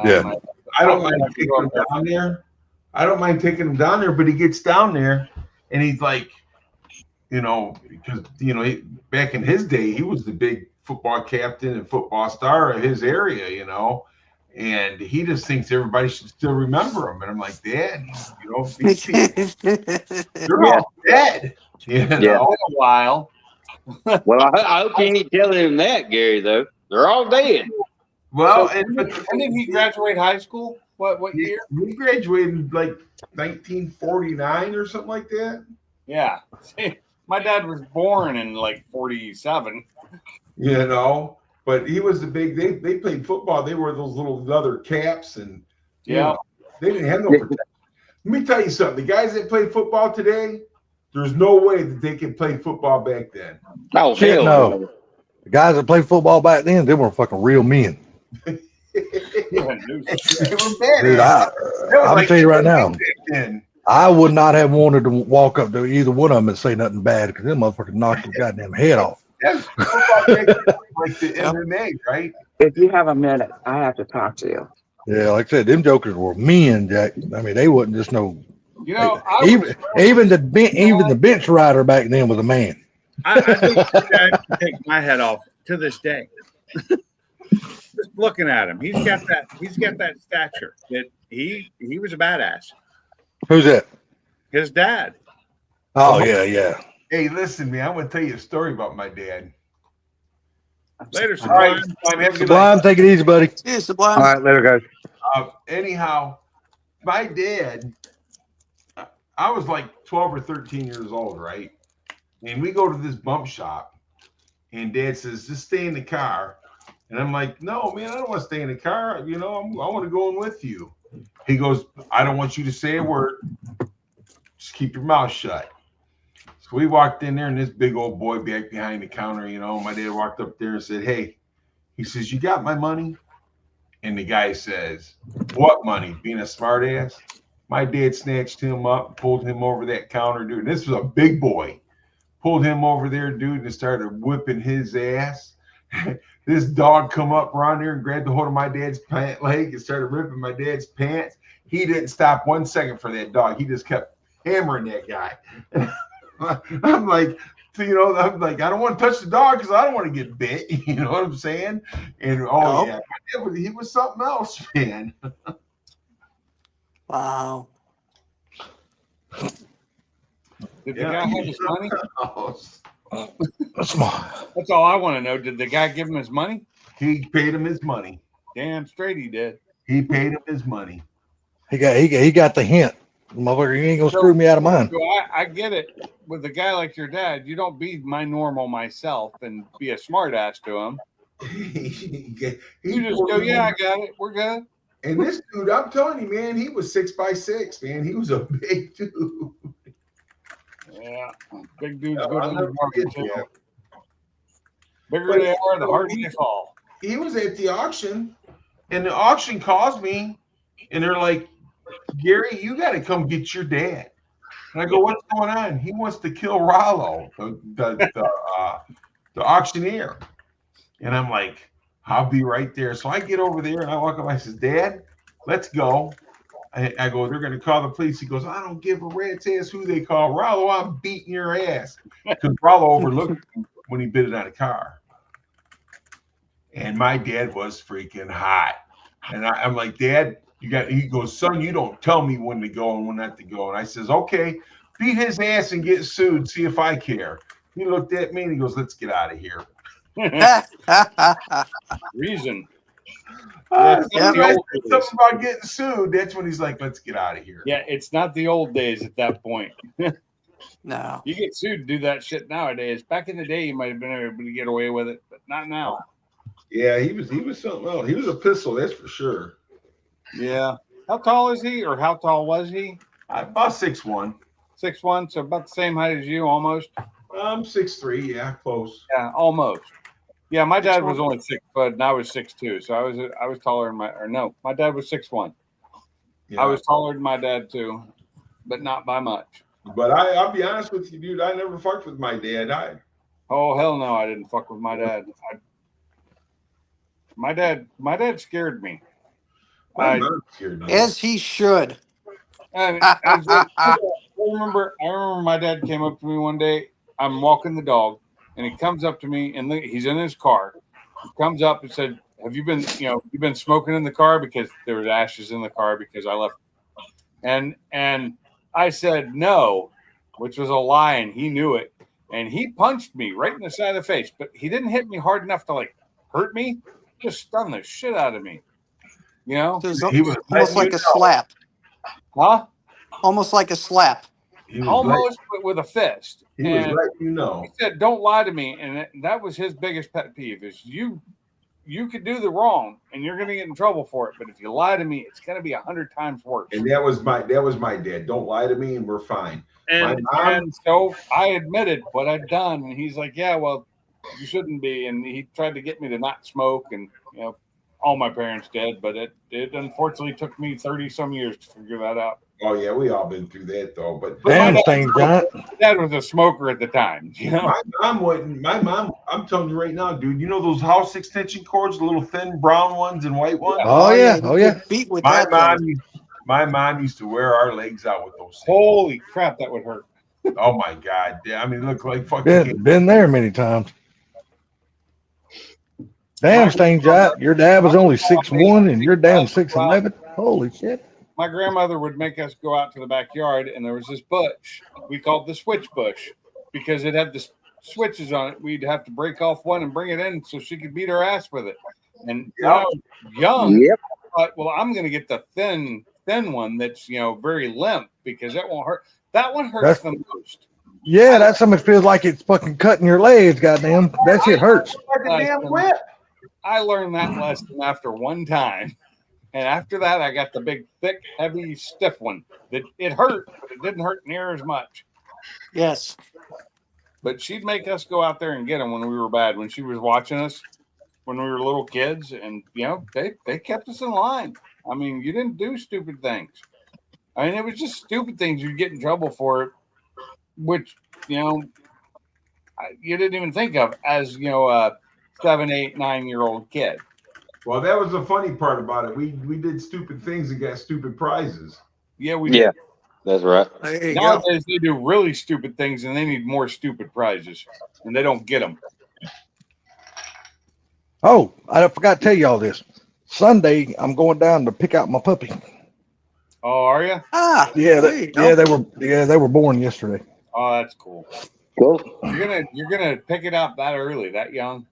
Yeah. I don't mind taking him down there. I don't mind taking him down there, but he gets down there, and he's like, because back in his day, he was the big football captain and football star of his area, and he just thinks everybody should still remember him. And I'm like, Dad, they're all dead. Yeah. A while. Well, I hope you ain't telling him that, Gary. Though they're all dead. Well, when did he graduate high school? What year? He graduated like 1949 or something like that. Yeah. See, my dad was born in like 47. But he was the big. They played football. They wore those little leather caps, and they didn't have no protection. Let me tell you something. The guys that play football today, there's no way that they could play football back then. Oh, shit, no. The guys that played football back then, they were fucking real men. They were bad. Dude, I'm telling you right now, I would not have wanted to walk up to either one of them and say nothing bad because them motherfuckers knocked your goddamn head off. That's like the MMA, right? If you have a minute, I have to talk to you. Yeah, like I said, them jokers were men, Jack. I mean, they wasn't just no. Even the bench rider back then was a man. I think I can take my head off to this day. Just looking at him, he's got that stature. That he was a badass. Who's that? his dad. Oh yeah. Hey, listen, man, I'm gonna tell you a story about my dad. Later, All right, Sublime. Sublime, have a good Sublime, take it easy, buddy. Yeah, All Sublime. right, later, guys. Anyhow, my dad, I was like 12 or 13 years old, right? And we go to this bump shop, and Dad says, just stay in the car. And I'm like, no, man, I don't want to stay in the car. You know, I want to go in with you. He goes, I don't want you to say a word. Just keep your mouth shut. So we walked in there, and this big old boy back behind the counter, you know, my dad walked up there and said, hey, he says, you got my money? And the guy says, what money? Being a smart ass. My dad snatched him up, pulled him over that counter, dude. And this was a big boy. Pulled him over there, dude, and started whipping his ass. This dog come up around there and grabbed the hold of my dad's pant leg and started ripping my dad's pants. He didn't stop 1 second for that dog. He just kept hammering that guy. I'm like, you know, I'm like, I don't want to touch the dog because I don't want to get bit. You know what I'm saying? And yeah, he was something else, man. Wow. Did the guy have his money? That's all I want to know. Did the guy give him his money? He paid him his money. Damn straight he did. He paid him his money. He got the hint. Motherfucker, you ain't gonna screw me out of mine. So I get it. With a guy like your dad, you don't be my normal myself and be a smart ass to him. You just go, yeah, I got it. We're good. And this dude, I'm telling you, man, he was 6'6", man. He was a big dude. Yeah, big dudes good on the market too. Bigger they are, the harder they fall. He was at the auction, and the auction calls me, and they're like, Gary, you got to come get your dad. And I go, what's going on? He wants to kill Rollo, the auctioneer. And I'm like, I'll be right there. So I get over there, and I walk up. I says, Dad, let's go. I go, they're going to call the police. He goes, I don't give a rat's ass who they call. Rollo, I'm beating your ass. Because Rollo overlooked him when he bid it on a car. And my dad was freaking hot. And I'm like, Dad, he goes, son, you don't tell me when to go and when not to go. And I says, okay, beat his ass and get sued. See if I care. He looked at me and he goes, let's get out of here. Reason. Something about getting sued. That's when he's like, let's get out of here. Yeah, it's not the old days at that point. No. You get sued to do that shit nowadays. Back in the day, you might have been able to get away with it, but not now. Yeah, he was something else. He was a pistol, that's for sure. Yeah. How tall is he, or how tall was he? About 6'1". 6'1", so about the same height as you, almost. I'm 6'3", yeah, close. Yeah, almost. Yeah, my dad was only 6 foot, and I was 6'2", so I was taller than my dad was 6'1". Yeah. I was taller than my dad too, but not by much. But I'll be honest with you, dude. I never fucked with my dad. Oh hell no, I didn't fuck with my dad. My dad scared me. As he should. I remember my dad came up to me one day. I'm walking the dog, and he comes up to me, and he's in his car. He comes up and said, "Have you been smoking in the car?" Because there was ashes in the car because I left. And I said no, which was a lie, and he knew it. And he punched me right in the side of the face, but he didn't hit me hard enough to hurt me. Just stunned the shit out of me. You know, he was almost like a slap. Huh? Almost like a slap. Almost, but with a fist. He was letting you know. He said, "Don't lie to me," and that was his biggest pet peeve: is you could do the wrong, and you're going to get in trouble for it. But if you lie to me, it's going to be 100 times worse. And that was my dad. Don't lie to me, and we're fine. And so I admitted what I'd done, and he's like, "Yeah, well, you shouldn't be." And he tried to get me to not smoke, and all my parents did, but it unfortunately took me 30 some years to figure that out. Oh yeah, we all been through that though. But damn thing, John. Dad was a smoker at the time. My mom. I'm telling you right now, dude. You know those house extension cords, the little thin brown ones and white ones. Oh yeah. Beat with my mom used to wear our legs out with those things. Holy crap, that would hurt. Oh my god. I mean, look like fucking. Been there many times. Damn, Stain Jot, your dad was only 6'1" and you're damn 6'11". Holy shit. my grandmother would make us go out to the backyard, and there was this bush we called the switch bush because it had the switches on it. We'd have to break off one and bring it in so she could beat her ass with it. And when I was young, Yep. I thought, well, I'm going to get the thin one that's very limp because that won't hurt. That one hurts the most. Yeah, that something feels like it's fucking cutting your legs. Goddamn, that shit hurts. Like a damn whip. I learned that lesson after one time. And after that, I got the big, thick, heavy, stiff one. It hurt, but it didn't hurt near as much. Yes. But she'd make us go out there and get them when we were bad. When she was watching us, when we were little kids, and they kept us in line. I mean, you didn't do stupid things. I mean, it was just stupid things you'd get in trouble for, which you didn't even think of as a 7, 8, 9-year-old kid. Well, that was the funny part about it. We did stupid things and got stupid prizes. Yeah, we did. That's right. There you go. Nowadays, they do really stupid things, and they need more stupid prizes, and they don't get them. Oh, I forgot to tell you all this. Sunday, I'm going down to pick out my puppy. Oh, are you? Ah, Yeah, there you go. they were born yesterday. Oh, that's cool. Cool. You're gonna pick it up that early, that young.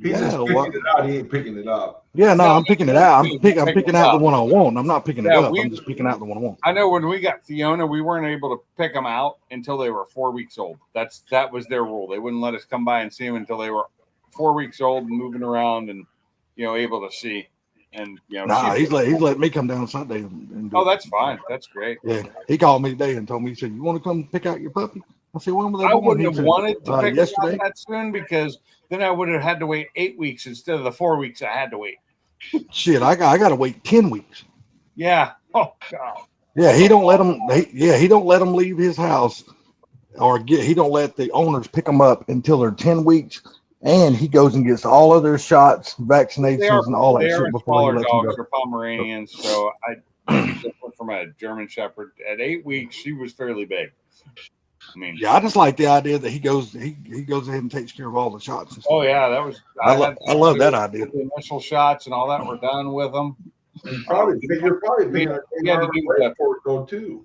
He's Yeah, just picking what- it out. He ain't picking it up. Yeah, no, I'm picking it out. I'm pick picking it out up. the one I want. I'm not picking it Yeah, up. we- I'm just picking out the one I want. I know when we got Fiona, we weren't able to pick them out until they were 4 weeks old. That was their rule. They wouldn't let us come by and see them until they were 4 weeks old and moving around and able to see. And Nah, he's letting me come down Sunday and do oh, it. that's fine. That's great. Yeah, he called me today and told me, he said, "You want to come pick out your puppy?" I said, "When were they I born?" wouldn't He have said, wanted to pick it yesterday. up that soon because then I would have had to wait 8 weeks instead of the 4 weeks I had to wait. Shit, I got to wait 10 weeks. Yeah. Oh God. Yeah, he don't let him. He don't let him leave his house, he don't let the owners pick them up until they're 10 weeks, and he goes and gets all of their shots, vaccinations, and all that they are shit before smaller he lets them dogs. go. They're Pomeranians, so I different from a German Shepherd. At 8 weeks, she was fairly big. I mean, Yeah, I just like the idea that he goes ahead and takes care of all the shots. And stuff. oh yeah, that was. I love that idea. The initial shots and all that were done with them. You're probably paying a We had to hard do price that. for it though too.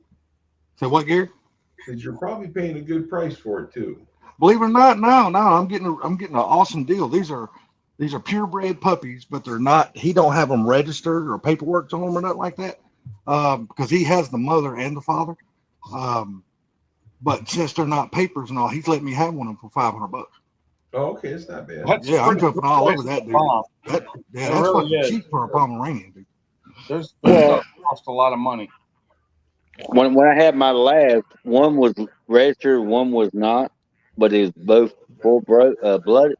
So what, Gary? Because you're probably paying a good price for it too. Believe it or not, no, I'm getting an awesome deal. These are purebred puppies, but they're not. He don't have them registered or paperwork on them or nothing like that, because he has the mother and the father. But since they're not papers and all, he's letting me have one of them for $500. Oh, okay, it's not bad. That's Yeah, I'm pretty jumping good all price over that, for dude. Pom. That's really fucking is. cheap for a Pomeranian, dude. Those stuff cost a lot of money. When I had my last, one was registered, one was not, but it was both full blooded.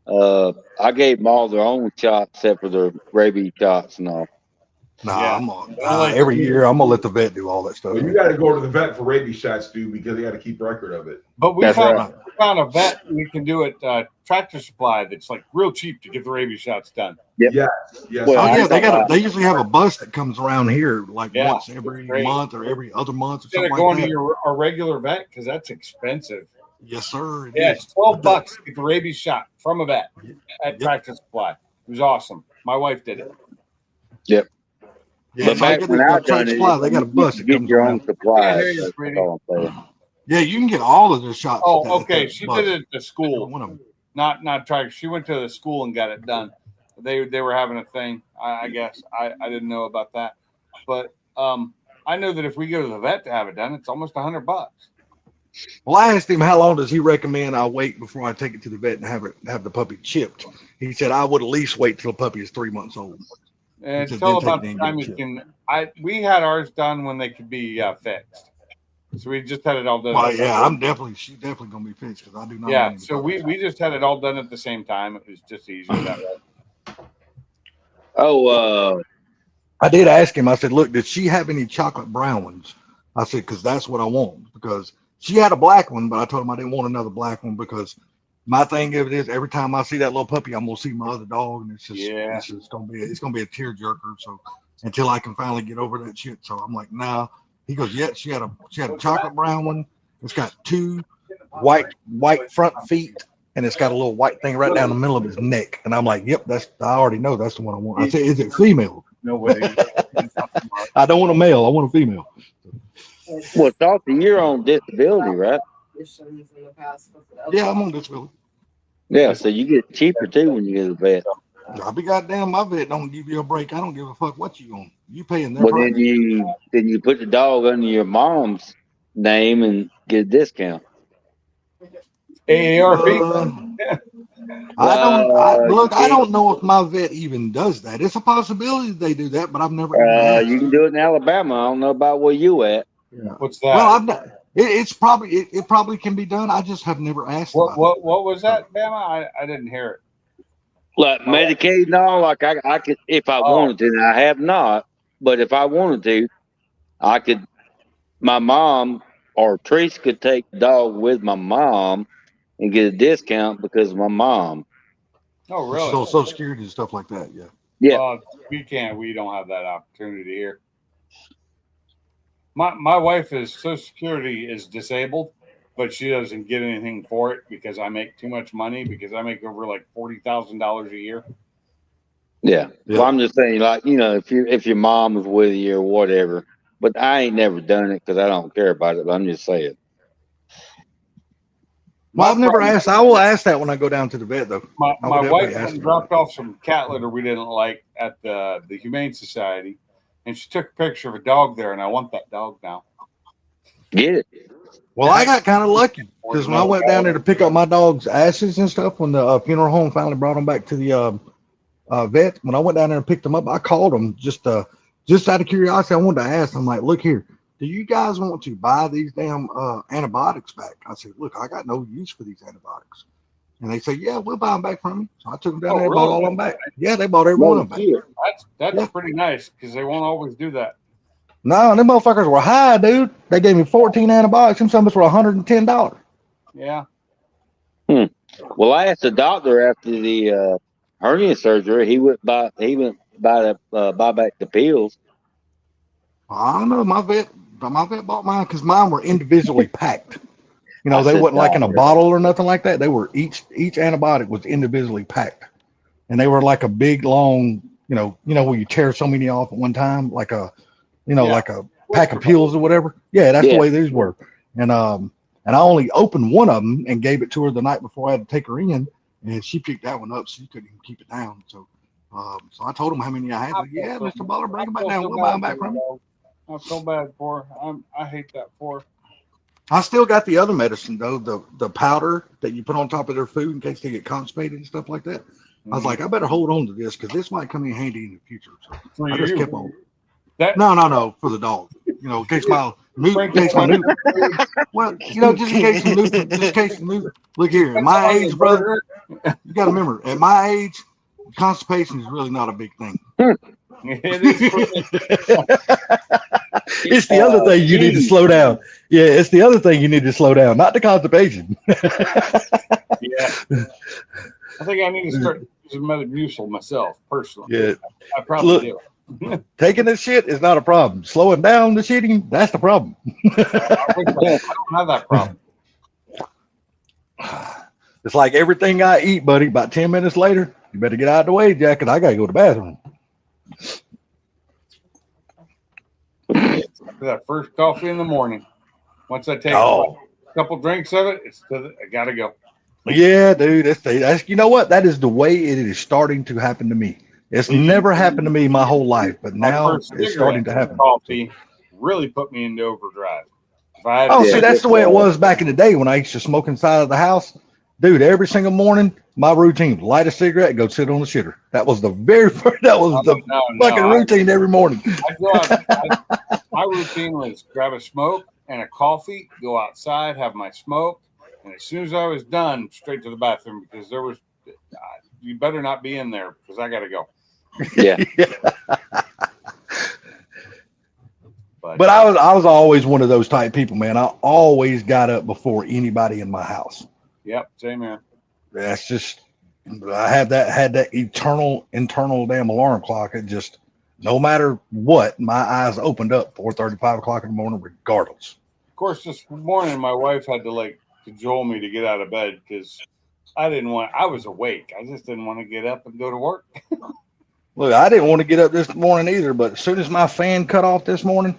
I gave them all their own shots except for their rabies shots and all. Nah, Yeah. I'm on. Every year, I'm gonna let the vet do all that stuff. Well, you got to go to the vet for rabies shots, dude, because they got to keep record of it. But we That's found a vet we can do at Tractor Supply that's like real cheap to get the rabies shots done. Yes. Well, Oh yeah, I- they usually have a bus that comes around here like Yeah, once every great. month or every other month or Instead of something going like to that. a regular vet because that's expensive. Yes, sir. it Yeah, is. it's $12 to get the rabies shot from a vet at Tractor Supply. It was awesome. My wife did it. Yeah, But so I back get when the I Tractor done it, Supply, they got a bus you that get comes your around. own supplies. Yeah, That's pretty. all I'm saying. Yeah, you can get all of their shots. Oh, at okay. that She bus. did it at the Every school, one of them. not Tractor. She went to the school and got it done. They were having a thing. I guess I didn't know about that, but I know that if we go to the vet to have it done, it's almost $100. Well, I asked him how long does he recommend I wait before I take it to the vet and have the puppy chipped. He said I would at least wait till the puppy is 3 months old. And He said, until then about take the the time you chip. can. We had ours done when they could be fixed, so we just had it all done. Well, yeah, she's definitely gonna be fixed because I do not. Yeah, want any so puppies. we just had it all done at the same time. It was just easier that way. Oh, I did ask him. I said, "Look, did she have any chocolate brown ones?" I said, "Because that's what I want." Because she had a black one, but I told him I didn't want another black one because my thing of it is every time I see that little puppy, I'm gonna see my other dog, and it's just gonna be a tearjerker. So until I can finally get over that shit, so I'm like, nah. He goes, yeah, she had a chocolate brown one. It's got two white front feet, and it's got a little white thing right down the middle of his neck. And I'm like, yep, I already know that's the one I want. I said, is it female? Nobody. I don't want a male. I want a female. Well, Salty, you're on disability, right? Yeah, I'm on disability. Yeah, so you get cheaper too when you get a vet. I'll be goddamn. My vet don't give you a break. I don't give a fuck what you on. You paying their Well, price. then you put the dog under your mom's name and get a discount. AARP. I don't know if my vet even does that. It's a possibility they do that, but I've never even asked. You can do it in Alabama. I don't know about where you at. Yeah. What's that? Well, I've not. It's probably it probably can be done. I just have never asked. What about what was that, Bama? I didn't hear it. Like Medicaid and all, like I could if I wanted to. And I have not, but if I wanted to, I could. My mom or Trace could take the dog with my mom and get a discount because of my mom. Oh, really? So Social Security and stuff like that. Yeah. Yeah. We can't. We don't have that opportunity here. My wife is Social Security is disabled, but she doesn't get anything for it because I make too much money because I make over like $40,000 a year. Yeah. Well, I'm just saying, like, you know, if your mom is with you or whatever, but I ain't never done it because I don't care about it. But I'm just saying. Well, I've never asked. I will ask that when I go down to the vet, though. My wife went and dropped off some cat litter we didn't like at the Humane Society, and she took a picture of a dog there, and I want that dog now. Get it. Well, I got kind of lucky because when I went down there to pick up my dog's ashes and stuff, when the funeral home finally brought them back to the vet, when I went down there and picked them up, I called them just out of curiosity. I wanted to ask them, like, look here, do you guys want to buy these damn antibiotics back? I said, look, I got no use for these antibiotics. And they said, yeah, we'll buy them back from you. So I took them down there and bought all of them back. Yeah, they bought every one of them back. That's pretty nice because they won't always do that. No, them motherfuckers were high, dude. They gave me 14 antibiotics. Some of us were $110. Yeah. Well, I asked the doctor after the hernia surgery. He went buy back the pills. I don't know. My vet bought mine because mine were individually packed. You know, they wasn't like in a bottle or nothing like that. They were each antibiotic was individually packed, and they were like a big long. You know where you tear so many off at one time, like a. Like a pack of pills or whatever. Yeah, that's the way these were. And I only opened one of them and gave it to her the night before I had to take her in, and she picked that one up, so she couldn't even keep it down. So, so I told him how many I had. Yeah, Mr. Butler, bring them back down. We'll buy them back from you. I feel bad for her. I hate that for her. I still got the other medicine though, the powder that you put on top of their food in case they get constipated and stuff like that. I was like, I better hold on to this because this might come in handy in the future. So I just kept on. No, for the dog. In case my new. Well, just in case the new. Look here, at my age, brother, you got to remember, at my age, constipation is really not a big thing. It's the other thing you need to slow down. Yeah, it's the other thing you need to slow down, not the constipation. Yeah, I think I need to start using Metamucil myself personally. Yeah, I probably do. Taking this shit is not a problem. Slowing down the shitting, that's the problem. I don't have that problem. It's like everything I eat, buddy. About 10 minutes later, you better get out of the way, Jack, because I got to go to the bathroom. That first coffee in the morning. Once I take a couple drinks of it, I got to go. Yeah, dude. That's you know what? That is the way it is starting to happen to me. It's never happened to me my whole life, but now it's starting to happen. Coffee really put me into overdrive. See, that's the way it was back in the day when I used to smoke inside of the house. Dude, every single morning, my routine, light a cigarette, go sit on the shitter. That was the very first, fucking routine every morning. My routine was grab a smoke and a coffee, go outside, have my smoke, and as soon as I was done, straight to the bathroom because you better not be in there because I got to go. Yeah. But I was always one of those type people, man. I always got up before anybody in my house. Yep, same here. That's just I had that internal damn alarm clock. It just no matter what, my eyes opened up 4:30, 5 o'clock in the morning, regardless. Of course, this morning my wife had to cajole me to get out of bed because I was awake. I just didn't want to get up and go to work. Look, I didn't want to get up this morning either, but as soon as my fan cut off this morning,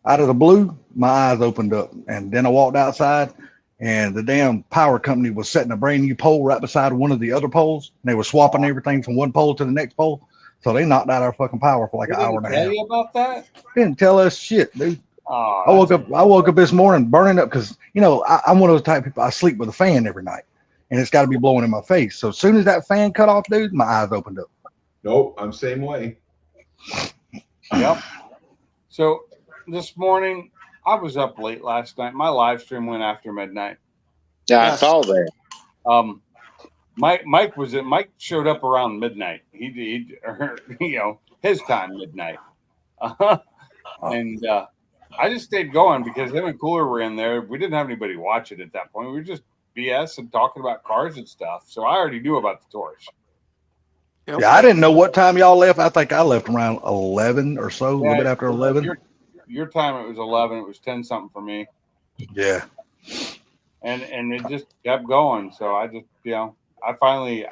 out of the blue, my eyes opened up. And then I walked outside, and the damn power company was setting a brand new pole right beside one of the other poles. And they were swapping everything from one pole to the next pole. So they knocked out our fucking power for like an hour and a half. Tell you about that? Didn't tell us shit, dude. Oh, I woke up this morning burning up because, you know, I'm one of those type of people. I sleep with a fan every night, and it's got to be blowing in my face. So as soon as that fan cut off, dude, my eyes opened up. Nope, I'm same way. Yep. So this morning, I was up late last night. My live stream went after midnight. Yeah, Yes. I saw that. Mike showed up around midnight. He you know, his time midnight. And I just stayed going because him and Cooler were in there. We didn't have anybody watch it at that point. We were just BS and talking about cars and stuff. So I already knew about the Taurus. Yep. Yeah, I didn't know what time y'all left. I think I left around 11 or so, a little bit after 11. Your time it was 11. It was 10 something for me. Yeah. And it just kept going. So I just, you know, I finally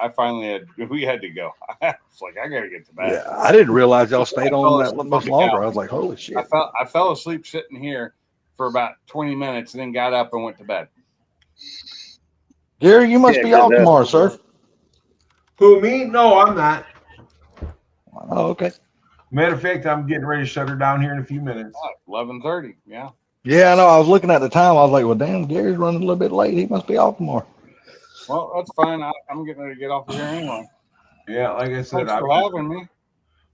we had to go. It's like I gotta get to bed. Yeah, I didn't realize y'all stayed on that much longer. I was like, holy shit. I fell asleep sitting here for about 20 minutes and then got up and went to bed. Gary, you must be off tomorrow, sir. Who, me? No, I'm not. Oh, okay. Matter of fact, I'm getting ready to shut her down here in a few minutes. 11:30. Yeah. Yeah, I know. I was looking at the time. I was like, well, damn, Gary's running a little bit late. He must be off tomorrow. Well, that's fine. I'm getting ready to get off of here anyway. Yeah, like I said, Thanks for having me.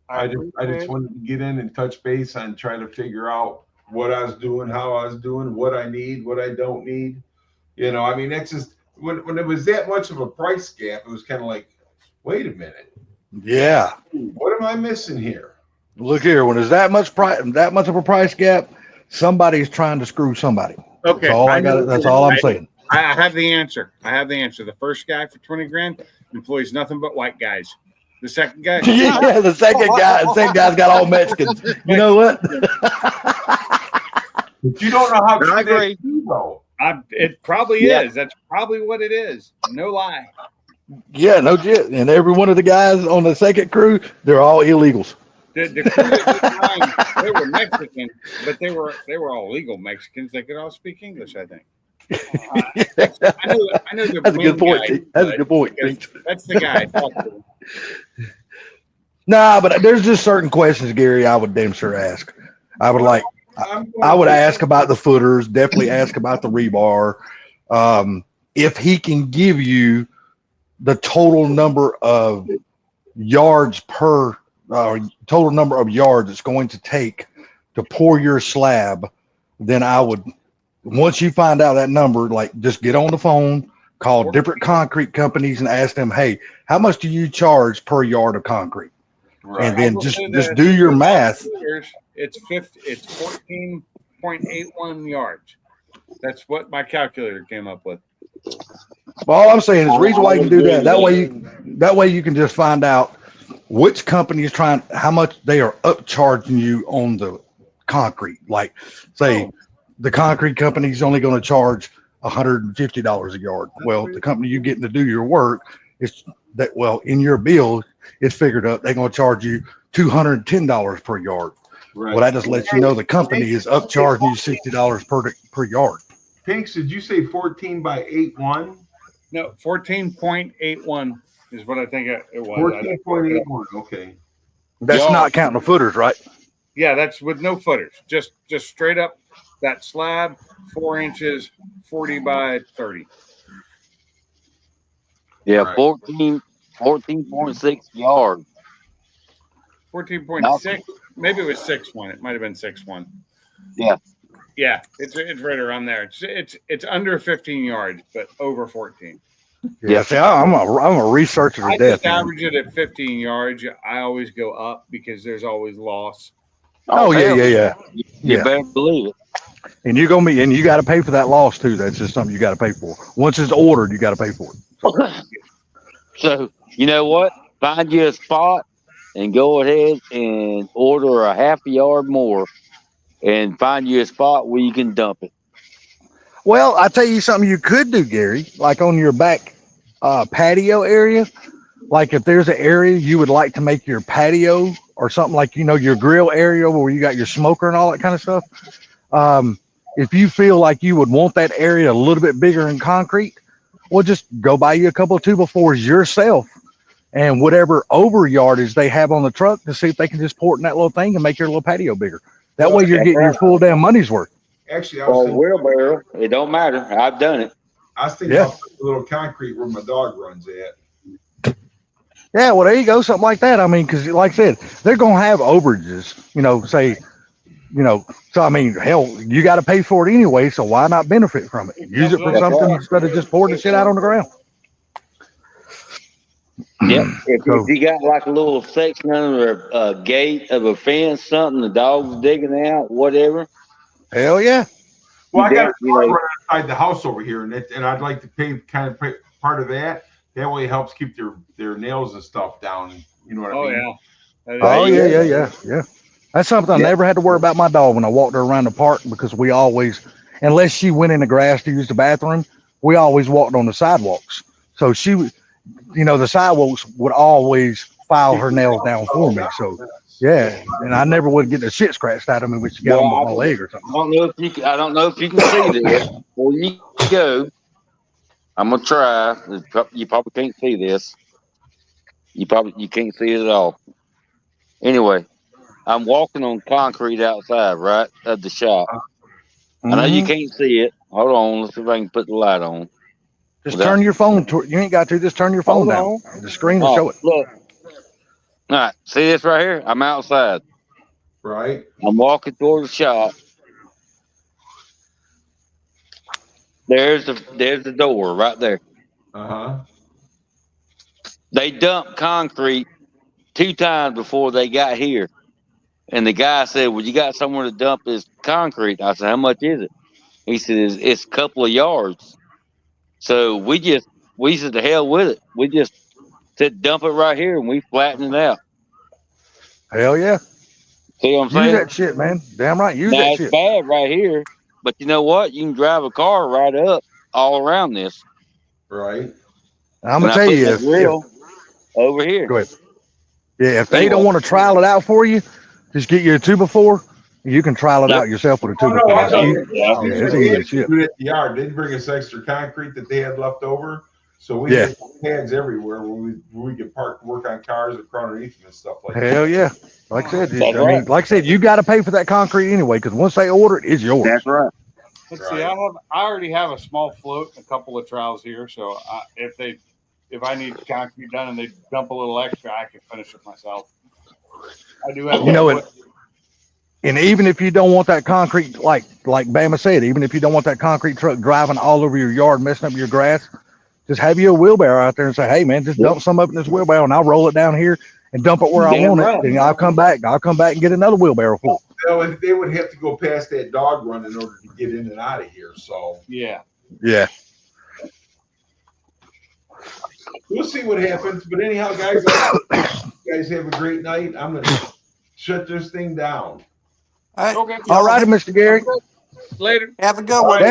I just wanted to get in and touch base on trying to figure out what I was doing, how I was doing, what I need, what I don't need. You know, I mean, that's just when it was that much of a price gap, it was kind of like, wait a minute. Yeah. What am I missing here? Look here, when there's that much of a price gap, somebody's trying to screw somebody. Okay. That's all I'm saying. I have the answer. The first guy for 20 grand employs nothing but white guys. The second guy. Yeah, the second guy's got all Mexicans. You know what? But you don't know how I true agree. that is, though. It probably is. That's probably what it is. No lie. Yeah, no shit. And every one of the guys on the second crew, they're all illegals. The crew that was mine, they were Mexican, but they were all legal Mexicans. They could all speak English, I think. I know the That's a good point. guy, That's a good point. That's the guy I talked to. Nah, but there's just certain questions, Gary, I would damn sure ask. I would ask about the footers, definitely ask about the rebar. If he can give you the total number of yards total number of yards it's going to take to pour your slab, then I would, once you find out that number, like just get on the phone, call different concrete companies and ask them, hey, how much do you charge per yard of concrete? Right. And then just do your math. It's 14.81 yards. That's what my calculator came up with. Well, all I'm saying is the reason why you can do that. That way you can just find out which company is trying, how much they are upcharging you on the concrete. Like, say, the concrete company is only going to charge $150 a yard. Well, the company you getting to do your work is that. Well, in your bill, it's figured up they're going to charge you $210 per yard. Right. Well, that just lets you know the company is upcharging you $60 per yard. Pinks, did you say 14 by 8.1? No, 14.81 is what I think it was. 14.81. Okay. That's not counting the footers, right? Yeah, that's with no footers. Just straight up that slab, 4 inches, 40 by 30. Yeah, Right. 14.6 yards. 14.6. Maybe it was 6.1. It might have been 6.1. Yeah. Yeah, it's right around there. It's under 15 yards, but over 14. Yeah. See, I'm a researcher to I death. just average it at 15 yards. I always go up because there's always loss. Oh yeah. You better believe it. And you got to pay for that loss too. That's just something you got to pay for. Once it's ordered, you got to pay for it. So you know what? Find you a spot and go ahead and order a half a yard more, and find you a spot where you can dump it. Well, I tell you something you could do, Gary. Like on your back patio area, like if there's an area you would like to make your patio or something, like, you know, your grill area where you got your smoker and all that kind of stuff. If you feel like you would want that area a little bit bigger in concrete, well, just go buy you a couple of 2x4s yourself and whatever over yardage they have on the truck to see if they can just pour it in that little thing and make your little patio bigger. That way you're getting your full damn money's worth. Actually, I was thinking, wheelbarrow. It don't matter. I've done it. I was thinking about putting a little concrete where my dog runs at. Yeah, well, there you go, something like that. I mean, because like I said, they're gonna have overages, you know, say, you know, so I mean, hell, you got to pay for it anyway, so why not benefit from it? Use it for something instead of just pouring the shit out on the ground. Yep. If you got like a little section under a gate of a fence, something the dog's digging out, whatever. Hell yeah. Well, I got a dog right outside the house over here, and I'd like to pay part of that. That way, it helps keep their nails and stuff down. You know what I mean? Yeah. Oh yeah. That's something I never had to worry about my dog when I walked her around the park, because we always, unless she went in the grass to use the bathroom, we always walked on the sidewalks. So she, you know, the sidewalks would always file her nails down for me. So yeah, and I never would get the shit scratched out of me when she got on my leg or something. I don't know if you can see this. Before you go, I'm gonna try. You probably can't see this. You can't see it at all. Anyway, I'm walking on concrete outside, right, of the shop. I know you can't see it. Hold on, let's see if I can put the light on. Just turn your phone. You ain't got to. Just turn your phone down. The screen will show it. Look. All right, see this right here? I'm outside. Right. I'm walking toward the shop. There's the door right there. They dumped concrete 2 times before they got here. And the guy said, well, you got somewhere to dump this concrete? I said, how much is it? He said, it's a couple of yards. So we said, the hell with it. We just said, dump it right here, and we flattened it out. Hell yeah. See what I'm saying? Use that shit, man. Damn right. Use that shit. It's bad right here, but you know what? You can drive a car right up all around this. Right. I'm going to tell you, if over here. Go ahead. Yeah, if they don't want to trial it out for you, just get you a 2x4. You can trial it out yourself with a 2x4. It's easy shit. Do it at the yard. They'd bring us extra concrete that they had left over, so we had pads everywhere where we could work on cars and underneath them and stuff like that. Hell yeah! Like I said, like I said, you got to pay for that concrete anyway, because once they order it, it's yours. That's right. Let's see. I already have a small float and a couple of trowels here, so if I need concrete done and they dump a little extra, I can finish it myself. I do have. You know it. And even if you don't want that concrete, like Bama said, even if you don't want that concrete truck driving all over your yard, messing up your grass, just have you a wheelbarrow out there and say, hey man, just dump some up in this wheelbarrow and I'll roll it down here and dump it where I want it. Then I'll come back and get another wheelbarrow full. Well, they would have to go past that dog run in order to get in and out of here. So yeah. We'll see what happens. But anyhow, guys, you guys have a great night. I'm gonna shut this thing down. All right, Mr. Gary. Later. Have a good one.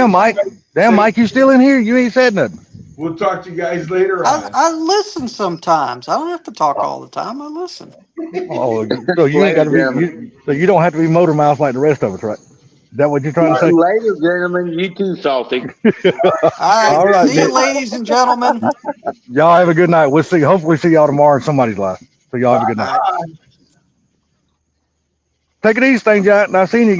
Damn, Mike, you still in here? You ain't said nothing. We'll talk to you guys later on. I listen sometimes. I don't have to talk all the time. I listen. Oh, so you ain't got to be. So you don't have to be motor mouth like the rest of us, right? Is that what you're trying to say? Ladies, gentlemen, you too salty. All right. See you, ladies and gentlemen. Y'all have a good night. We'll see. Hopefully, see y'all tomorrow in somebody's life. So y'all have a good night. Take it easy, things out. And I've seen you.